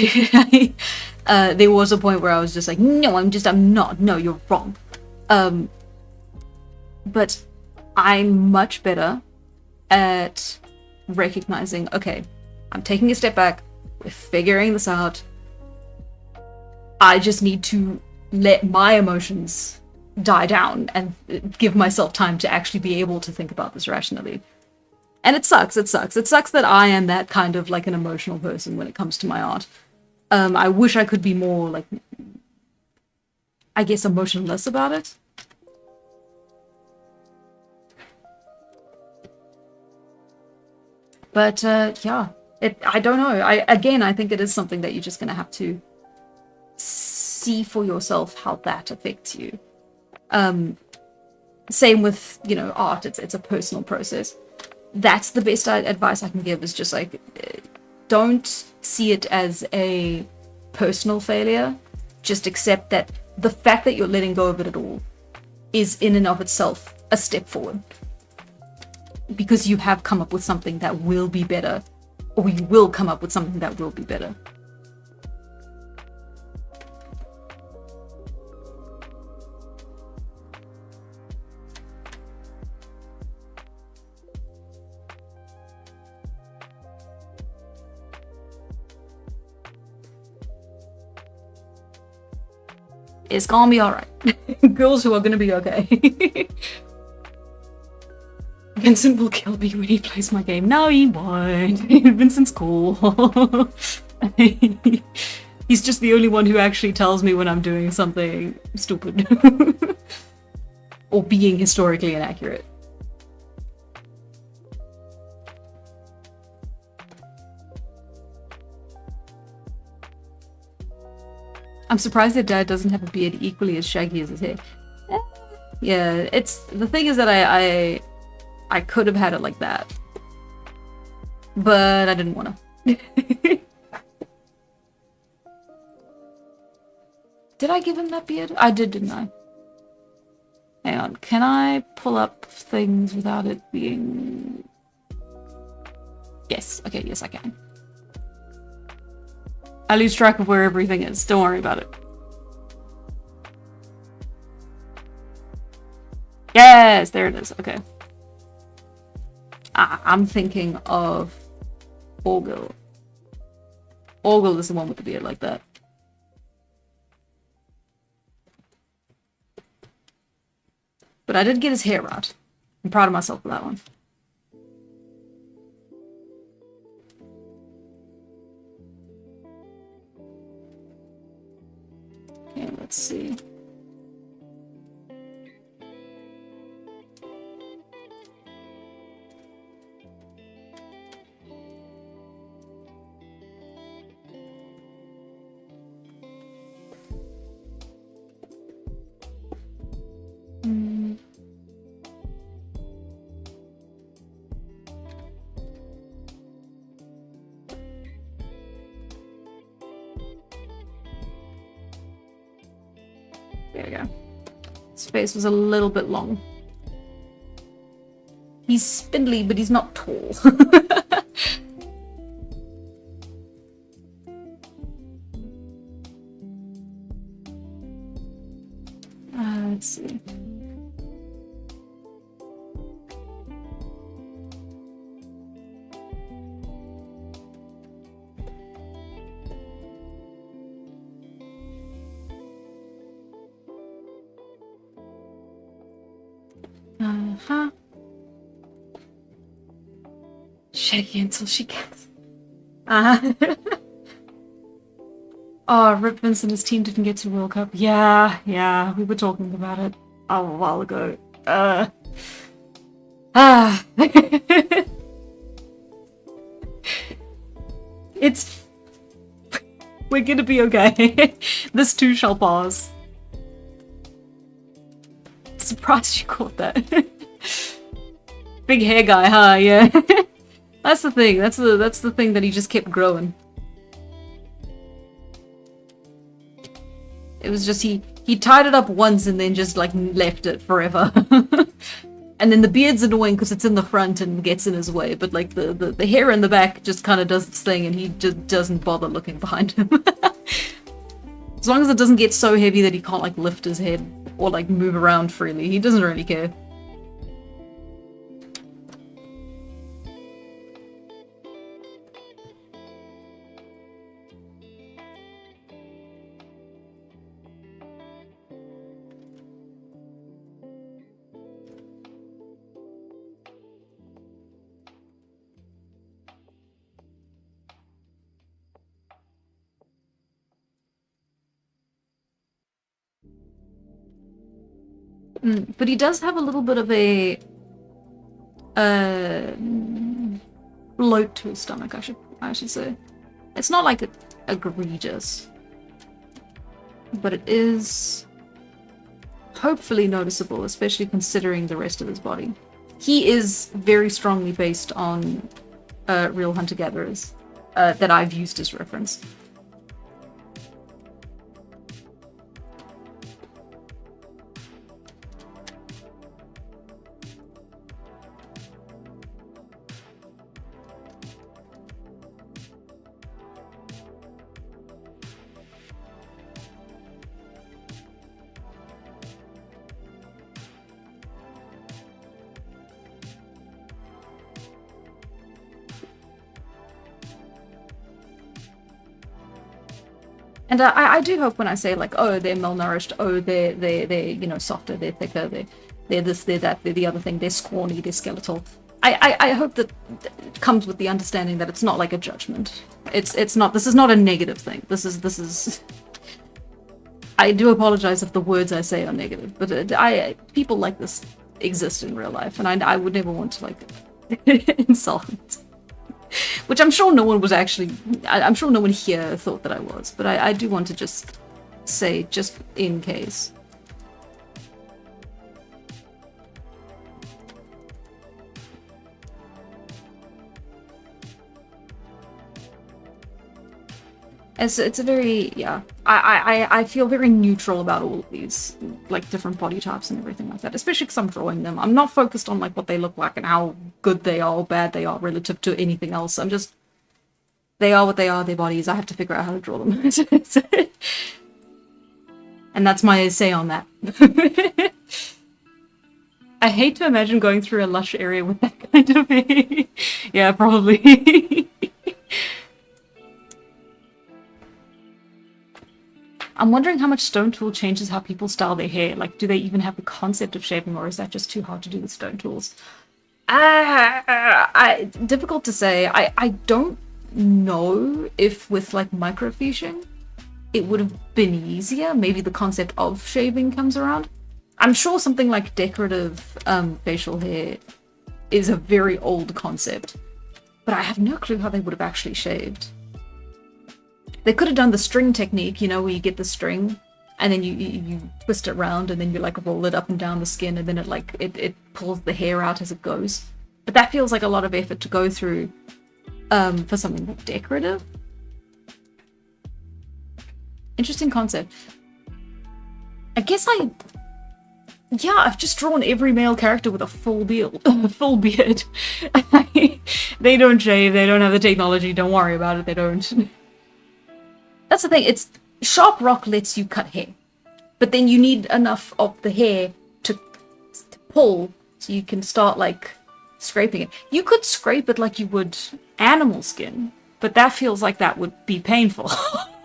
there was a point where I was just like, no, I'm not. No, you're wrong. But I'm much better at recognizing, okay, I'm taking a step back. We're figuring this out. I just need to let my emotions die down and give myself time to actually be able to think about this rationally. And it sucks. It sucks that I am that kind of like an emotional person when it comes to my art. I wish I could be more like, I guess, emotionless about it. But yeah, I don't know. I think it is something that you're just gonna have to see for yourself how that affects you. Same with, art. It's a personal process. That's the best advice I can give, is just like, don't see it as a personal failure. Just accept that the fact that you're letting go of it at all is in and of itself a step forward. Because you have come up with something that will be better, or you will come up with something that will be better. It's gonna be alright. Girls who are gonna be okay. Vincent will kill me when he plays my game. No, he won't. Vincent's cool. He's just the only one who actually tells me when I'm doing something stupid. Or being historically inaccurate. I'm surprised that Dad doesn't have a beard equally as shaggy as his hair. Yeah, the thing is that I could have had it like that. But I didn't want to. Did I give him that beard? I did, didn't I? Hang on, can I pull up things without it being... Yes, okay, yes I can. I lose track of where everything is. Don't worry about it. Yes, there it is. Okay. I'm thinking of Orgil. Orgil is the one with the beard like that. But I did get his hair right. I'm proud of myself for that one. Okay, let's see. There we go. His face was a little bit long. He's spindly, but he's not tall. Let's see. Uh-huh. Shaggy until she gets... Oh, Rip Vince and his team didn't get to the World Cup. Yeah, we were talking about it a while ago. It's... We're gonna be okay. This too shall pass. Surprised you caught that. Big hair guy, huh? Yeah. That's the thing. That's the thing that he just kept growing. It was just he tied it up once and then just like left it forever. And then the beard's annoying because it's in the front and gets in his way, but like the hair in the back just kind of does its thing and he just doesn't bother looking behind him. As long as it doesn't get so heavy that he can't like lift his head or like move around freely, he doesn't really care. But he does have a little bit of a bloat to his stomach, I should say. It's not like egregious, but it is hopefully noticeable, especially considering the rest of his body. He is very strongly based on real hunter-gatherers that I've used as reference. And I do hope when I say like, oh, they're malnourished, oh, they're you know, softer, they're thicker, they're this, they're that, they're the other thing, they're scrawny, they're skeletal. I hope that it comes with the understanding that it's not like a judgment. It's not. This is not a negative thing. This is. I do apologize if the words I say are negative, but people like this exist in real life, and I would never want to like insult it. Which I'm sure no one was actually... I'm sure no one here thought that I was, but I do want to just say, just in case. It's a very... yeah. I feel very neutral about all of these, like, different body types and everything like that, especially because I'm drawing them. I'm not focused on, like, what they look like and how good they are or bad they are relative to anything else. I'm just... they are what they are, their bodies. I have to figure out how to draw them. And that's my say on that. I hate to imagine going through a lush area with that kind of hair. Yeah, probably. I'm wondering how much Stone Tool changes how people style their hair. Like, do they even have the concept of shaving, or is that just too hard to do with Stone Tools? Difficult to say. I don't know if with, like, microfiching, it would have been easier. Maybe the concept of shaving comes around. I'm sure something like decorative facial hair is a very old concept, but I have no clue how they would have actually shaved. They could have done the string technique, you know, where you get the string and then you twist it around and then you like roll it up and down the skin and then it pulls the hair out as it goes. But that feels like a lot of effort to go through for something like decorative. Interesting concept. I guess I've just drawn every male character with a full beard. They don't shave, they don't have the technology, don't worry about it, they don't. That's the thing, it's Sharp Rock lets you cut hair, but then you need enough of the hair to pull so you can start like scraping it. You could scrape it like you would animal skin, but that feels like that would be painful.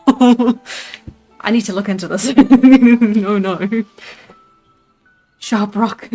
I need to look into this. No. Sharp Rock.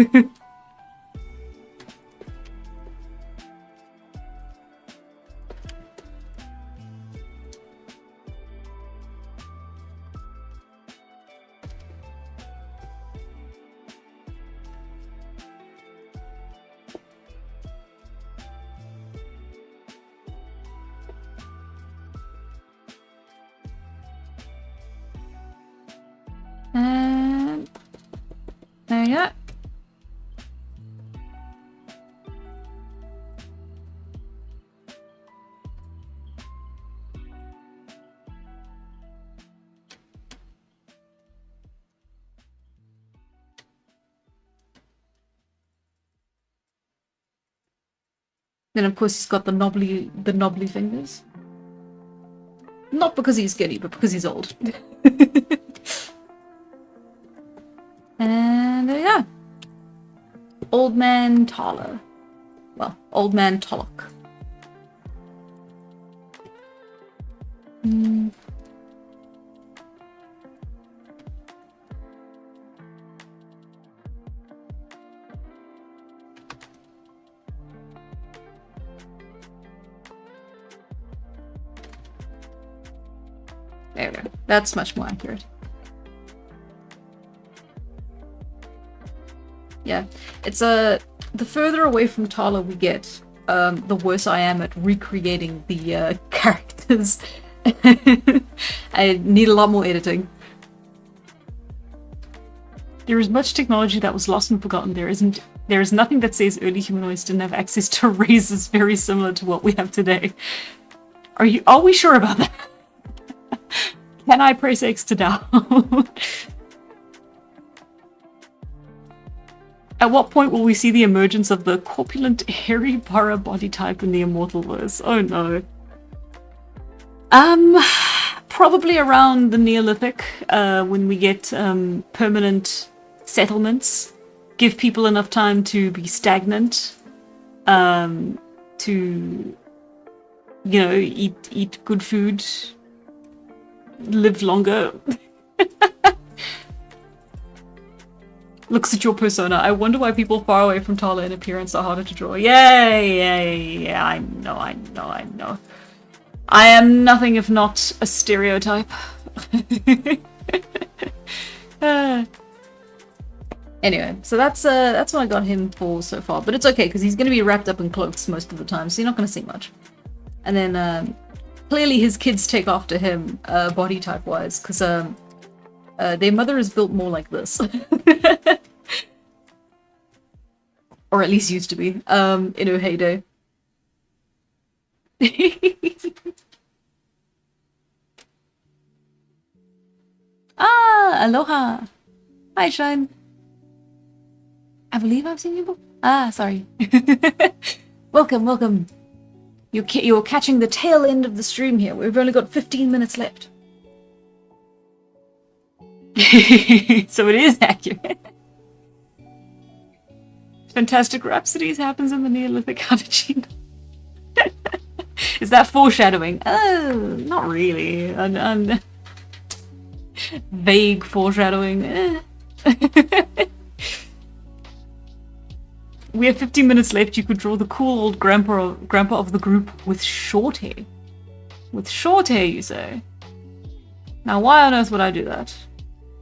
And there you go. Then of course he's got the knobbly fingers. Not because he's skinny, but because he's old. And there you go. Old Man Tala. Well, Old Man Tolok. There we go. That's much more accurate. Yeah, it's the further away from Tala we get, the worse I am at recreating the characters. I need a lot more editing. There is much technology that was lost and forgotten. There is nothing that says early humanoids didn't have access to razors very similar to what we have today. Are we sure about that? Can I press X to down? At what point will we see the emergence of the corpulent, hairy burrow body type in the Immortal verse? Oh no. Probably around the Neolithic, when we get permanent settlements, give people enough time to be stagnant, to, you know, eat good food, live longer. Looks at your persona. I wonder why people far away from Tala in appearance are harder to draw. Yeah, I know. I am nothing if not a stereotype. Anyway, so that's what I got him for so far. But it's okay, because he's going to be wrapped up in cloaks most of the time, so you're not going to see much. And then, clearly his kids take after him, body type-wise, because their mother is built more like this. Or at least used to be, in her heyday. Ah, aloha. Hi, Shine. I believe I've seen you before. Ah, sorry. Welcome. You're catching the tail end of the stream here. We've only got 15 minutes left. So it is accurate. Fantastic Rhapsodies happens in the Neolithic. How did you know? Is that foreshadowing? Oh, not really. Vague foreshadowing. We have 15 minutes left. You could draw the cool old grandpa of the group with short hair. With short hair, you say? Now, why on earth would I do that?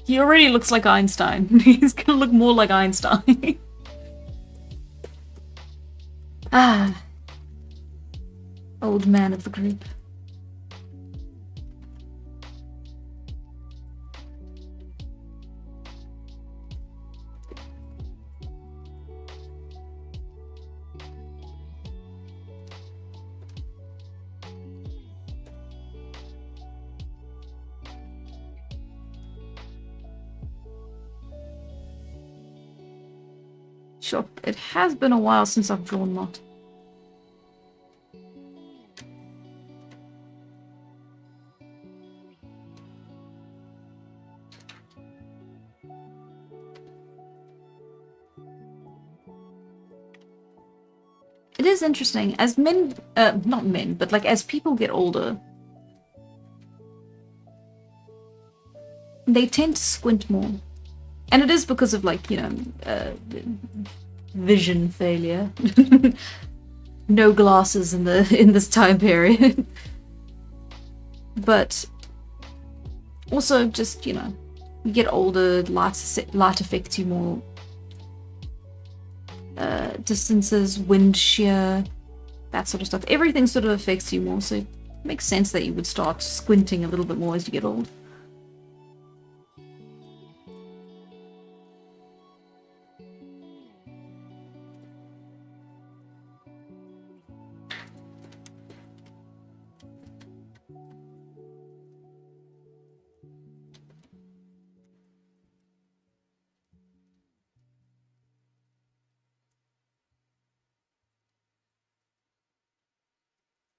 He already looks like Einstein. He's gonna look more like Einstein. Ah. Old man of the group. Sure, it has been a while since I've drawn Mott. It is interesting, as men, not men, but like as people get older, they tend to squint more. And it is because of, like, you know, vision failure. No glasses in this time period. But also just, you know, you get older, light affects you more. Distances, wind shear, that sort of stuff. Everything sort of affects you more, so it makes sense that you would start squinting a little bit more as you get old.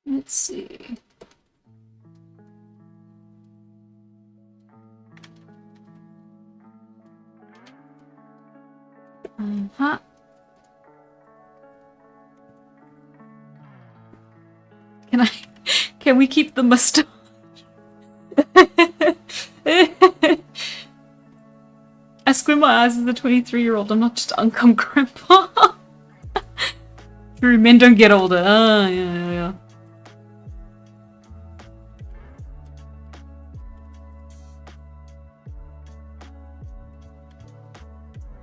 Let's see. Uh-huh. Can we keep the mustache? I squint my eyes as a 23-year-old. I'm not just uncom grandpa. True, men don't get older. Ah, yeah.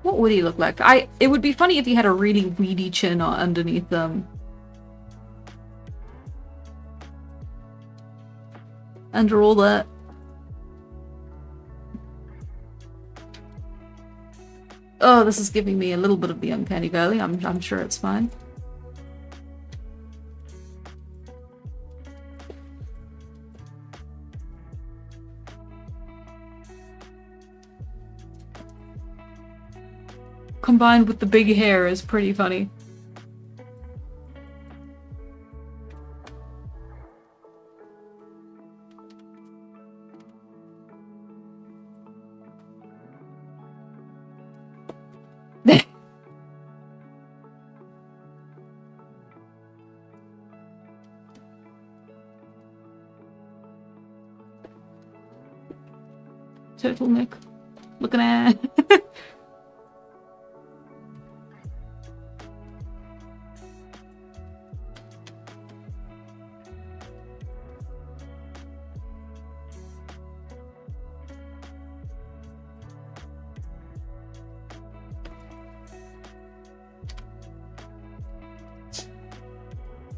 What would he look like? It would be funny if he had a really weedy chin underneath them. Under all that. Oh, this is giving me a little bit of the uncanny valley. I'm sure it's fine. Combined with the big hair is pretty funny. Turtleneck. Looking at.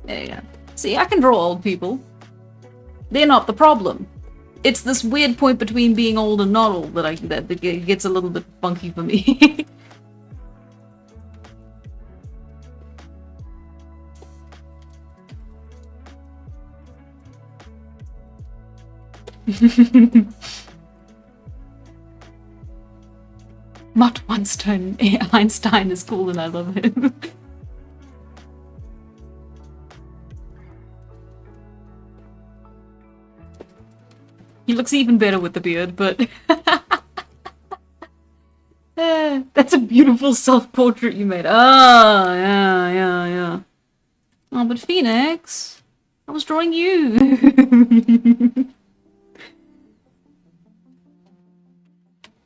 There you go. See, I can draw old people. They're not the problem. It's this weird point between being old and not old that gets a little bit funky for me. Not Einstein is cool and I love him. He looks even better with the beard, but... that's a beautiful self-portrait you made. Oh, yeah. Oh, but Phoenix, I was drawing you.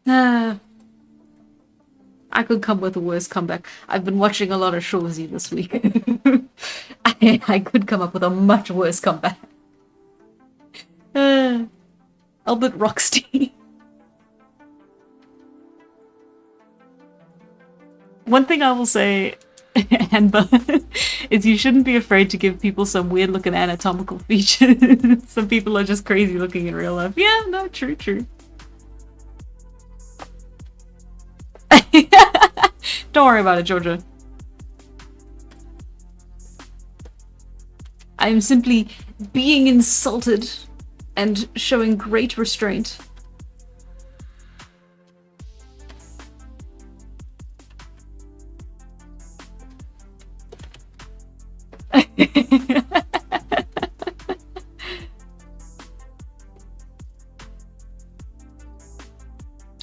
I could come with a worse comeback. I've been watching a lot of Shorzy this week. I could come up with a much worse comeback. Albert Rockstein. One thing I will say, Amber, is you shouldn't be afraid to give people some weird looking anatomical features. Some people are just crazy looking in real life. Yeah, no, true. Don't worry about it, Jojo. I am simply being insulted and showing great restraint.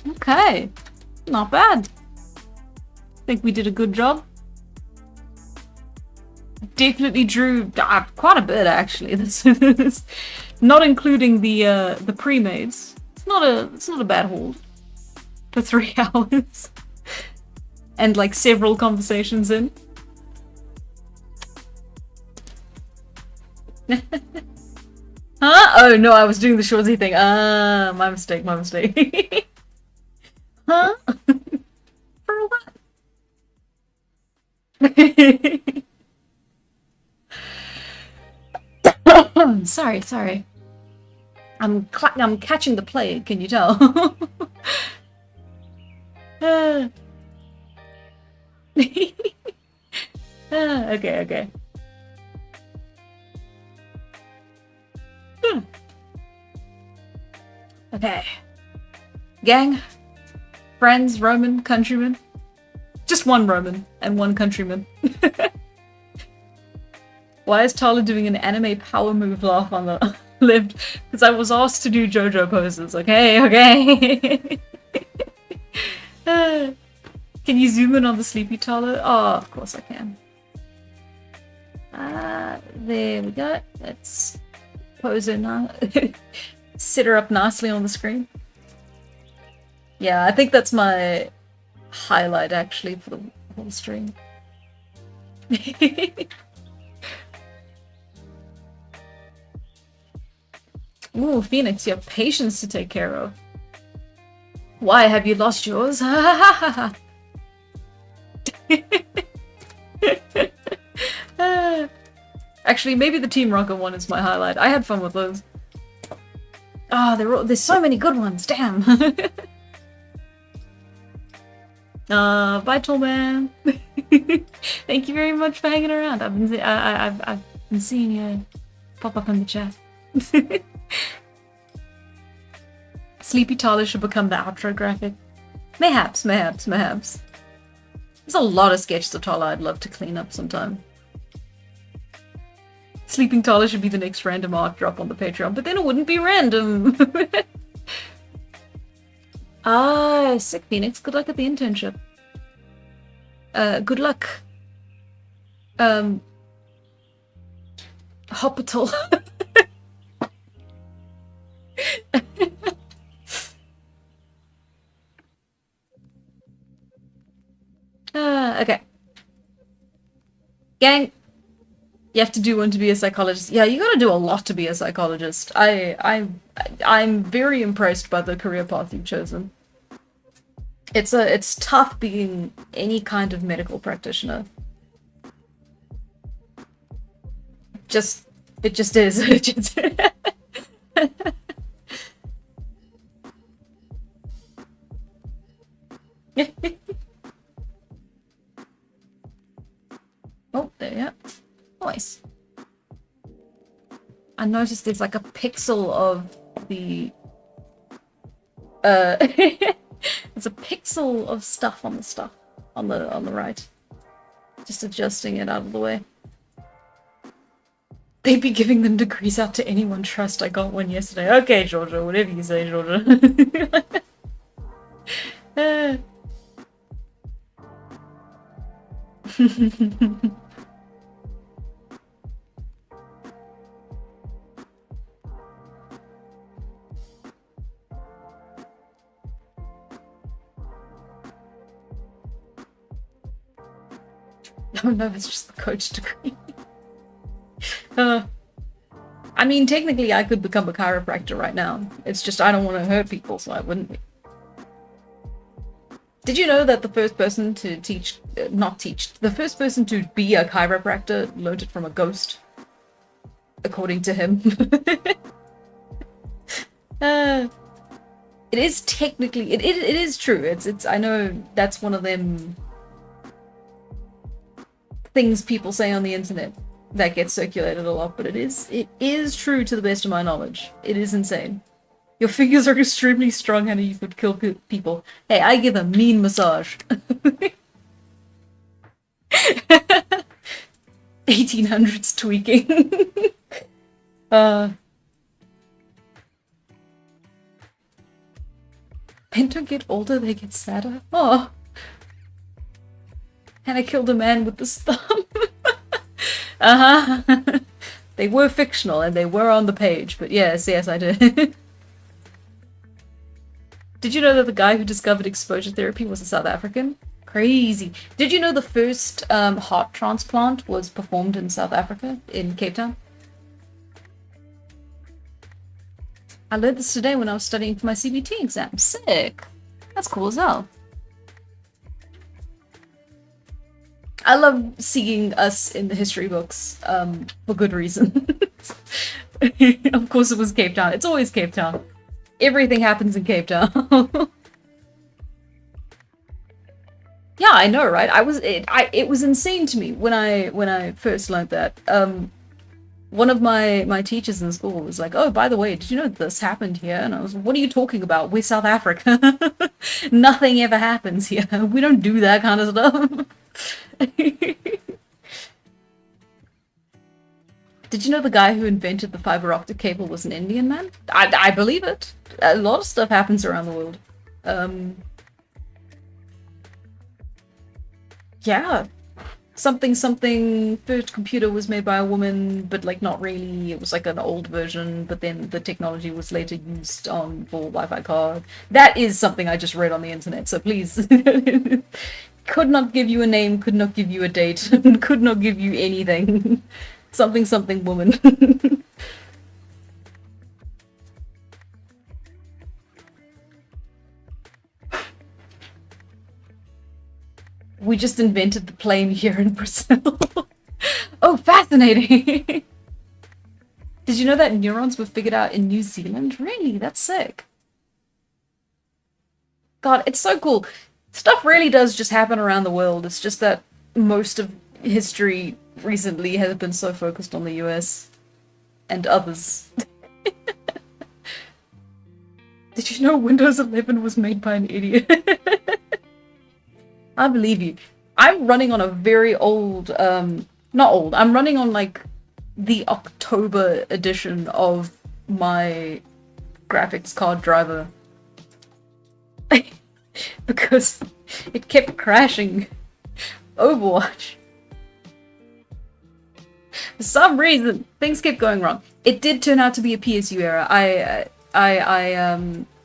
Okay, not bad. Think we did a good job. Definitely drew quite a bit actually. This is not including the pre-mades. It's not a bad haul for 3 hours and like several conversations in. Huh? Oh no, I was doing the Shorzy thing. My mistake. Huh? For what? Sorry. I'm catching the plague, can you tell? Okay. Okay. Gang, friends, Roman, countrymen. Just one Roman and one countryman. Why is Tala doing an anime power move laugh on the left? Because I was asked to do Jojo poses. Okay, okay. Can you zoom in on the sleepy Tala? Oh, of course I can. There we go. Let's pose her now. Sit her up nicely on the screen. Yeah, I think that's my highlight actually for the whole stream. Ooh, Phoenix, you have patience to take care of. Why have you lost yours? Actually, maybe the Team Rocket one is my highlight. I had fun with those. Oh, there's so many good ones. Damn. Bye, Tollman. Thank you very much for hanging around. I've been seeing you pop up in the chat. Sleepy Tala should become the outro graphic. Mayhaps. There's a lot of sketches of Tala I'd love to clean up sometime. Sleeping Tala should be the next random art drop on the Patreon, but then it wouldn't be random. Sick Phoenix. Good luck at the internship. Good luck. Hospital. Okay. Gang, you have to do one to be a psychologist. Yeah, you gotta do a lot to be a psychologist. I'm very impressed by the career path you've chosen. It's tough being any kind of medical practitioner. It just is. Oh, there you go. Nice. I noticed there's like a pixel of the there's a pixel of stuff on the right. Just adjusting it out of the way. They'd be giving them degrees out to anyone trust. I got one yesterday. Okay, Jojo, whatever you say, Jojo. Oh no, it's just the coach degree. I mean, technically I could become a chiropractor right now. It's just I don't want to hurt people, so I wouldn't be. Did you know that the first person to the first person to be a chiropractor learned it from a ghost? According to him. It is technically, it is true. It's I know that's one of them things people say on the internet that gets circulated a lot, but it is true to the best of my knowledge. It is insane. Your fingers are extremely strong, Hannah. You could kill people. Hey, I give a mean massage. 1800s tweaking. Men don't get older, they get sadder. Oh. Hannah killed a man with this thumb. They were fictional and they were on the page, but yes, I did. Did you know that the guy who discovered exposure therapy was a South African? Crazy. Did you know the first heart transplant was performed in South Africa, in Cape Town? I learned this today when I was studying for my CBT exam. Sick. That's cool as hell. I love seeing us in the history books for good reason. Of course it was Cape Town. It's always Cape Town. Everything happens in Cape Town. Yeah, I know, right? It was insane to me when I first learned that. One of my teachers in school was like, "Oh, by the way, did you know this happened here?" And I was like, "What are you talking about? We're South Africa. Nothing ever happens here. We don't do that kind of stuff." Did you know the guy who invented the fiber optic cable was an Indian man? I believe it. A lot of stuff happens around the world. Yeah. Something first computer was made by a woman, but like not really. It was like an old version, but then the technology was later used on for Wi-Fi card. That is something I just read on the internet, so please. Could not give you a name, could not give you a date, could not give you anything. Something woman. We just invented the plane here in Brazil. Oh, fascinating! Did you know that neurons were figured out in New Zealand? Really? That's sick. God, it's so cool. Stuff really does just happen around the world. It's just that most of history recently has been so focused on the US and others. Did you know Windows 11 was made by an idiot? I believe you. I'm running on a very old, not old, I'm running on like the October edition of my graphics card driver. Because it kept crashing. Overwatch. For some reason, things kept going wrong. It did turn out to be a PSU error.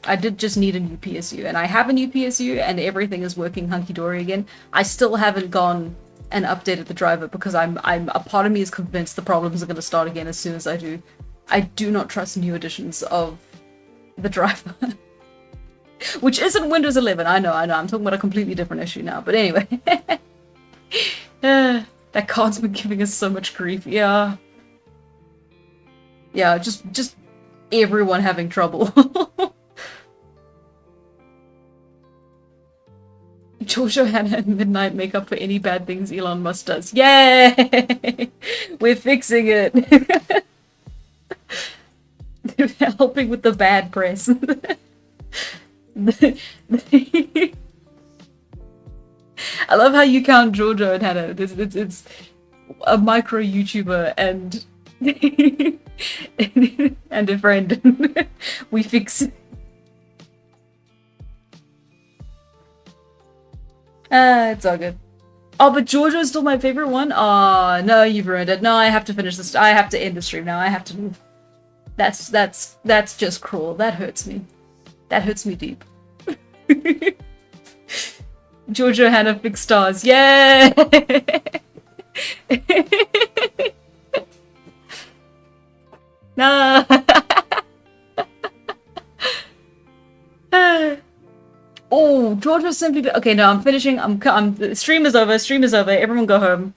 I did just need a new PSU, and I have a new PSU, and everything is working hunky-dory again. I still haven't gone and updated the driver because a part of me is convinced the problems are going to start again as soon as I do. I do not trust new editions of the driver. Which isn't Windows 11, I know, I'm talking about a completely different issue now, but anyway. That card's been giving us so much grief, yeah. Yeah, just everyone having trouble. Jojo had at midnight make up for any bad things Elon Musk does. Yay! We're fixing it. Helping with the bad press. I love how you count Jojo and Hannah. It's a micro YouTuber and and a friend. We fix it. It's all good. Oh, but Jojo's still my favorite one? Aw, no, you've ruined it. No, I have to finish this. I have to end the stream now. I have to move. That's just cruel. That hurts me. That hurts me deep. Jojo Hannah fixed stars. Yay! No. Oh, Jojo simply. Okay, no, I'm finishing. The stream is over. Stream is over. Everyone go home.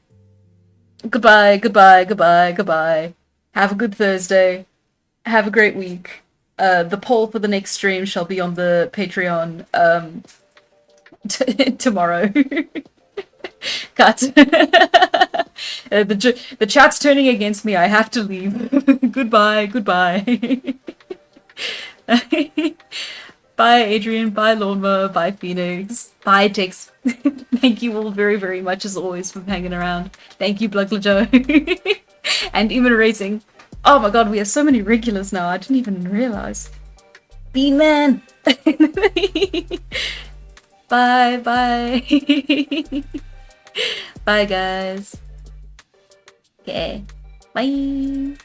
Goodbye. Goodbye. Goodbye. Goodbye. Have a good Thursday. Have a great week. The poll for the next stream shall be on the Patreon tomorrow. Cut. The chat's turning against me. I have to leave. Goodbye. Goodbye. Bye, Adrian. Bye, Lawnmower. Bye, Phoenix. Bye, Tix. Thank you all very, very much, as always, for hanging around. Thank you, Bloodlajo. And even Racing. Oh my god, we have so many regulars now. I didn't even realize. Bean Man. Bye, bye. Bye, guys. Okay. Bye.